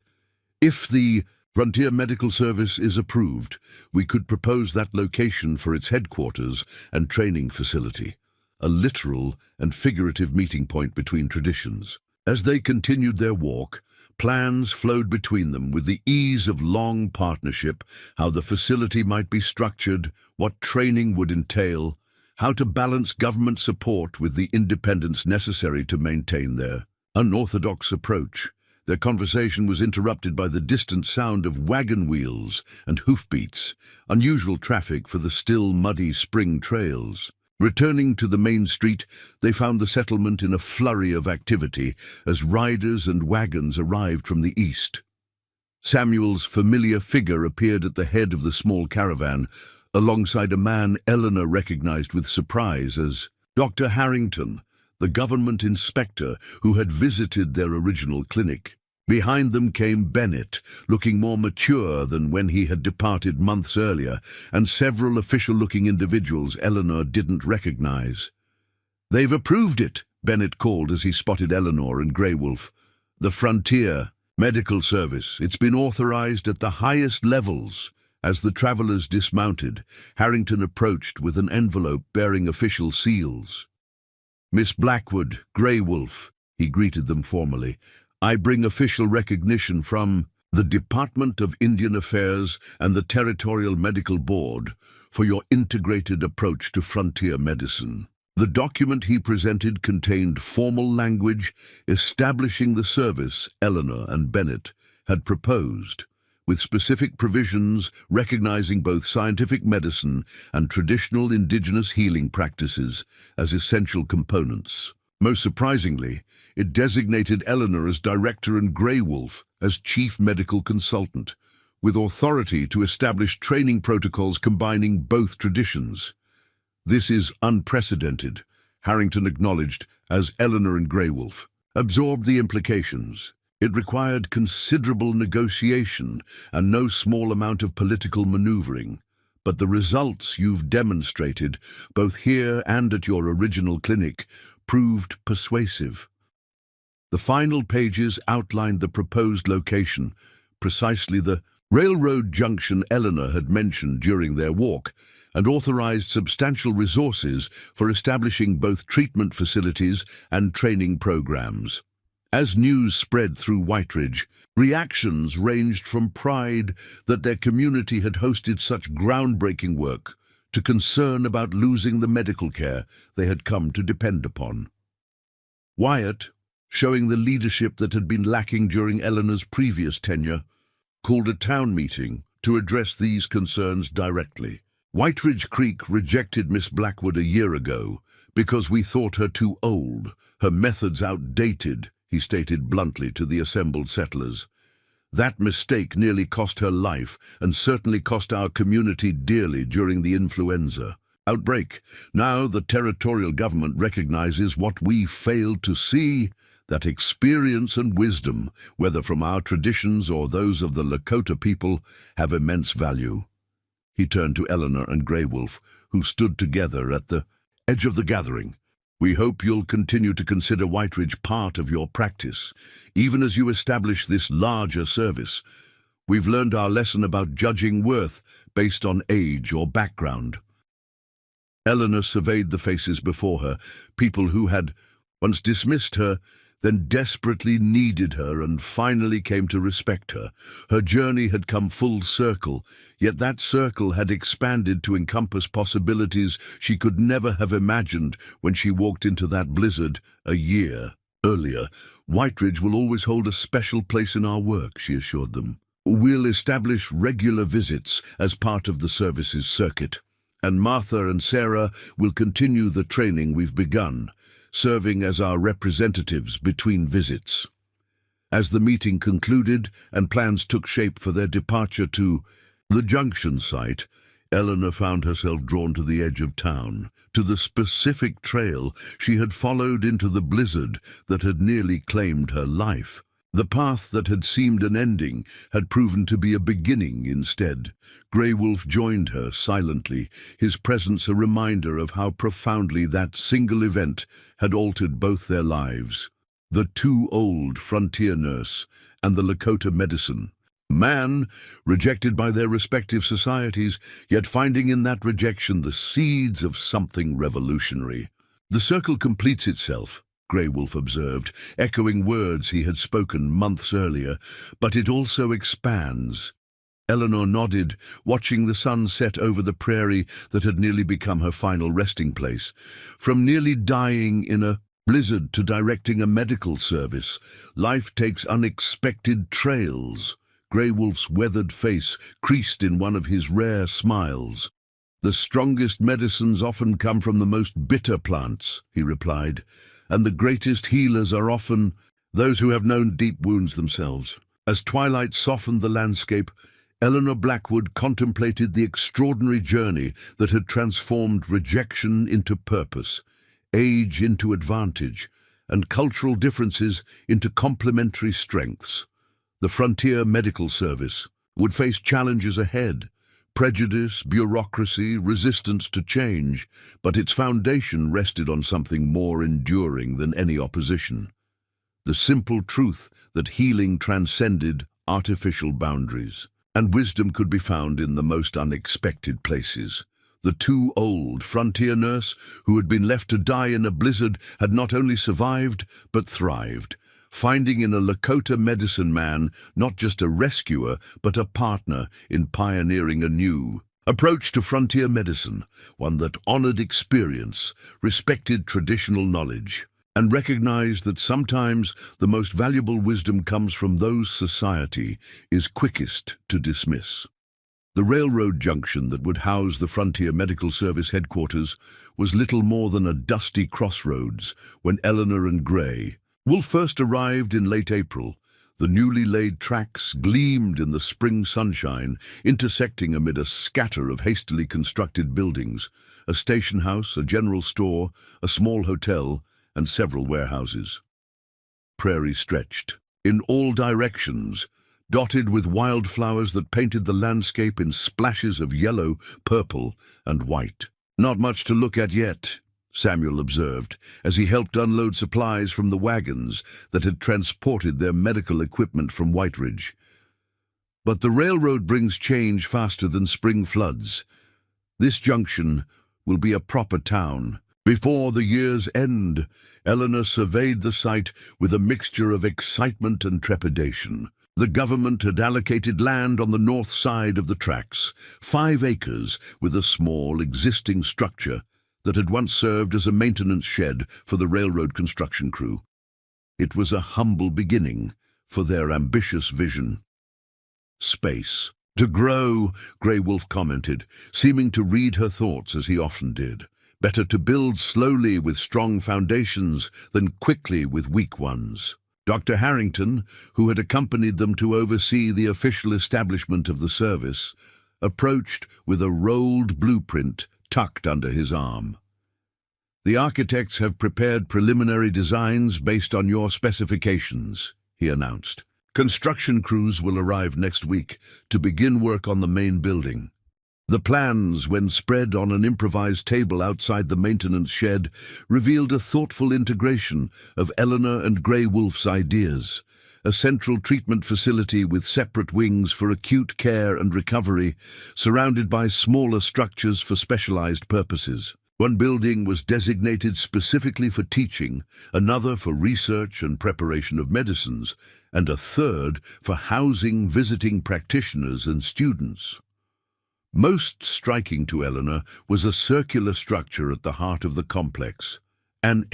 "If the Frontier Medical Service is approved, we could propose that location for its headquarters and training facility, a literal and figurative meeting point between traditions." As they continued their walk, plans flowed between them with the ease of long partnership: how the facility might be structured, what training would entail, how to balance government support with the independence necessary to maintain their unorthodox approach. Their conversation was interrupted by the distant sound of wagon wheels and hoofbeats, unusual traffic for the still muddy spring trails. Returning to the main street, they found the settlement in a flurry of activity as riders and wagons arrived from the east. Samuel's familiar figure appeared at the head of the small caravan, alongside a man Eleanor recognized with surprise as Dr. Harrington, the government inspector who had visited their original clinic. Behind them came Bennett, looking more mature than when he had departed months earlier, and several official-looking individuals Eleanor didn't recognize. "They've approved it," Bennett called as he spotted Eleanor and Grey Wolf. "The Frontier Medical Service. It's been authorized at the highest levels." As the travelers dismounted, Harrington approached with an envelope bearing official seals. "Miss Blackwood, Grey Wolf," he greeted them formally, "I bring official recognition from the Department of Indian Affairs and the Territorial Medical Board for your integrated approach to frontier medicine." The document he presented contained formal language establishing the service Eleanor and Bennett had proposed, with specific provisions recognizing both scientific medicine and traditional indigenous healing practices as essential components. Most surprisingly, it designated Eleanor as director and Grey Wolf as chief medical consultant, with authority to establish training protocols combining both traditions. "This is unprecedented," Harrington acknowledged as Eleanor and Grey Wolf absorbed the implications. "It required considerable negotiation and no small amount of political maneuvering, but the results you've demonstrated, both here and at your original clinic, proved persuasive." The final pages outlined the proposed location, precisely the railroad junction Eleanor had mentioned during their walk, and authorized substantial resources for establishing both treatment facilities and training programs. As news spread through Whiteridge, reactions ranged from pride that their community had hosted such groundbreaking work to concern about losing the medical care they had come to depend upon. Wyatt, showing the leadership that had been lacking during Eleanor's previous tenure, called a town meeting to address these concerns directly. "Whiteridge Creek rejected Miss Blackwood a year ago because we thought her too old, her methods outdated," he stated bluntly to the assembled settlers. "That mistake nearly cost her life and certainly cost our community dearly during the influenza outbreak. Now the territorial government recognizes what we failed to see, that experience and wisdom, whether from our traditions or those of the Lakota people, have immense value." He turned to Eleanor and Grey Wolf, who stood together at the edge of the gathering. "We hope you'll continue to consider Whiteridge part of your practice, even as you establish this larger service. We've learned our lesson about judging worth based on age or background." Eleanor surveyed the faces before her, people who had once dismissed her, then desperately needed her and finally came to respect her. Her journey had come full circle, yet that circle had expanded to encompass possibilities she could never have imagined when she walked into that blizzard a year earlier. "Whiteridge will always hold a special place in our work," she assured them. "We'll establish regular visits as part of the service's circuit, and Martha and Sarah will continue the training we've begun, serving as our representatives between visits." As the meeting concluded and plans took shape for their departure to the junction site, Eleanor found herself drawn to the edge of town, to the specific trail she had followed into the blizzard that had nearly claimed her life. The path that had seemed an ending had proven to be a beginning instead. Grey Wolf joined her silently, his presence a reminder of how profoundly that single event had altered both their lives. The too old frontier nurse and the Lakota medicine man, rejected by their respective societies, yet finding in that rejection the seeds of something revolutionary. "The circle completes itself," Grey Wolf observed, echoing words he had spoken months earlier, "but it also expands." Eleanor nodded, watching the sun set over the prairie that had nearly become her final resting place. From nearly dying in a blizzard to directing a medical service, life takes unexpected trails. Grey Wolf's weathered face creased in one of his rare smiles. "The strongest medicines often come from the most bitter plants," he replied, "and the greatest healers are often those who have known deep wounds themselves." As twilight softened the landscape, Eleanor Blackwood contemplated the extraordinary journey that had transformed rejection into purpose, age into advantage, and cultural differences into complementary strengths. The frontier medical service would face challenges ahead: prejudice, bureaucracy, resistance to change, but its foundation rested on something more enduring than any opposition: the simple truth that healing transcended artificial boundaries, and wisdom could be found in the most unexpected places. The too old frontier nurse, who had been left to die in a blizzard, had not only survived, but thrived, finding in a Lakota medicine man not just a rescuer, but a partner in pioneering a new approach to frontier medicine, one that honored experience, respected traditional knowledge, and recognized that sometimes the most valuable wisdom comes from those society is quickest to dismiss. The railroad junction that would house the Frontier Medical Service headquarters was little more than a dusty crossroads when Eleanor and Grey Wolf first arrived in late April. The newly laid tracks gleamed in the spring sunshine, intersecting amid a scatter of hastily constructed buildings: a station house, a general store, a small hotel, and several warehouses. Prairie stretched in all directions, dotted with wildflowers that painted the landscape in splashes of yellow, purple, and white. "Not much to look at yet," Samuel observed, as he helped unload supplies from the wagons that had transported their medical equipment from Whiteridge. "But the railroad brings change faster than spring floods. This junction will be a proper town." Before the year's end, Eleanor surveyed the site with a mixture of excitement and trepidation. The government had allocated land on the north side of the tracks, 5 acres, with a small existing structure that had once served as a maintenance shed for the railroad construction crew. It was a humble beginning for their ambitious vision. "Space to grow," Grey Wolf commented, seeming to read her thoughts as he often did. "Better to build slowly with strong foundations than quickly with weak ones." Dr. Harrington, who had accompanied them to oversee the official establishment of the service, approached with a rolled blueprint tucked under his arm. "The architects have prepared preliminary designs based on your specifications," he announced. "Construction crews will arrive next week to begin work on the main building." The plans, when spread on an improvised table outside the maintenance shed, revealed a thoughtful integration of Eleanor and Grey Wolf's ideas: a central treatment facility with separate wings for acute care and recovery, surrounded by smaller structures for specialized purposes. One building was designated specifically for teaching, another for research and preparation of medicines, and a third for housing visiting practitioners and students. Most striking to Eleanor was a circular structure at the heart of the complex, an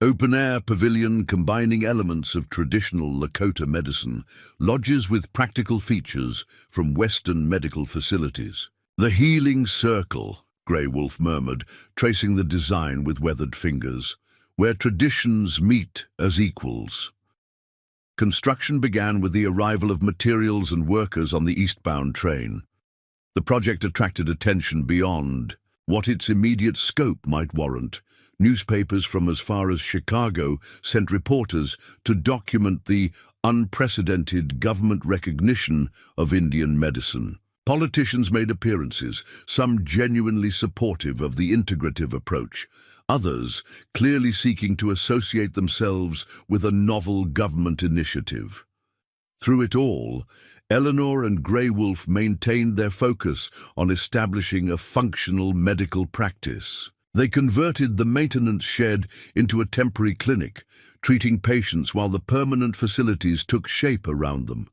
open-air pavilion combining elements of traditional Lakota medicine, lodges with practical features from Western medical facilities. "The healing circle," Grey Wolf murmured, tracing the design with weathered fingers, "where traditions meet as equals." Construction began with the arrival of materials and workers on the eastbound train. The project attracted attention beyond what its immediate scope might warrant. Newspapers from as far as Chicago sent reporters to document the unprecedented government recognition of Indian medicine. Politicians made appearances, some genuinely supportive of the integrative approach, others clearly seeking to associate themselves with a novel government initiative. Through it all, Eleanor and Grey Wolf maintained their focus on establishing a functional medical practice. They converted the maintenance shed into a temporary clinic, treating patients while the permanent facilities took shape around them.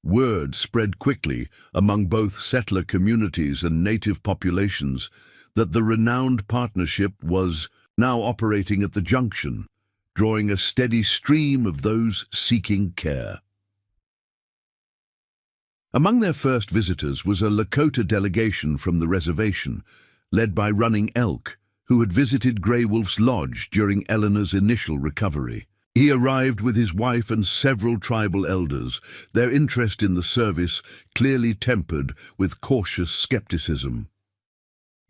Word spread quickly among both settler communities and native populations that the renowned partnership was now operating at the junction, drawing a steady stream of those seeking care. Among their first visitors was a Lakota delegation from the reservation, led by Running Elk, who had visited Grey Wolf's lodge during Eleanor's initial recovery. He arrived with his wife and several tribal elders, their interest in the service clearly tempered with cautious skepticism.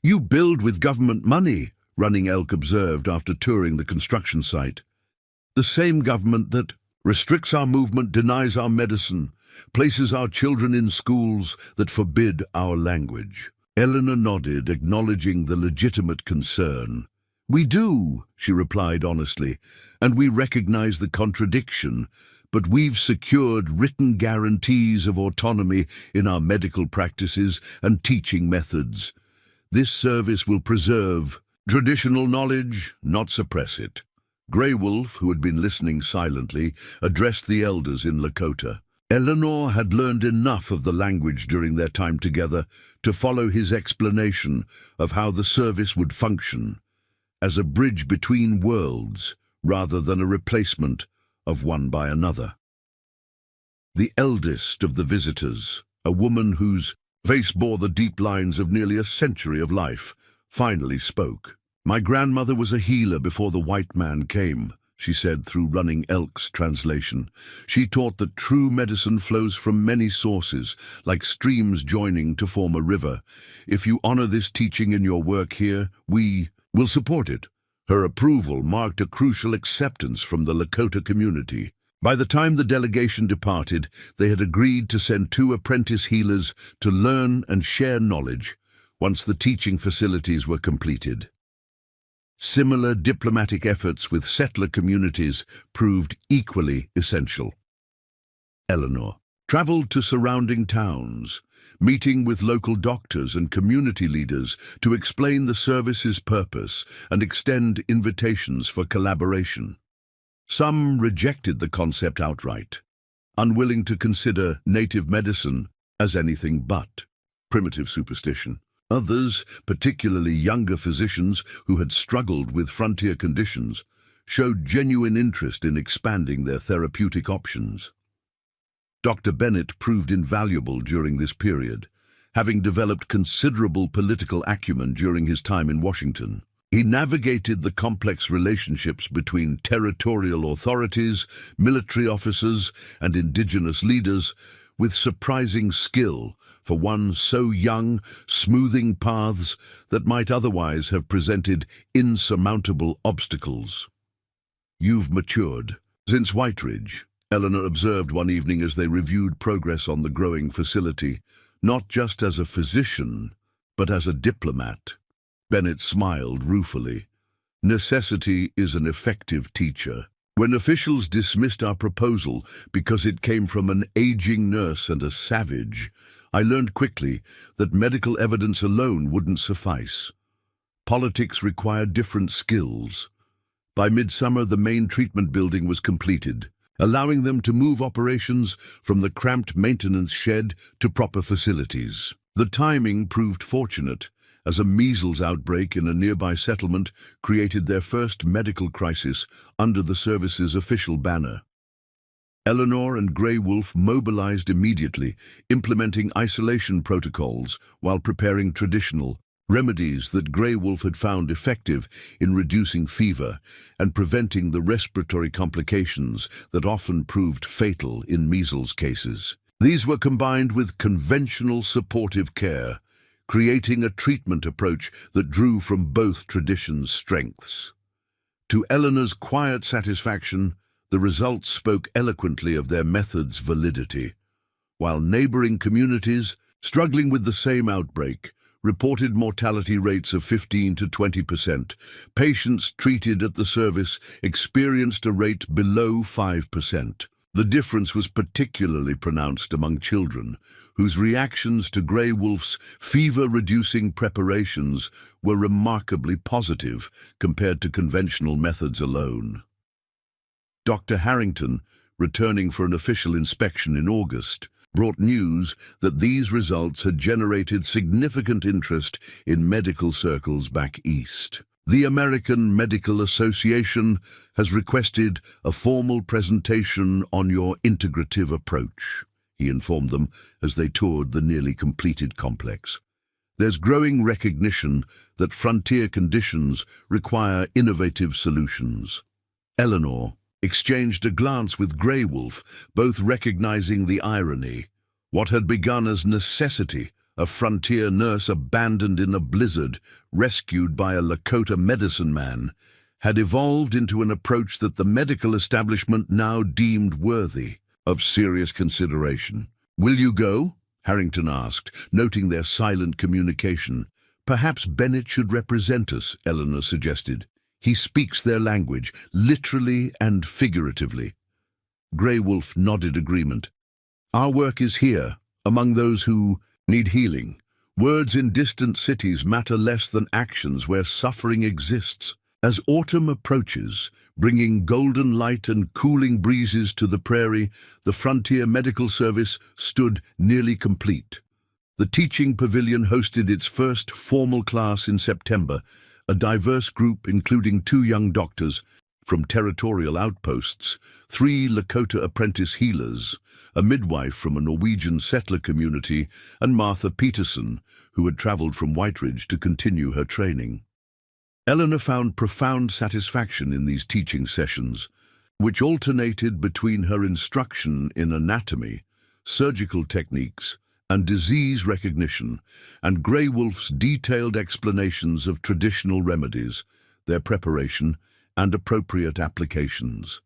"You build with government money," Running Elk observed after touring the construction site. "The same government that restricts our movement, denies our medicine, places our children in schools that forbid our language." Eleanor nodded, acknowledging the legitimate concern. "We do," she replied honestly, "and we recognize the contradiction, but we've secured written guarantees of autonomy in our medical practices and teaching methods. This service will preserve traditional knowledge, not suppress it." Grey Wolf, who had been listening silently, addressed the elders in Lakota. Eleanor had learned enough of the language during their time together to follow his explanation of how the service would function, as a bridge between worlds rather than a replacement of one by another. The eldest of the visitors, a woman whose face bore the deep lines of nearly a century of life, finally spoke. "My grandmother was a healer before the white man came," she said through Running Elk's translation. "She taught that true medicine flows from many sources, like streams joining to form a river. If you honor this teaching in your work here, we will support it." Her approval marked a crucial acceptance from the Lakota community. By the time the delegation departed, they had agreed to send 2 apprentice healers to learn and share knowledge once the teaching facilities were completed. Similar diplomatic efforts with settler communities proved equally essential. Eleanor traveled to surrounding towns, meeting with local doctors and community leaders to explain the service's purpose and extend invitations for collaboration. Some rejected the concept outright, unwilling to consider native medicine as anything but primitive superstition. Others, particularly younger physicians who had struggled with frontier conditions, showed genuine interest in expanding their therapeutic options. Dr. Bennett proved invaluable during this period, having developed considerable political acumen during his time in Washington. He navigated the complex relationships between territorial authorities, military officers, and indigenous leaders with surprising skill for one so young, smoothing paths that might otherwise have presented insurmountable obstacles. "You've matured since White Ridge," Eleanor observed one evening as they reviewed progress on the growing facility, "not just as a physician, but as a diplomat." Bennett smiled ruefully. "Necessity is an effective teacher. When officials dismissed our proposal because it came from an aging nurse and a savage, I learned quickly that medical evidence alone wouldn't suffice. Politics required different skills. By midsummer, the main treatment building was completed, allowing them to move operations from the cramped maintenance shed to proper facilities. The timing proved fortunate, as a measles outbreak in a nearby settlement created their first medical crisis under the service's official banner. Eleanor and Grey Wolf mobilized immediately, implementing isolation protocols while preparing traditional remedies that Grey Wolf had found effective in reducing fever and preventing the respiratory complications that often proved fatal in measles cases. These were combined with conventional supportive care, creating a treatment approach that drew from both traditions' strengths. To Eleanor's quiet satisfaction, the results spoke eloquently of their method's validity, while neighboring communities, struggling with the same outbreak, reported mortality rates of 15 to 20%. Patients treated at the service experienced a rate below 5%. The difference was particularly pronounced among children, whose reactions to Grey Wolf's fever-reducing preparations were remarkably positive compared to conventional methods alone. Dr. Harrington, returning for an official inspection in August, brought news that these results had generated significant interest in medical circles back east. The American Medical Association has requested a formal presentation on your integrative approach, he informed them as they toured the nearly completed complex. There's growing recognition that frontier conditions require innovative solutions. Eleanor exchanged a glance with Grey Wolf, both recognizing the irony. What had begun as necessity, a frontier nurse abandoned in a blizzard, rescued by a Lakota medicine man, had evolved into an approach that the medical establishment now deemed worthy of serious consideration. "Will you go?" Harrington asked, noting their silent communication. "Perhaps Bennett should represent us," Eleanor suggested. "He speaks their language, literally and figuratively." Grey Wolf nodded agreement. "Our work is here, among those who need healing. Words in distant cities matter less than actions where suffering exists." As autumn approaches, bringing golden light and cooling breezes to the prairie, the Frontier Medical Service stood nearly complete. The teaching pavilion hosted its first formal class in September, a diverse group including 2 young doctors from territorial outposts, 3 Lakota apprentice healers, a midwife from a Norwegian settler community, and Martha Peterson, who had traveled from White Ridge to continue her training. Eleanor found profound satisfaction in these teaching sessions, which alternated between her instruction in anatomy, surgical techniques, and disease recognition, and Grey Wolf's detailed explanations of traditional remedies, their preparation, and appropriate applications.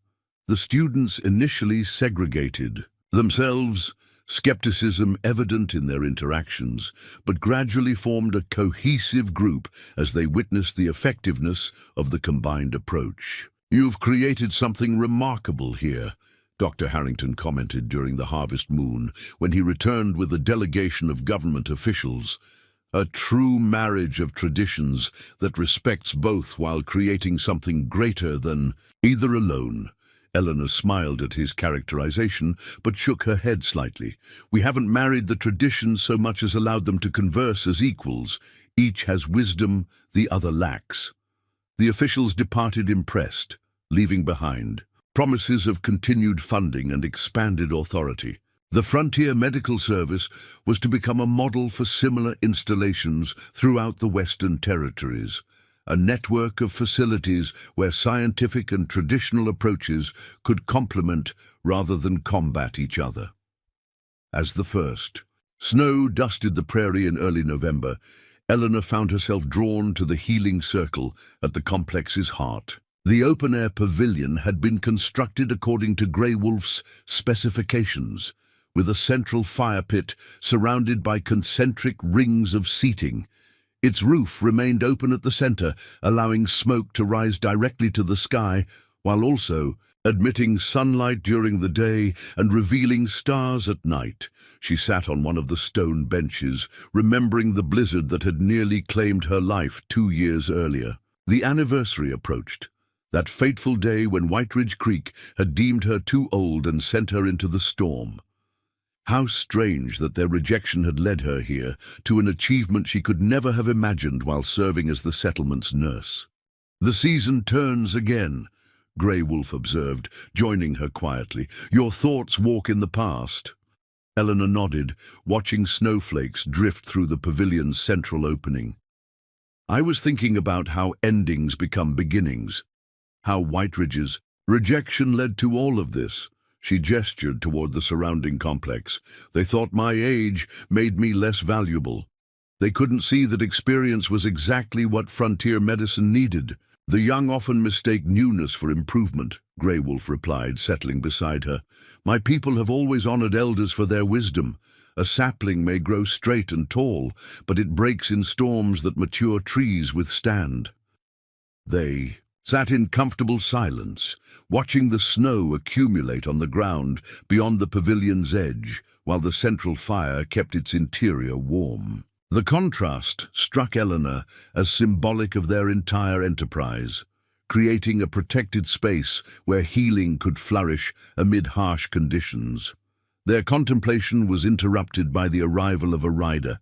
The students initially segregated themselves, skepticism evident in their interactions, but gradually formed a cohesive group as they witnessed the effectiveness of the combined approach. "You've created something remarkable here," Dr. Harrington commented during the harvest moon when he returned with a delegation of government officials. "A true marriage of traditions that respects both while creating something greater than either alone." Eleanor smiled at his characterization, but shook her head slightly. "We haven't married the traditions so much as allowed them to converse as equals. Each has wisdom the other lacks." The officials departed impressed, leaving behind promises of continued funding and expanded authority. The Frontier Medical Service was to become a model for similar installations throughout the Western Territories, a network of facilities where scientific and traditional approaches could complement rather than combat each other. As the first snow dusted the prairie in early November, Eleanor found herself drawn to the healing circle at the complex's heart. The open-air pavilion had been constructed according to Grey Wolf's specifications, with a central fire pit surrounded by concentric rings of seating. Its roof remained open at the center, allowing smoke to rise directly to the sky, while also admitting sunlight during the day and revealing stars at night. She sat on one of the stone benches, remembering the blizzard that had nearly claimed her life 2 years earlier. The anniversary approached, that fateful day when White Ridge Creek had deemed her too old and sent her into the storm. How strange that their rejection had led her here, to an achievement she could never have imagined while serving as the settlement's nurse. "The season turns again," Grey Wolf observed, joining her quietly. "Your thoughts walk in the past." Eleanor nodded, watching snowflakes drift through the pavilion's central opening. "I was thinking about how endings become beginnings, how White Ridge's rejection led to all of this." She gestured toward the surrounding complex. "They thought my age made me less valuable. They couldn't see that experience was exactly what frontier medicine needed." "The young often mistake newness for improvement," Grey Wolf replied, settling beside her. "My people have always honored elders for their wisdom. A sapling may grow straight and tall, but it breaks in storms that mature trees withstand." They sat in comfortable silence, watching the snow accumulate on the ground beyond the pavilion's edge, while the central fire kept its interior warm. The contrast struck Eleanor as symbolic of their entire enterprise, creating a protected space where healing could flourish amid harsh conditions. Their contemplation was interrupted by the arrival of a rider,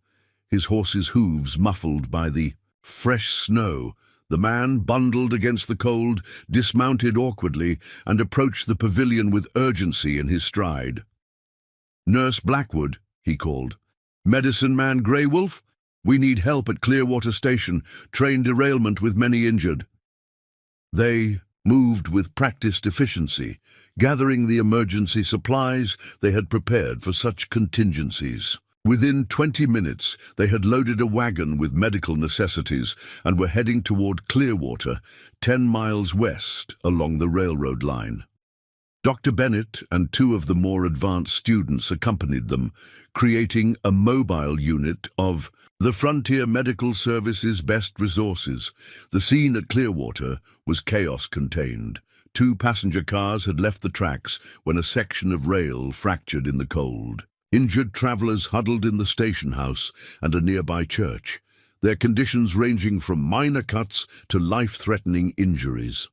his horse's hooves muffled by the fresh snow. The man, bundled against the cold, dismounted awkwardly and approached the pavilion with urgency in his stride. "Nurse Blackwood," he called. "Medicine man Grey Wolf? We need help at Clearwater Station. Train derailment with many injured." They moved with practiced efficiency, gathering the emergency supplies they had prepared for such contingencies. Within 20 minutes, they had loaded a wagon with medical necessities and were heading toward Clearwater, 10 miles west along the railroad line. Dr. Bennett and 2 of the more advanced students accompanied them, creating a mobile unit of the Frontier Medical Service's best resources. The scene at Clearwater was chaos-contained. 2 passenger cars had left the tracks when a section of rail fractured in the cold. Injured travelers huddled in the station house and a nearby church, their conditions ranging from minor cuts to life-threatening injuries.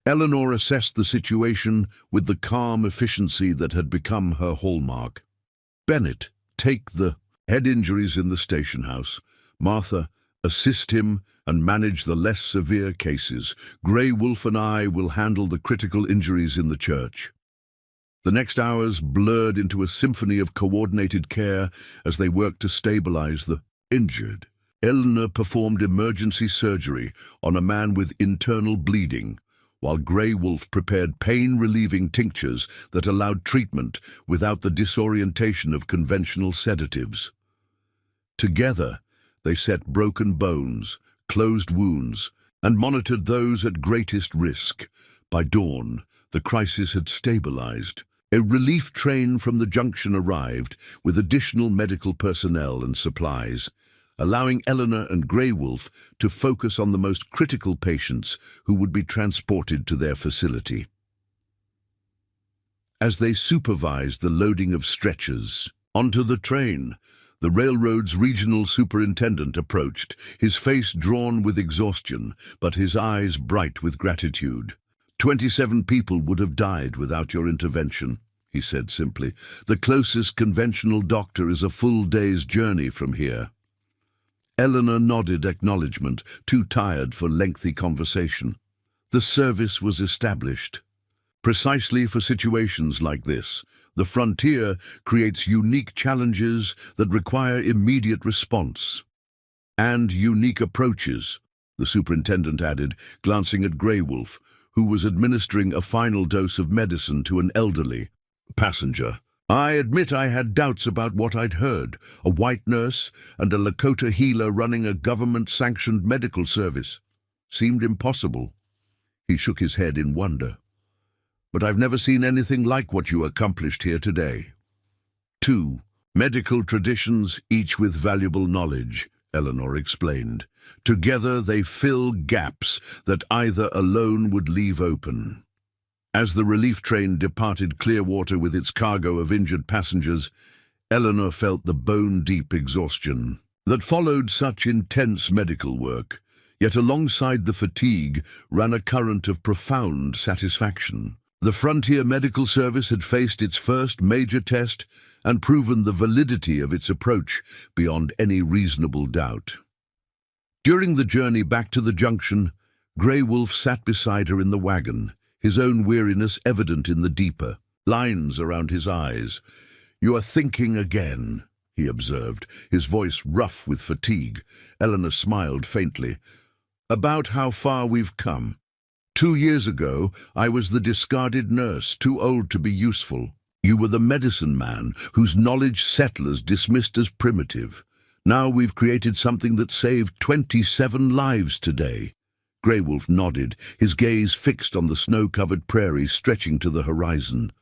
Eleanor assessed the situation with the calm efficiency that had become her hallmark. "Bennett, take the head injuries in the station house. Martha, assist him and manage the less severe cases. Grey Wolf and I will handle the critical injuries in the church." The next hours blurred into a symphony of coordinated care as they worked to stabilize the injured. Eleanor performed emergency surgery on a man with internal bleeding, while Grey Wolf prepared pain-relieving tinctures that allowed treatment without the disorientation of conventional sedatives. Together, they set broken bones, closed wounds, and monitored those at greatest risk. By dawn, the crisis had stabilized. A relief train from the junction arrived with additional medical personnel and supplies, allowing Eleanor and Grey Wolf to focus on the most critical patients who would be transported to their facility. As they supervised the loading of stretchers onto the train, the railroad's regional superintendent approached, his face drawn with exhaustion, but his eyes bright with gratitude. 27 people would have died without your intervention," he said simply. "The closest conventional doctor is a full day's journey from here." Eleanor nodded acknowledgement, too tired for lengthy conversation. The service was established. Precisely for situations like this, the frontier creates unique challenges that require immediate response. "And unique approaches," the superintendent added, glancing at Grey Wolf, who was administering a final dose of medicine to an elderly passenger. "I admit I had doubts about what I'd heard. A white nurse and a Lakota healer running a government-sanctioned medical service. Seemed impossible." He shook his head in wonder. "But I've never seen anything like what you accomplished here today." 2 medical traditions, each with valuable knowledge, Eleanor explained. Together they fill gaps that either alone would leave open. As the relief train departed Clearwater with its cargo of injured passengers, Eleanor felt the bone-deep exhaustion that followed such intense medical work, yet alongside the fatigue ran a current of profound satisfaction. The Frontier Medical Service had faced its first major test and proven the validity of its approach beyond any reasonable doubt. During the journey back to the junction, Grey Wolf sat beside her in the wagon, his own weariness evident in the deeper lines around his eyes. "You are thinking again," he observed, his voice rough with fatigue. Eleanor smiled faintly. "About how far we've come. 2 years ago, I was the discarded nurse, too old to be useful. You were the medicine man, whose knowledge settlers dismissed as primitive. Now we've created something that saved 27 lives today." Grey Wolf nodded, his gaze fixed on the snow-covered prairie stretching to the horizon.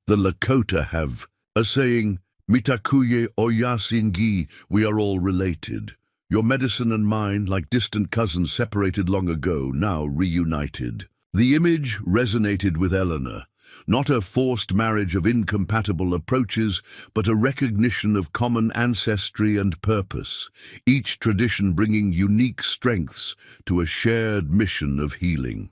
"The Lakota have a saying, Mitakuye Oyasingi, we are all related. Your medicine and mine, like distant cousins separated long ago, now reunited." The image resonated with Eleanor, not a forced marriage of incompatible approaches, but a recognition of common ancestry and purpose, each tradition bringing unique strengths to a shared mission of healing.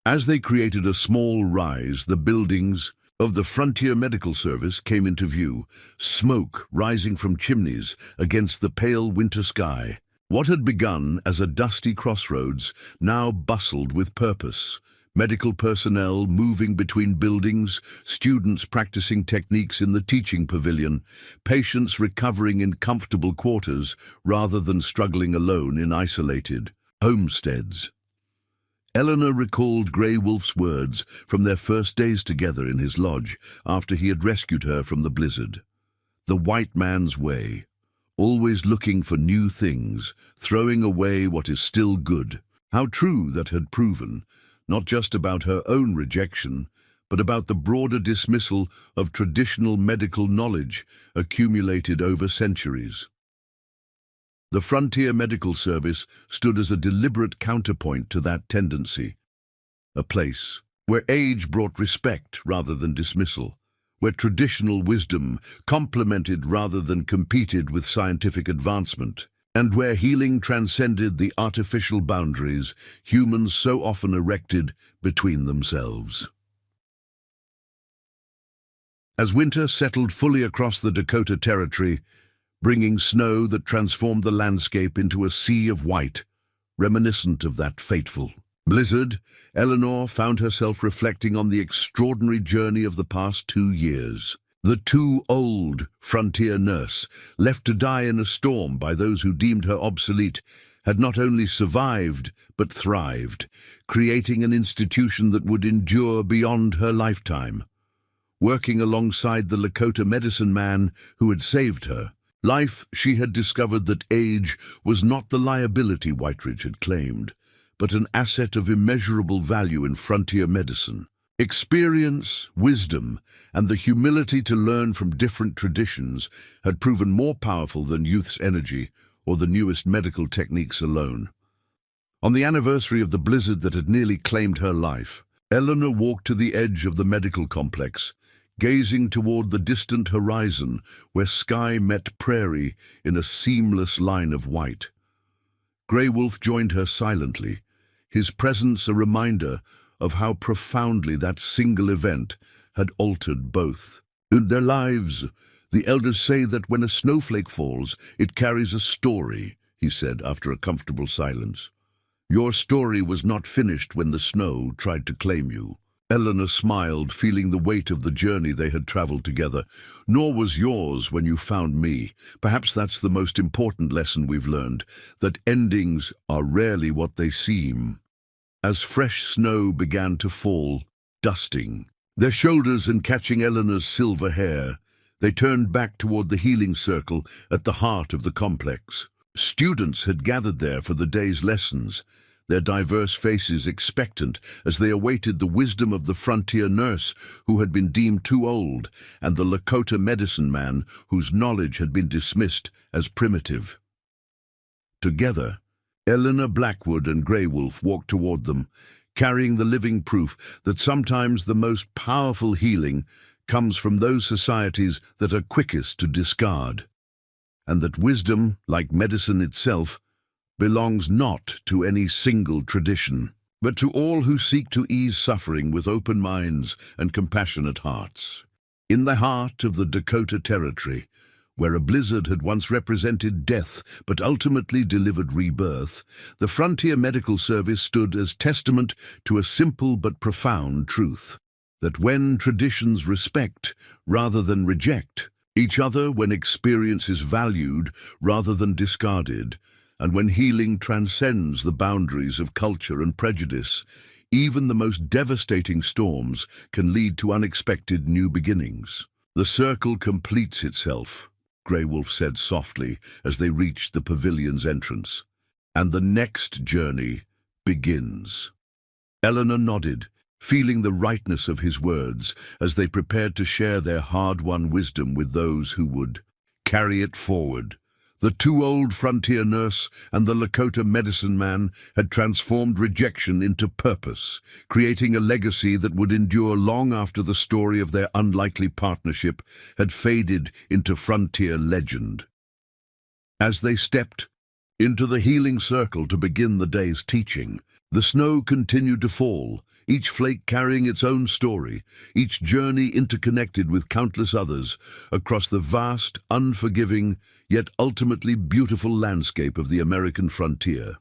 As they created a small rise, the buildings of the Frontier Medical Service came into view, smoke rising from chimneys against the pale winter sky. What had begun as a dusty crossroads now bustled with purpose. Medical personnel moving between buildings, students practicing techniques in the teaching pavilion, patients recovering in comfortable quarters rather than struggling alone in isolated homesteads. Eleanor recalled Grey Wolf's words from their first days together in his lodge after he had rescued her from the blizzard. The white man's way, always looking for new things, throwing away what is still good. How true that had proven, not just about her own rejection, but about the broader dismissal of traditional medical knowledge accumulated over centuries. The Frontier Medical Service stood as a deliberate counterpoint to that tendency, a place where age brought respect rather than dismissal, where traditional wisdom complemented rather than competed with scientific advancement, and where healing transcended the artificial boundaries humans so often erected between themselves. As winter settled fully across the Dakota Territory, bringing snow that transformed the landscape into a sea of white, reminiscent of that fateful blizzard, Eleanor found herself reflecting on the extraordinary journey of the past 2 years. The too old frontier nurse, left to die in a storm by those who deemed her obsolete, had not only survived but thrived, creating an institution that would endure beyond her lifetime. Working alongside the Lakota medicine man who had saved her life, she had discovered that age was not the liability Whiteridge had claimed, but an asset of immeasurable value in frontier medicine. Experience, wisdom, and the humility to learn from different traditions had proven more powerful than youth's energy or the newest medical techniques alone. On the anniversary of the blizzard that had nearly claimed her life, Eleanor walked to the edge of the medical complex, gazing toward the distant horizon where sky met prairie in a seamless line of white. Grey Wolf joined her silently, his presence a reminder of how profoundly that single event had altered both in their lives. "The elders say that when a snowflake falls, it carries a story," he said after a comfortable silence. "Your story was not finished when the snow tried to claim you." Eleanor smiled, feeling the weight of the journey they had traveled together. "Nor was yours when you found me. Perhaps that's the most important lesson we've learned, that endings are rarely what they seem." As fresh snow began to fall, dusting their shoulders and catching Eleanor's silver hair, they turned back toward the healing circle at the heart of the complex. Students had gathered there for the day's lessons, their diverse faces expectant as they awaited the wisdom of the frontier nurse who had been deemed too old and the Lakota medicine man whose knowledge had been dismissed as primitive. Together, Eleanor Blackwood and Grey Wolf walked toward them, carrying the living proof that sometimes the most powerful healing comes from those societies that are quickest to discard, and that wisdom, like medicine itself, belongs not to any single tradition, but to all who seek to ease suffering with open minds and compassionate hearts. In the heart of the Dakota Territory, where a blizzard had once represented death but ultimately delivered rebirth, the Frontier Medical Service stood as testament to a simple but profound truth, that when traditions respect rather than reject each other, when experience is valued rather than discarded, and when healing transcends the boundaries of culture and prejudice, even the most devastating storms can lead to unexpected new beginnings. "The circle completes itself," Grey Wolf said softly as they reached the pavilion's entrance, "and the next journey begins." Eleanor nodded, feeling the rightness of his words as they prepared to share their hard-won wisdom with those who would carry it forward. The two-old frontier nurse and the Lakota medicine man had transformed rejection into purpose, creating a legacy that would endure long after the story of their unlikely partnership had faded into frontier legend. As they stepped into the healing circle to begin the day's teaching, the snow continued to fall, each flake carrying its own story, each journey interconnected with countless others across the vast, unforgiving, yet ultimately beautiful landscape of the American frontier.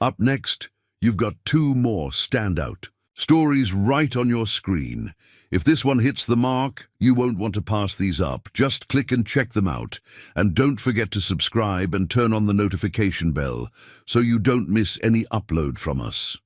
Up next, you've got two more standout stories right on your screen. If this one hits the mark, you won't want to pass these up. Just click and check them out. And don't forget to subscribe and turn on the notification bell so you don't miss any upload from us.